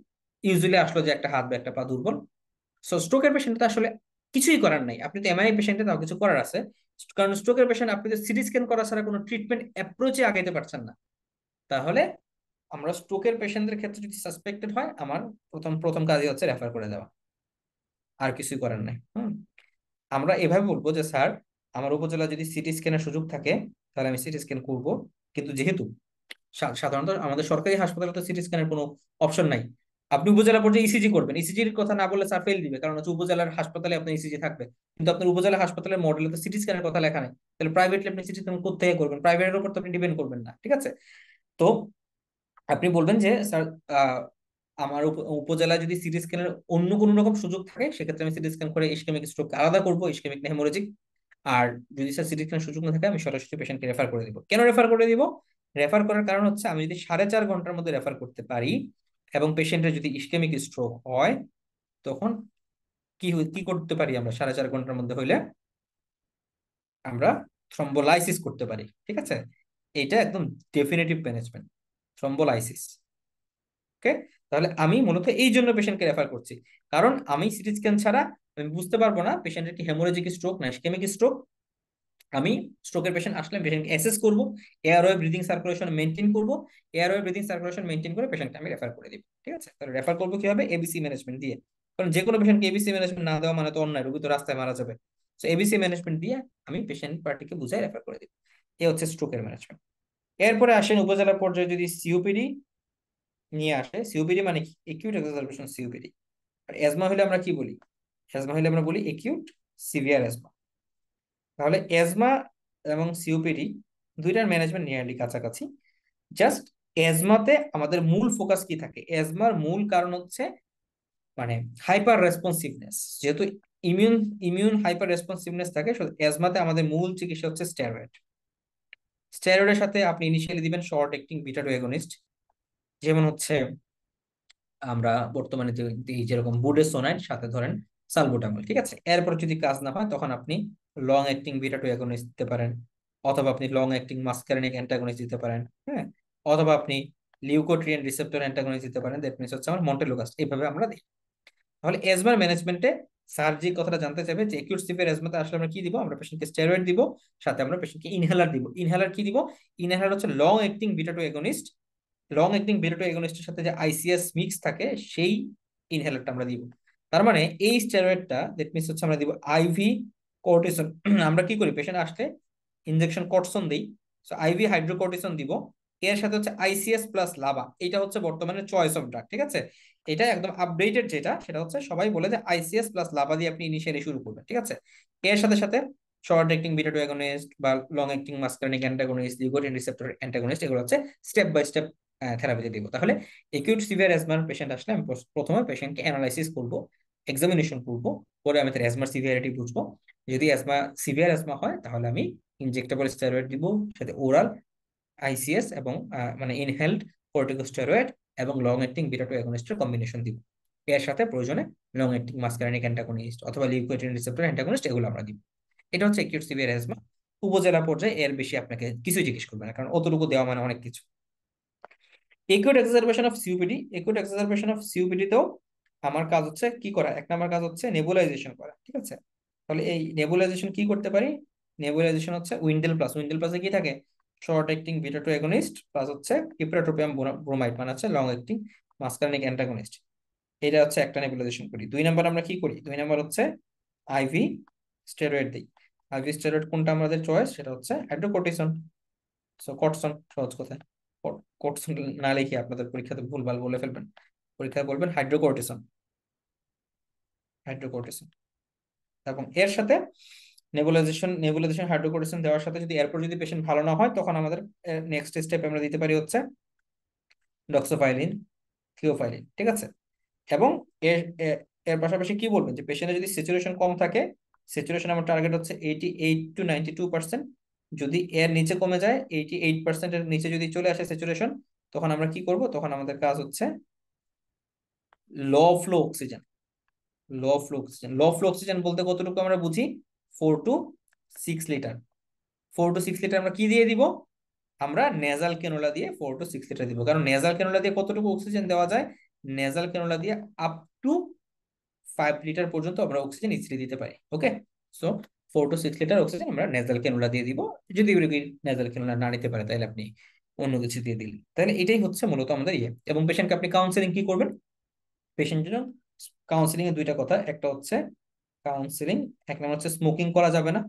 ইউজুয়ালি আসলো যে একটা হাত বা একটা পা দুর্বল। সো স্ট্রোকের পেশেন্ট তো আসলে কিছুই করার নাই, আপনি তো এমআই পেশেন্টে তাও কিছু করার আছে। কারণ স্ট্রোকের পেশেন্ট আপনি তো সিটি স্ক্যান করা ছাড়া কোনো ট্রিটমেন্ট অ্যাপ্রোচে আগাইতে পারছেন না। তাহলে আমরা স্ট্রোকের পেশেন্টদের ক্ষেত্রে যদি সাসপেক্টেড হয়, আমার প্রথম প্রথম কাজই হচ্ছে রেফার করে দেওয়া, আর কিছুই করার নাই। আমরা এভাবে বলবো যে স্যার আমার উপজেলা যদি সিটি স্ক্যানের সুযোগ থাকে তাহলে আমি সিটি স্ক্যান করবো। কিন্তু যেহেতু সাধারণত আমাদের সরকারি হাসপাতালে তো সিটি স্ক্যানের কোনো অপশন নাই। আপনি উপজেলা পর্যায়ে ইসিজি করবেন, ইসিজির কথা না বললে স্যার ফেল দিবে, কারণ হচ্ছে উপজেলার হাসপাতালে আপনার ইসিজি থাকবে। কিন্তু আপনার উপজেলা হাসপাতালের মডেলে তো সিটি স্ক্যানের কথা লেখা নাই। তাহলে প্রাইভেটলি আপনি সিটি স্ক্যান কোথা থেকে করবেন? প্রাইভেটের উপর তো আপনি ডিপেন্ড করবেন না, ঠিক আছে? তো আপনি বলবেন যে স্যার, আহ, আমার উপজেলায় যদি সিটি স্ক্যানের অন্য কোনো রকম সুযোগ থাকে সেক্ষেত্রে আমি সিটি স্ক্যান করে ইসকেমিক স্ট্রোক আলাদা করবো, ইসকেমিক না হেমোরেজিক। আর যদি স্যার সিটি স্ক্যান সুযোগ না থাকে আমি সরাসরি পেশেন্টকে রেফার করে দিব। কেন রেফার করে দিব? রেফার করার কারণ হচ্ছে আমি যদি 4.5 ঘন্টার মধ্যে রেফার করতে পারি এবং পেশেন্টের যদি ইসকেমিক স্ট্রোক হয়, তখন কি করতে পারি আমরা 4.5 ঘন্টার মধ্যে হইলে? আমরা থ্রম্বোলাইসিস করতে পারি, ঠিক আছে? এটা একদম ডেফিনেটিভ ম্যানেজমেন্ট, থ্রম্বোলাইসিস। ওকে, তাহলে আমি মূলত এই জন্য পেশেন্টকে রেফার করছি, কারণ আমি সিটি স্ক্যান ছাড়া আমি বুঝতে পারবো না পেশেন্টের কি হেমোরেজিক স্ট্রোক না ইসকেমিক স্ট্রোক। আমি স্ট্রোকের পেশেন্ট আসলে পেশেন্টকে অ্যাসেস করবো, এয়ারওয়ে ব্রিদিং সার্কুলেশন মেনটেন করবো, এয়ারওয়ে ব্রিদিং সার্কুলেশন মেনটেন করে পেশেন্টকে আমি রেফার করে দিব। ঠিক আছে, তাহলে রেফার করবো কিভাবে? এবিসি ম্যানেজমেন্ট দিয়ে। কারণ যে কোনো পেশেন্টকে এবিসি ম্যানেজমেন্ট না দেওয়া মানে তো অন্যায়, রোগী তো রাস্তায় মারা যাবে। তো এবিসি ম্যানেজমেন্ট দিয়ে আমি পেশেন্ট পার্টিকে বুঝাই রেফার করে দিব। এ হচ্ছে স্ট্রোকের ম্যানেজমেন্ট। এরপরে আসেন উপজেলা পর্যায়ে যদি সিওপিডি নিয়ে আসে। সিওপিডি মানে কি? Acute exacerbation COPD. আর এজমা হলে আমরা কি বলি? এজমা হলে আমরা বলি একিউট সিভিয়ার এজমা। তাহলে এজমা এবং সিওপিডি দুইটার ম্যানেজমেন্ট নিয়ারলি কাছাকাছি। জাস্ট এজমাতে আমাদের মূল ফোকাস কি থাকে? এজমার মূল কারণ হচ্ছে মানে হাইপার রেসপন্সিভনেস। যেহেতু ইমিউন ইমিউন হাইপার রেসপন্সিভনেস থাকে, এজমাতে আমাদের মূল চিকিৎসা হচ্ছে স্টেরয়েড। স্টেরয়েডের সাথে আপনি ইনিশিয়ালি দিবেন short acting beta two agonist, যেমন হচ্ছে আমরা বর্তমানে যেরকম বুডেসোনাইড, সাথে ধরেন সালবুটামল, ঠিক আছে? এরপর যদি কাজ না হয় তখন আপনি long acting beta two agonist দিতে পারেন, অথবা আপনি লং অ্যাক্টিং মাস্কারিনিক অ্যান্টাগনিস্ট দিতে পারেন, হ্যাঁ, অথবা আপনি লিউকোট্রিয়েন রিসেপ্টর অ্যান্টাগনিস্ট দিতে পারেন, দ্যাট মিনস হচ্ছে আমার মন্টেলুকাস্ট। এইভাবে আমরা দিই। তাহলে এজমার ম্যানেজমেন্টে স্যার যে কথাটা জানতে চাইবে যে একিউট সিভিয়ার এজমাতে আসলে আমরা কি দিব? আমরা পেশেন্টকে স্টেরয়েড দিব, সাথে আমরা পেশেন্টকে ইনহেলার দিব। ইনহেলার কি দিব? ইনহেলার হচ্ছে long acting beta two agonist. Long acting beta two এগোনিস্টের সাথে যে আইসিএস মিক্স থাকে সেই ইনহেলারটা আমরা দিব। তার মানে এই স্টেরয়েডটা দ্যাট মিনস হচ্ছে আমরা দিব আইভি কর্টিসন। আমরা কি করি? পেশেন্ট আসলে ইনজেকশন কর্টিসন দেই, সো আইভি হাইড্রোকর্টিসন দিব। এর সাথে হচ্ছে আইসিএস প্লাস লাভা। এটা হচ্ছে বর্তমানে চয়েস অফ ড্রাগ, ঠিক আছে? এটা একদম আপডেটেড যেটা, সেটা হচ্ছে সবাই বলে যে আইসিএস প্লাস লাভা দিয়ে আপনি ইনিশিয়ালি শুরু করবেন, ঠিক আছে? এর সাথে সাথে short acting beta two agonist বা long acting muscarinic antagonist, leukotriene receptor antagonist, এগুলো হচ্ছে স্টেপ বাই স্টেপ থেরাপিতে দিব। তাহলে একিউট সিভিয়ার অ্যাজমার পেশেন্ট আসলে আমি প্রথমে পেশেন্টকে অ্যানালাইসিস করব, এক্সামিনেশন করব, পরে আমি তার অ্যাজমার সিভিয়ারিটি বুঝবো। যদি অ্যাজমা সিভিয়ার অ্যাজমা হয় তাহলে আমি ইনজেক্টেবল স্টেরয়েড দিব, সাথে ওরাল আইসিএস এবং মানে ইনহেলড কর্টিকোস্টেরয়েড এবং লং অ্যাক্টিং বিটা টু অ্যাগনিস্টের কম্বিনেশন দিব। এর সাথে প্রয়োজনে লং অ্যাক্টিং মাস্কারিনিক অ্যান্টাগনিস্ট অথবা লিউকোট্রিয়েন রিসেপ্টর অ্যান্টাগনিস্ট, এগুলো আমরা দিব। এটা হচ্ছে একিউট সিভিয়ার অ্যাজমা। উপজেলা পর্যায়ে এর বেশি আপনাকে কিছু জিজ্ঞেস করবে না, কারণ অতটুকু দেওয়া মানে অনেক কিছু। Acute exacerbation of COPD. Acute exacerbation of COPD তেও আমার কাজ হচ্ছে কি করা? এক নাম্বার কাজ হচ্ছে নেবুলাইজেশন করা, ঠিক আছে? তাহলে এই নেবুলাইজেশন কি করতে পারি? নেবুলাইজেশন হচ্ছে উইন্ডেল প্লাস। উইন্ডেল প্লাসে কি থাকে? Short acting beta two agonist plus হচ্ছে ইপ্রাটোপিয়াম ব্রোমাইড, মানে হচ্ছে লং অ্যাক্টিং মাস্কারিনিক অ্যান্টাগনিস্ট। এটা হচ্ছে একটা নেবুলাইজেশন করি। দুই নাম্বার আমরা কি করি? দুই নাম্বার হচ্ছে আইভি স্টেরয়েড দিই। আইভি স্টেরয়েড কোনটা আমাদের চয়েস? সেটা হচ্ছে হাইড্রোকোর্টিসন। সো কটসন, সহজ কথায় কটসন না লিখে আপনাদের পরীক্ষাতে ভুলভাল বলে ফেলবেন। পরীক্ষায় বলবেন হাইড্রোকোর্টিসন, হাইড্রোকোর্টিসন। এবং এর সাথে নেবুলাইজেশন হাইড্রোকোর্টিসন দেওয়ার সাথে যদি এরপর যদি পেশেন্ট ভালো না হয় তখন আমাদের নেক্সট স্টেপ আমরা দিতে পারি হচ্ছে ডক্সোফাইলিন, থিওফাইলিন, ঠিক আছে? এবং এর এর এর পাশাপাশি কি বলবেন যে পেশেন্টের যদি স্যাচুরেশন কম থাকে, স্যাচুরেশন আমার টার্গেট হচ্ছে 88 to 92%। যদি এর নিচে কমে যায়, 88%-এর নিচে যদি চলে আসে স্যাচুরেশন, তখন আমরা কি করব? তখন আমাদের কাজ হচ্ছে লো ফ্লো অক্সিজেন। লো ফ্লো অক্সিজেন, লো ফ্লো অক্সিজেন বলতে কতটুকু আমরা বুঝি? 4 to 6 লিটার। 4 to 6 লিটার আমরা কি দিয়ে দিব? আমরা নেজাল ক্যানুলা দিয়ে 4 to 6 লিটার দিব। কারণ নেজাল ক্যানুলা দিয়ে কতটুকু অক্সিজেন দেওয়া যায়? নেজাল ক্যানুলা দিয়ে আপ টু 5 লিটার পর্যন্ত আমরা অক্সিজেন ইজিলি দিতে পারি। ওকে, সো 4 to 6 লিটার অক্সিজেন আমরা নেজাল ক্যানুলা দিয়ে দিব। যদি রোগী নেজাল ক্যানুলা না নিতে পারে তাহলে আপনি অন্য কিছু দিয়ে দিলেন। তাহলে এটাই হচ্ছে মূলত আমাদের ইয়ে। এবং পেশেন্টকে আপনি কাউন্সিলিং কি করবেন? পেশেন্ট জন্য কাউন্সিলিং এর দুইটা কথা। একটা হচ্ছে কাউন্সিলিং, এক নম্বর হচ্ছে স্মোকিং করা যাবে না।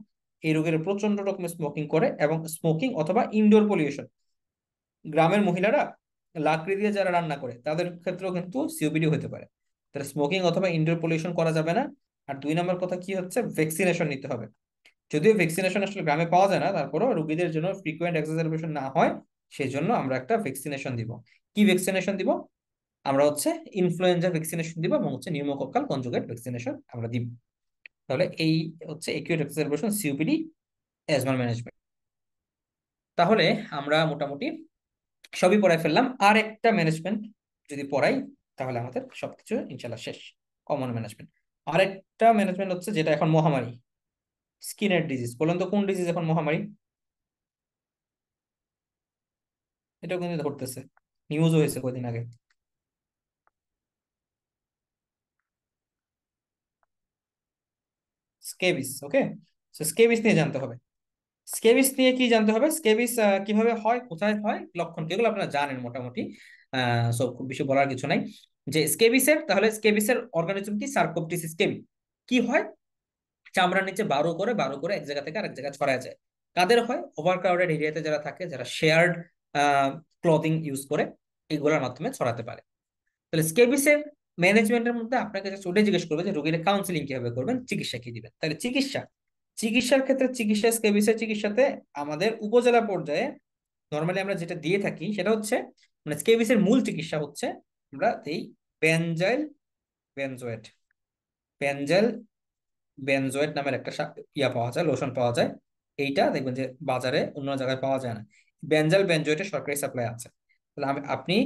এই রোগীর প্রচন্ড রকম স্মোকিং করে, এবং স্মোকিং অথবা ইনডোর পলিউশন, গ্রামের মহিলারা লাকড়ি দিয়ে যারা রান্না করে তাদের ক্ষেত্রেও কিন্তু সিওপিডি হতে পারে। তাহলে স্মোকিং অথবা ইনডোর পলিউশন করা যাবে না। আর 2 নম্বর কথা কি হচ্ছে, ভ্যাকসিনেশন নিতে হবে। যদিও ভ্যাকসিনেশন আসলে গ্রামে পাওয়া যায় না, তারপরেও রোগীদের জন্য ফ্রিকোয়েন্ট এক্সারবেশন না হয় সেই জন্য আমরা একটা ভ্যাকসিনেশন দিব। কি ভ্যাকসিনেশন দিব? আমরা হচ্ছে ইনফ্লুয়েঞ্জা ভ্যাকসিনেশন দিব, এবং হচ্ছে নিউমোকক্কাল কনজুগেট ভ্যাকসিনেশন আমরা দিব। তাহলে এই হচ্ছে acute exacerbation, COPD, asthma management. তাহলে আমরা মোটামুটি সবই পড়াই ফেললাম। আর একটা ম্যানেজমেন্ট যদি পড়াই তাহলে আমাদের সবকিছু ইনশাল্লাহ শেষ। Common management. আরেকটা ম্যানেজমেন্ট হচ্ছে যেটা এখন মহামারী, স্কিনের ডিজিজ। বলেন তো কোন ডিজিজ এখন মহামারী? এটাও কিন্তু ধরতেছে, নিউজও হয়েছে কদিন আগে। স্কেবিস। ওকে, স্কেবিস নিয়ে জানতে হবে। স্কেবিস নিয়ে কি জানতে হবে? স্কেবিস কিভাবে হয়, কোথায় হয়, লক্ষণ কি, এগুলো আপনারা জানেন মোটামুটি। সব খুব বেশি বলার কিছু নাই। যে স্কেবিসের, তাহলে স্কেবিসের অর্গানিজম কি? সার্কোপটিস স্কেবি। কি হয়? চামড়ার নিচে বারো করে বারো করে এক জায়গা থেকে আরেক জায়গায় ছড়ায় যায়। কাদের হয়? ওভার ক্রাউডেড এরিয়াতে যারা থাকে, যারা শেয়ার্ড ক্লথিং ইউজ করে, এগুলোর মাধ্যমে ছড়াতে পারে। তাহলে স্কেবিসের ম্যানেজমেন্টের মধ্যে আপনাকে জাস্ট ওটাই জিজ্ঞেস করবে যে রোগীর কাউন্সিলিং কিভাবে করবেন, চিকিৎসা কি দিবেন। তাহলে চিকিৎসার ক্ষেত্রে, চিকিৎসা স্কেবিসের চিকিৎসাতে আমাদের উপজেলা পর্যায়ে নর্মালি আমরা যেটা দিয়ে থাকি সেটা হচ্ছে, মানে স্কেবিসের মূল চিকিৎসা হচ্ছে আমরা এই বেনজাইল বেনজোয়েট বেনজাইল বেনজোয়েট নামের একটা ইয়া পাওয়া যায়, লোশন পাওয়া যায়। এইটা দেখবেন যে বাজারে অন্য জায়গায় পাওয়া যায় না। বেনজাইল বেনজোয়েটের সরকারি সাপ্লাই আছে। তাহলে আপনি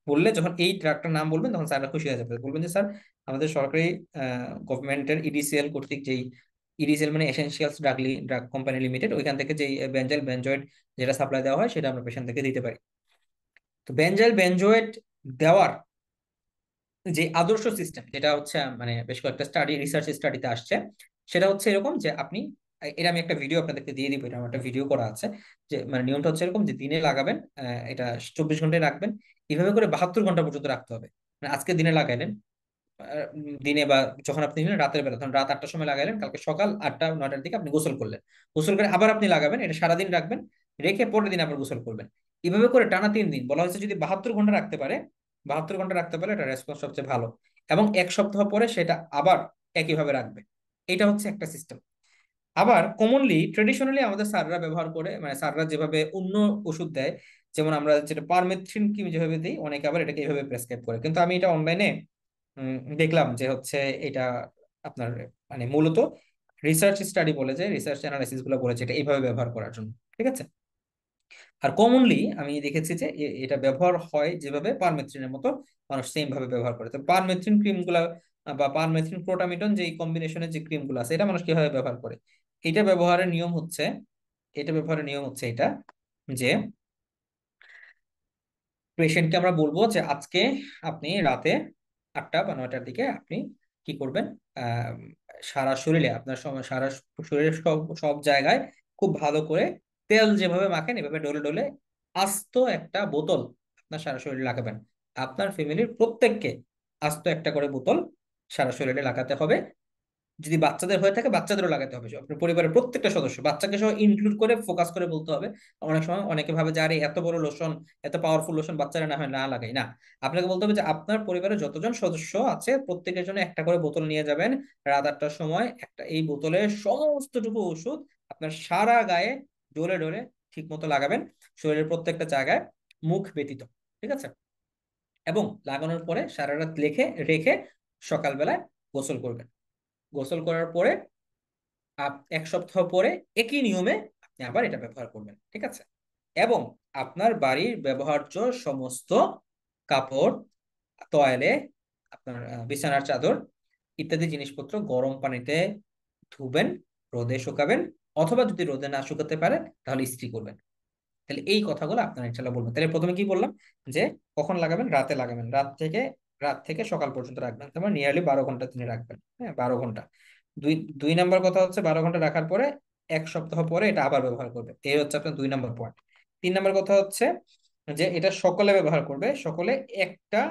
বললে, যখন এই ড্রাগটার নাম বলবেন তখন স্যাররা খুশি হয়ে যাবে, বলবেন যে স্যার আমাদের সরকারি গভর্নমেন্টের ইডিসিএল কর্তৃক যেই, ইডিসিএল মানে essentials drug drug company limited, ওইখান থেকে যেই বেনজাইল বেনজোয়েট যেটা সাপ্লাই দেওয়া হয় সেটা আমরা পেশেন্ট থেকে দিতে পারি। তো বেনজাইল বেনজোয়েট দেওয়ার যে আদর্শ সিস্টেম, যেটা হচ্ছে মানে বেশ কয়েকটা স্টাডি, রিসার্চ স্টাডিতে আসছে, সেটা হচ্ছে এরকম যে আপনি, এটা আমি একটা ভিডিও আপনাদেরকে দিয়ে দিব, এটা আমার একটা ভিডিও করা আছে। যে মানে নিয়মটা হচ্ছে এরকম যে দিনে লাগাবেন, এটা 24 ঘন্টায় রাখবেন। এইভাবে করে 72 ঘন্টা পর্যন্ত রাখতে হবে। মানে আজকে দিনে লাগাইলেন, দিনে বা যখন আপনি নিলেন রাতের বেলা, ধরুন রাত 8টার সময় লাগাইলেন, কালকে সকাল 8টা 9টার দিকে আপনি গোসল করলেন। গোসল করে আবার আপনি লাগাবেন, এটা সারাদিন রাখবেন, রেখে পরের দিন আবার গোসল করবেন। এভাবে করে টানা 3 দিন, বলা হয়েছে যদি 72 ঘন্টা রাখতে পারে, 72 ঘন্টা রাখতে পারলে এটা রেসপন্স সবচেয়ে ভালো। এবং 1 সপ্তাহ পরে সেটা আবার একইভাবে রাখবে। এটা হচ্ছে একটা সিস্টেম। আবার কমনলি ট্রেডিশনালি আমাদের স্যাররা ব্যবহার করে, মানে স্যাররা যেভাবে অন্য ওষুধ দেয়, যেমন আমরা যেটা পারমেথ্রিন কি যেভাবে দিই, অনেকে আবার এটাকে এইভাবে প্রেসক্রাইব করে। কিন্তু আমি এটা অনলাইনে দেখলাম যে হচ্ছে এটা আপনার মানে মূলত রিসার্চ স্টাডি বলে, যে রিসার্চ অ্যানালাইসিস গুলো বলেছে এটা এইভাবে ব্যবহার করার জন্য। ঠিক আছে। আর কমনলি আমি দেখেছি যে এটা ব্যবহার হয় যেভাবে পারমেথ্রিনের মতো, মানুষ সেম ভাবে ব্যবহার করে। তো পারমেথ্রিন ক্রিম গুলা বা পারমেথ্রিন প্রোটামিডন যে কম্বিনেশনের যে ক্রিম গুলো আছে, এটা মানুষ কিভাবে ব্যবহার করে? এটা ব্যবহারের নিয়ম হচ্ছে, এটা যে পেশেন্টকে আমরা বলবো যে আজকে আপনি রাতে 8টা বা 9টার দিকে আপনি কি করবেন, আহ সারা শরীরে আপনার সারা শরীরের সব সব জায়গায় খুব ভালো করে তেল যেভাবে মাখেন এভাবে ডলে ডলে আস্ত একটা বোতল আপনার সারা শরীরে লাগাবেন। আপনার ফ্যামিলির প্রত্যেককে আস্ত একটা করে বোতল সারা শরীরে লাগাতে হবে। যদি বাচ্চাদের হয়ে থাকে বাচ্চাদেরও লাগাতে হবে, আপনার পরিবারের প্রত্যেকটা সদস্য বাচ্চাকে সহ ইনক্লুড করে ফোকাস করে বলতে হবে। অনেক সময় অনেকে ভাবে যে আরে এত বড় লোশন, এত পাওয়ারফুল লোশন বাচ্চারা না হয় না লাগাই না। আপনাকে বলতে হবে যে আপনার পরিবারের যতজন সদস্য আছে প্রত্যেকের জন্য একটা করে বোতল নিয়ে যাবেন। রাত 8টার সময় একটা এই বোতলের সমস্তটুকু ওষুধ আপনার সারা গায়ে ডলে ডলে ঠিক মতো লাগাবেন, শরীরের প্রত্যেকটা জায়গায়, মুখ ব্যতীত। ঠিক আছে। এবং লাগানোর পরে সারা রাত লেখে রেখে সকালবেলায় গোসল করবেন। গোসল করার পরে 1 সপ্তাহ পরে একই নিয়মে আপনি আবার এটা ব্যবহার করবেন। ঠিক আছে। এবং আপনার বাড়ির ব্যবহার্য সমস্ত কাপড়, তোয়ালে, আপনার বিছানার চাদর ইত্যাদি জিনিসপত্র গরম পানিতে ধুবেন, রোদে শুকাবেন, অথবা যদি রোদে না শুকাতে পারে তাহলে ইস্ত্রি করবেন। তাহলে এই কথাগুলো আপনারা ইনশাল্লাহ বলবেন। তাহলে প্রথমে কি বললাম, যে কখন লাগাবেন? রাতে লাগাবেন, রাত থেকে সকাল পর্যন্ত রাখবেন, তারপর নিয়ারলি 12 ঘন্টা তিনি রাখবেন। হ্যাঁ, 12 ঘন্টা। দুই দুই নাম্বার কথা হচ্ছে 12 ঘন্টা রাখার পরে 1 সপ্তাহ পরে এটা আবার ব্যবহার করবে। এই হচ্ছে আপনার 2 নম্বর পয়েন্ট। 3 নম্বর কথা হচ্ছে যে এটা সকলে ব্যবহার করবে, সকলে একটা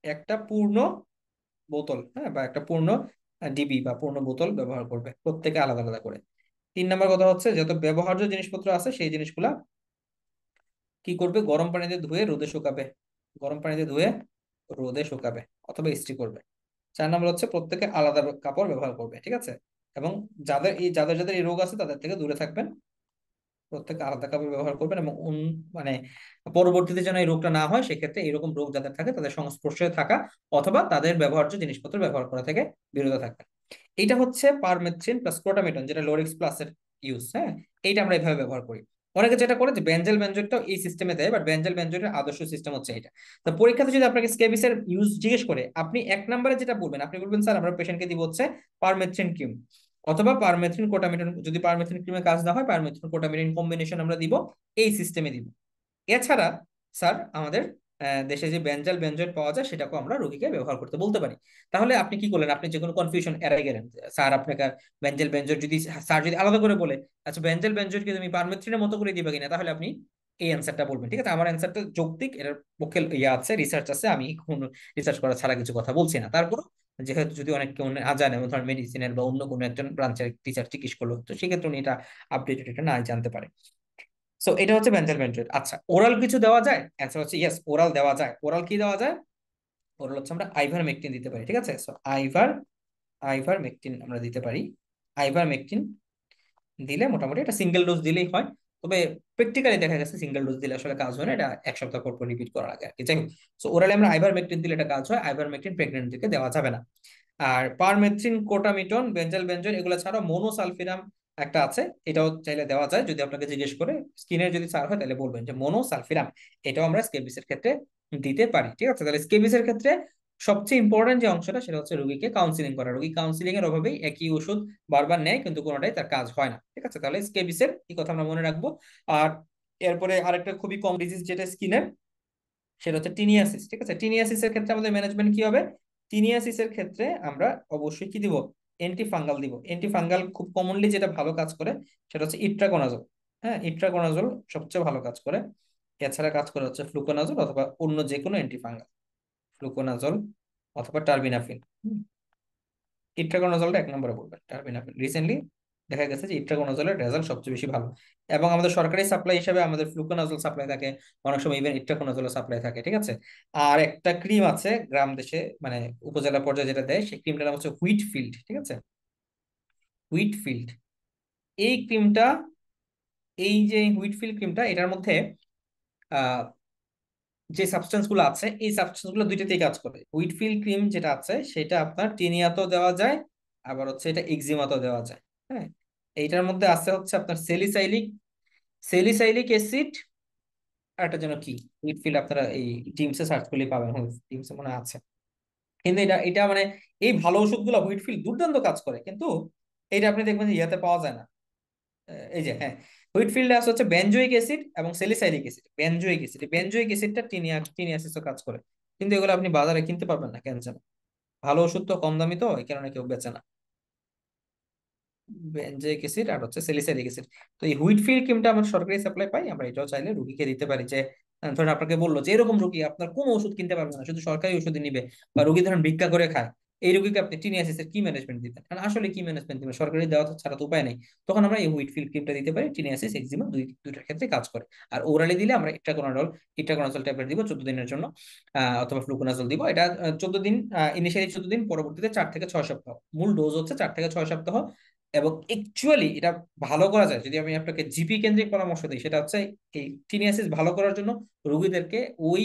একটা পূর্ণ বোতল, হ্যাঁ, বা একটা পূর্ণ ডিবি বা পূর্ণ বোতল ব্যবহার করবে, প্রত্যেকে আলাদা আলাদা করে। 3 নাম্বার কথা হচ্ছে যত ব্যবহার্য জিনিসপত্র আছে সেই জিনিসগুলা কি করবে, গরম পানিতে ধুয়ে রোদে শুকাবে। গরম পানিতে ধুয়ে রোদে শুকাবে অথবা ইস্ত্রি করবে। 4 নাম্বার হচ্ছে প্রত্যেকে আলাদা কাপড় ব্যবহার করবে, ঠিক আছে। এবং যাদের যাদের এই রোগ আছে তাদের থেকে দূরে থাকবেন। প্রত্যেকে আলাদা কাপড় ব্যবহার করবেন এবং মানে পরবর্তীতে যেন এই রোগটা না হয় সেক্ষেত্রে এরকম রোগ যাদের থাকে তাদের সংস্পর্শে থাকা অথবা তাদের ব্যবহার্য জিনিসপত্র ব্যবহার করা থেকে বিরত থাকবেন। এটা হচ্ছে পারমেথ্রিন প্লাস ক্লোটামিটন, যেটা লোরিক্স প্লাসের ইউজ। হ্যাঁ, এইটা আমরা এইভাবে ব্যবহার করি। অনেকে যেটা করে যে বেঞ্জেল বেঞ্জয়েডটাও এই সিস্টেমে দেয়, বাট বেঞ্জেল বেঞ্জয়েডের আদর্শ সিস্টেম হচ্ছে এটা। তো পরীক্ষাতে যদি আপনাকে স্কেবিসের ইউজ জিজ্ঞেস করে, আপনি 1 নম্বরে যেটা বলবেন, আপনি বলবেন স্যার আমরা পেশেন্টকে দিব হচ্ছে পারমেথ্রিন ক্রিম অথবা পারমেথ্রিন কোটামিটন। যদি পারমেথ্রিন ক্রিমে কাজ না হয় পারমেথ্রিন কোটামিটন কম্বিনেশন আমরা দিব, এই সিস্টেমে দিব। এছাড়া স্যার আমাদের দেশে যে বেঞ্জাল বেঞ্জয়েড পাওয়া যায় সেটাকেও আমরা রোগীকে ব্যবহার করতে বলতে পারি। তাহলে আপনি কি করলেন, আপনি যে কোনো কনফিউশন এড়াই গেলেন। স্যার আপনাকে বেঞ্জাল বেঞ্জয়েড যদি স্যার যদি আলাদা করে বলে আচ্ছা বেঞ্জাল বেঞ্জয়েড কি তুমি পারমেথ্রিনের মতো করে দিবে কিনা, তাহলে আপনি এই অ্যান্সারটা বলবেন। ঠিক আছে, আমার অ্যান্সারটা যৌক্তিক, এর পক্ষে ইয়ে আছে, রিসার্চ আছে, আমি কোনো রিসার্চ করা ছাড়া কিছু কথা বলছি না। তারপর যেহেতু যদি অনেক কেউ না জানে, ধর মেডিসিনের বা অন্য কোনো একজন ব্রাঞ্চের টিচার জিজ্ঞেস করলো, তো সেক্ষেত্রে উনি এটা আপডেটেড এটা না জানতে পারে। সো এটা হচ্ছে বেঞ্জাল বেঞ্জয়েড। আচ্ছা, ওরাল কিছু দেওয়া যায়? অ্যান্সার হচ্ছে ইয়েস, ওরাল দেওয়া যায়। ওরাল কি দেওয়া যায়? ওরাল হচ্ছে আমরা আইভার মেকটিন দিতে পারি, ঠিক আছে। সো আইভার মেকটিন আমরা দিতে পারি। আইভার মেকটিন দিলে মোটামুটি এটা সিঙ্গেল ডোজ দিলেই হয়। তবে প্র্যাকটিক্যালি দেখা গেছে সিঙ্গেল ডোজ দিলে আসলে কাজ হয় না, এটা 1 সপ্তাহ পর পর রিপিট করার আগে আর কি। যাই হোক, সো ওরালে আমরা আইভার মেকটিন দিলে এটা কাজ হয়। আইভার মেকটিন প্রেগনেন্টদেরকে দেওয়া যাবে না। আর পারমেথ্রিন কোটামিটন বেঞ্জাল বেঞ্জয়েড এগুলো ছাড়া মোনোসালফিরাম একটা আছে, এটাও চাইলে দেওয়া যায়। যদি আপনাকে জিজ্ঞেস করে স্কিনের যদি সার হয় তাহলে বলবেন যে মোনোসালফিরাম, এটাও আমরা স্কেবিসের ক্ষেত্রে দিতে পারি। ঠিক আছে, তাহলে স্কেবিসের ক্ষেত্রে সবচেয়ে ইম্পর্টেন্ট যে অংশটা সেটা হচ্ছে রোগীকে কাউন্সিলিং করা। রোগী কাউন্সিলিং এর অভাবেই একই ওষুধ বারবার নেয় কিন্তু কোনোটাই তার কাজ হয় না। ঠিক আছে, তাহলে স্কেবিসের এই কথা আমরা মনে রাখবো। আর এরপরে আরেকটা খুবই কম ডিজিজ যেটা স্কিনের, সেটা হচ্ছে টিনিয়াসিস। ঠিক আছে, টিনিয়াসিসের ক্ষেত্রে আমাদের ম্যানেজমেন্ট কি হবে? টিনিয়াসিসের ক্ষেত্রে আমরা অবশ্যই কি দিব? অ্যান্টি ফাঙ্গাল দিব। অ্যান্টি ফাঙ্গাল খুব কমনলি যেটা ভালো কাজ করে সেটা হচ্ছে ইট্রাকোনাজল। হ্যাঁ, ইট্রাকোনাজল সবচেয়ে ভালো কাজ করে। এছাড়া কাজ করে হচ্ছে ফ্লুকোনাজল অথবা অন্য যে কোনো অ্যান্টি ফাঙ্গাল, ফ্লুকোনাজল অথবা টার্বিনাফিন। ইট্রাকোনাজলটা 1 নম্বরে বলবেন, টার্বিনাফিন। রিসেন্টলি দেখা গেছে যে ইট্রাকোনাজলের রেজাল্ট সবচেয়ে বেশি ভালো। এবং আমাদের সরকারি সাপ্লাই হিসেবে আমাদের ফ্লুকোনাজল সাপ্লাই থাকে, অনেক সময় ইভেন ইট্রাকোনাজল সাপ্লাই থাকে। ঠিক আছে, আর একটা ক্রিম আছে গ্রাম দেশে মানে উপজেলা পর্যায়ে যেটা দেয়, সেই ক্রিমটার নাম হচ্ছে হুইট ফিল্ড। ঠিক আছে, হুইট ফিল্ড এই ক্রিমটা, এই যে হুইট ফিল্ড ক্রিমটা, এটার মধ্যে আহ যে সাবস্টেন্স গুলো আছে এই সাবস্টেন্স গুলো দুইটাতেই কাজ করে। হুইটফিল্ড ক্রিম যেটা আছে সেটা আপনার টিনিয়াতেও দেওয়া যায়, আবার হচ্ছে এটা এক্সিমাতেও দেওয়া যায়। হ্যাঁ, এইটার মধ্যে আছে হচ্ছে আপনার সেলিসাইলিক অ্যাসিড আর একটা যেন কি, হুইটফিল্ড আপনারা এই টিমসে সার্চ করলেই পাবেন, টিমসে মনে হয় আছে। কিন্তু এটা এটা মানে এই ভালো ওষুধগুলো হুইটফিল্ড দুর্দান্ত কাজ করে, কিন্তু এটা আপনি দেখবেন যে ইয়াতে পাওয়া যায় না। এই যে হ্যাঁ, হুইটফিল্ডে আছে হচ্ছে বেনজোইক অ্যাসিড এবং স্যালিসাইলিক অ্যাসিড। বেনজোইক অ্যাসিডটা টিনিয়াসিসও কাজ করে, কিন্তু এগুলো আপনি বাজারে কিনতে পারবেন না কেন জানো? ভালো ওষুধ তো কম দামি, তো এই কারণে কেউ বেচে না। বেনজোইক অ্যাসিড আর হচ্ছে স্যালিসাইলিক অ্যাসিড। তো এই হুইটফিল্ড ক্রিমটা আমরা সরকারি সাপ্লাই পাই, আমরা এটাও চাইলে রুগীকে দিতে পারি। যে ধরেন আপনাকে বললো যে এরকম রুগী আপনার কোনো ওষুধ কিনতে পারবে না, শুধু সরকারি ওষুধই নিবে, বা রুগী ধরেন ভিক্ষা করে খায়, এই রুগীকে আপনি টিনিয়াসিসের কি ম্যানেজমেন্ট দিবেন? কারণ আসলে কি ম্যানেজমেন্ট দিবেন, সরকারি দেওয়া তো ছাড়া তো উপায় নেই। তখন আমরা এই হুইটফিল্ড ক্রিমটা দিতে পারি, টিনিয়াসিস এক্সিমা দুইটার ক্ষেত্রে কাজ করে। আর ওরালি দিলে আমরা ইট্রাকোনাজল ট্যাবলেট দিব 14 দিনের জন্য, অথবা ফ্লুকোনাজল দিব। এটা 14 দিন, ইনিশিয়ালি 14 দিন, পরবর্তীতে 4 থেকে 6 সপ্তাহ। মূল ডোজ হচ্ছে 4 থেকে 6 সপ্তাহ। এবং অ্যাকচুয়ালি এটা ভালো করা যায় যদি আমি আপনাকে জিপি কেন্দ্রিক পরামর্শ দিই, সেটা হচ্ছে এই টিনিয়াসিস ভালো করার জন্য রোগীদেরকে ওই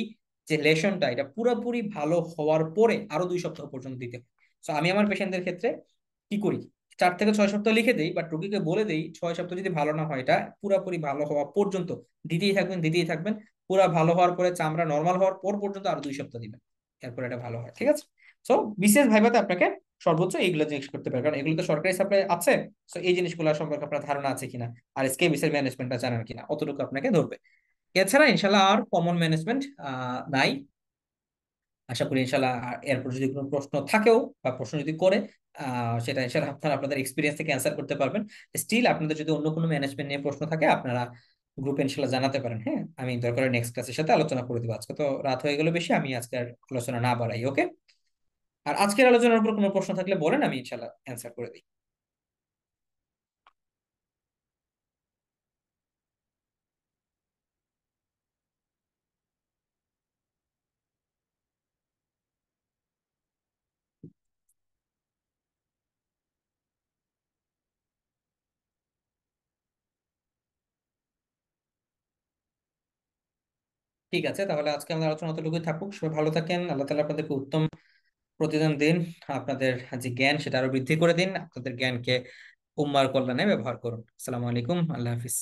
যে লেশনটা এটা পুরোপুরি ভালো হওয়ার পরে আরো 2 সপ্তাহ পর্যন্ত দিতে হয়। তো আমি আমার পেশেন্টদের ক্ষেত্রে কি করি, 4 থেকে 6 সপ্তাহ লিখে দেই, বাট রোগীকে বলে দেই 6 সপ্তাহ যদি ভালো না হয় এটা পুরোপুরি ভালো হওয়া পর্যন্ত দিতেই থাকবেন। পুরো ভালো হওয়ার পরে চামড়া নর্মাল হওয়ার পর পর্যন্ত আরো 2 সপ্তাহ দিবেন, এরপর এটা ভালো হয়। ঠিক আছে, তো বিশেষ ভাইভাতে আপনাকে সর্বোচ্চ এইগুলো জিজ্ঞেস করতে পারে, কারণ এগুলো তো সরকারি সাপ্লাই আছে। তো এই জিনিসগুলো সম্পর্কে আপনার ধারণা আছে কিনা, আর স্কেবিসের ম্যানেজমেন্টটা জানেন কিনা, অতটুকু আপনাকে ধরবে। এছাড়া ইনশাল্লাহ আর কমন ম্যানেজমেন্ট নাই। আশা করি ইনশাল্লাহ এরপর যদি কোনো প্রশ্ন থাকেও বা প্রশ্ন যদি করে, সেটা ইনশাল্লাহ আপনারা আপনাদের এক্সপিরিয়েন্স থেকে অ্যান্সার করতে পারবেন। স্টিল আপনাদের যদি অন্য কোনো ম্যানেজমেন্ট নিয়ে প্রশ্ন থাকে আপনারা গ্রুপে ইনশাল্লাহ জানাতে পারেন। হ্যাঁ, আমি দরকার নেক্সট ক্লাসের সাথে আলোচনা করে দিব। আজকে তো রাত হয়ে গেল বেশি, আমি আজকে আর আলোচনা না বাড়াই, ওকে? আর আজকের আলোচনার উপর কোনো প্রশ্ন থাকলে বলেন, আমি ইনশাল্লাহ অ্যান্সার করে দিই। ঠিক আছে, তাহলে আজকে আমাদের আলোচনা অতটুকুই থাকুক। সবাই ভালো থাকেন, আল্লাহ তাআলা আপনাদেরকে উত্তম প্রতিদান দিন। আপনাদের যে জ্ঞান সেটা আরো বৃদ্ধি করে দিন, আপনাদের জ্ঞানকে উম্মার কল্যাণে ব্যবহার করুন। আসসালামু আলাইকুম, আল্লাহ হাফিজ।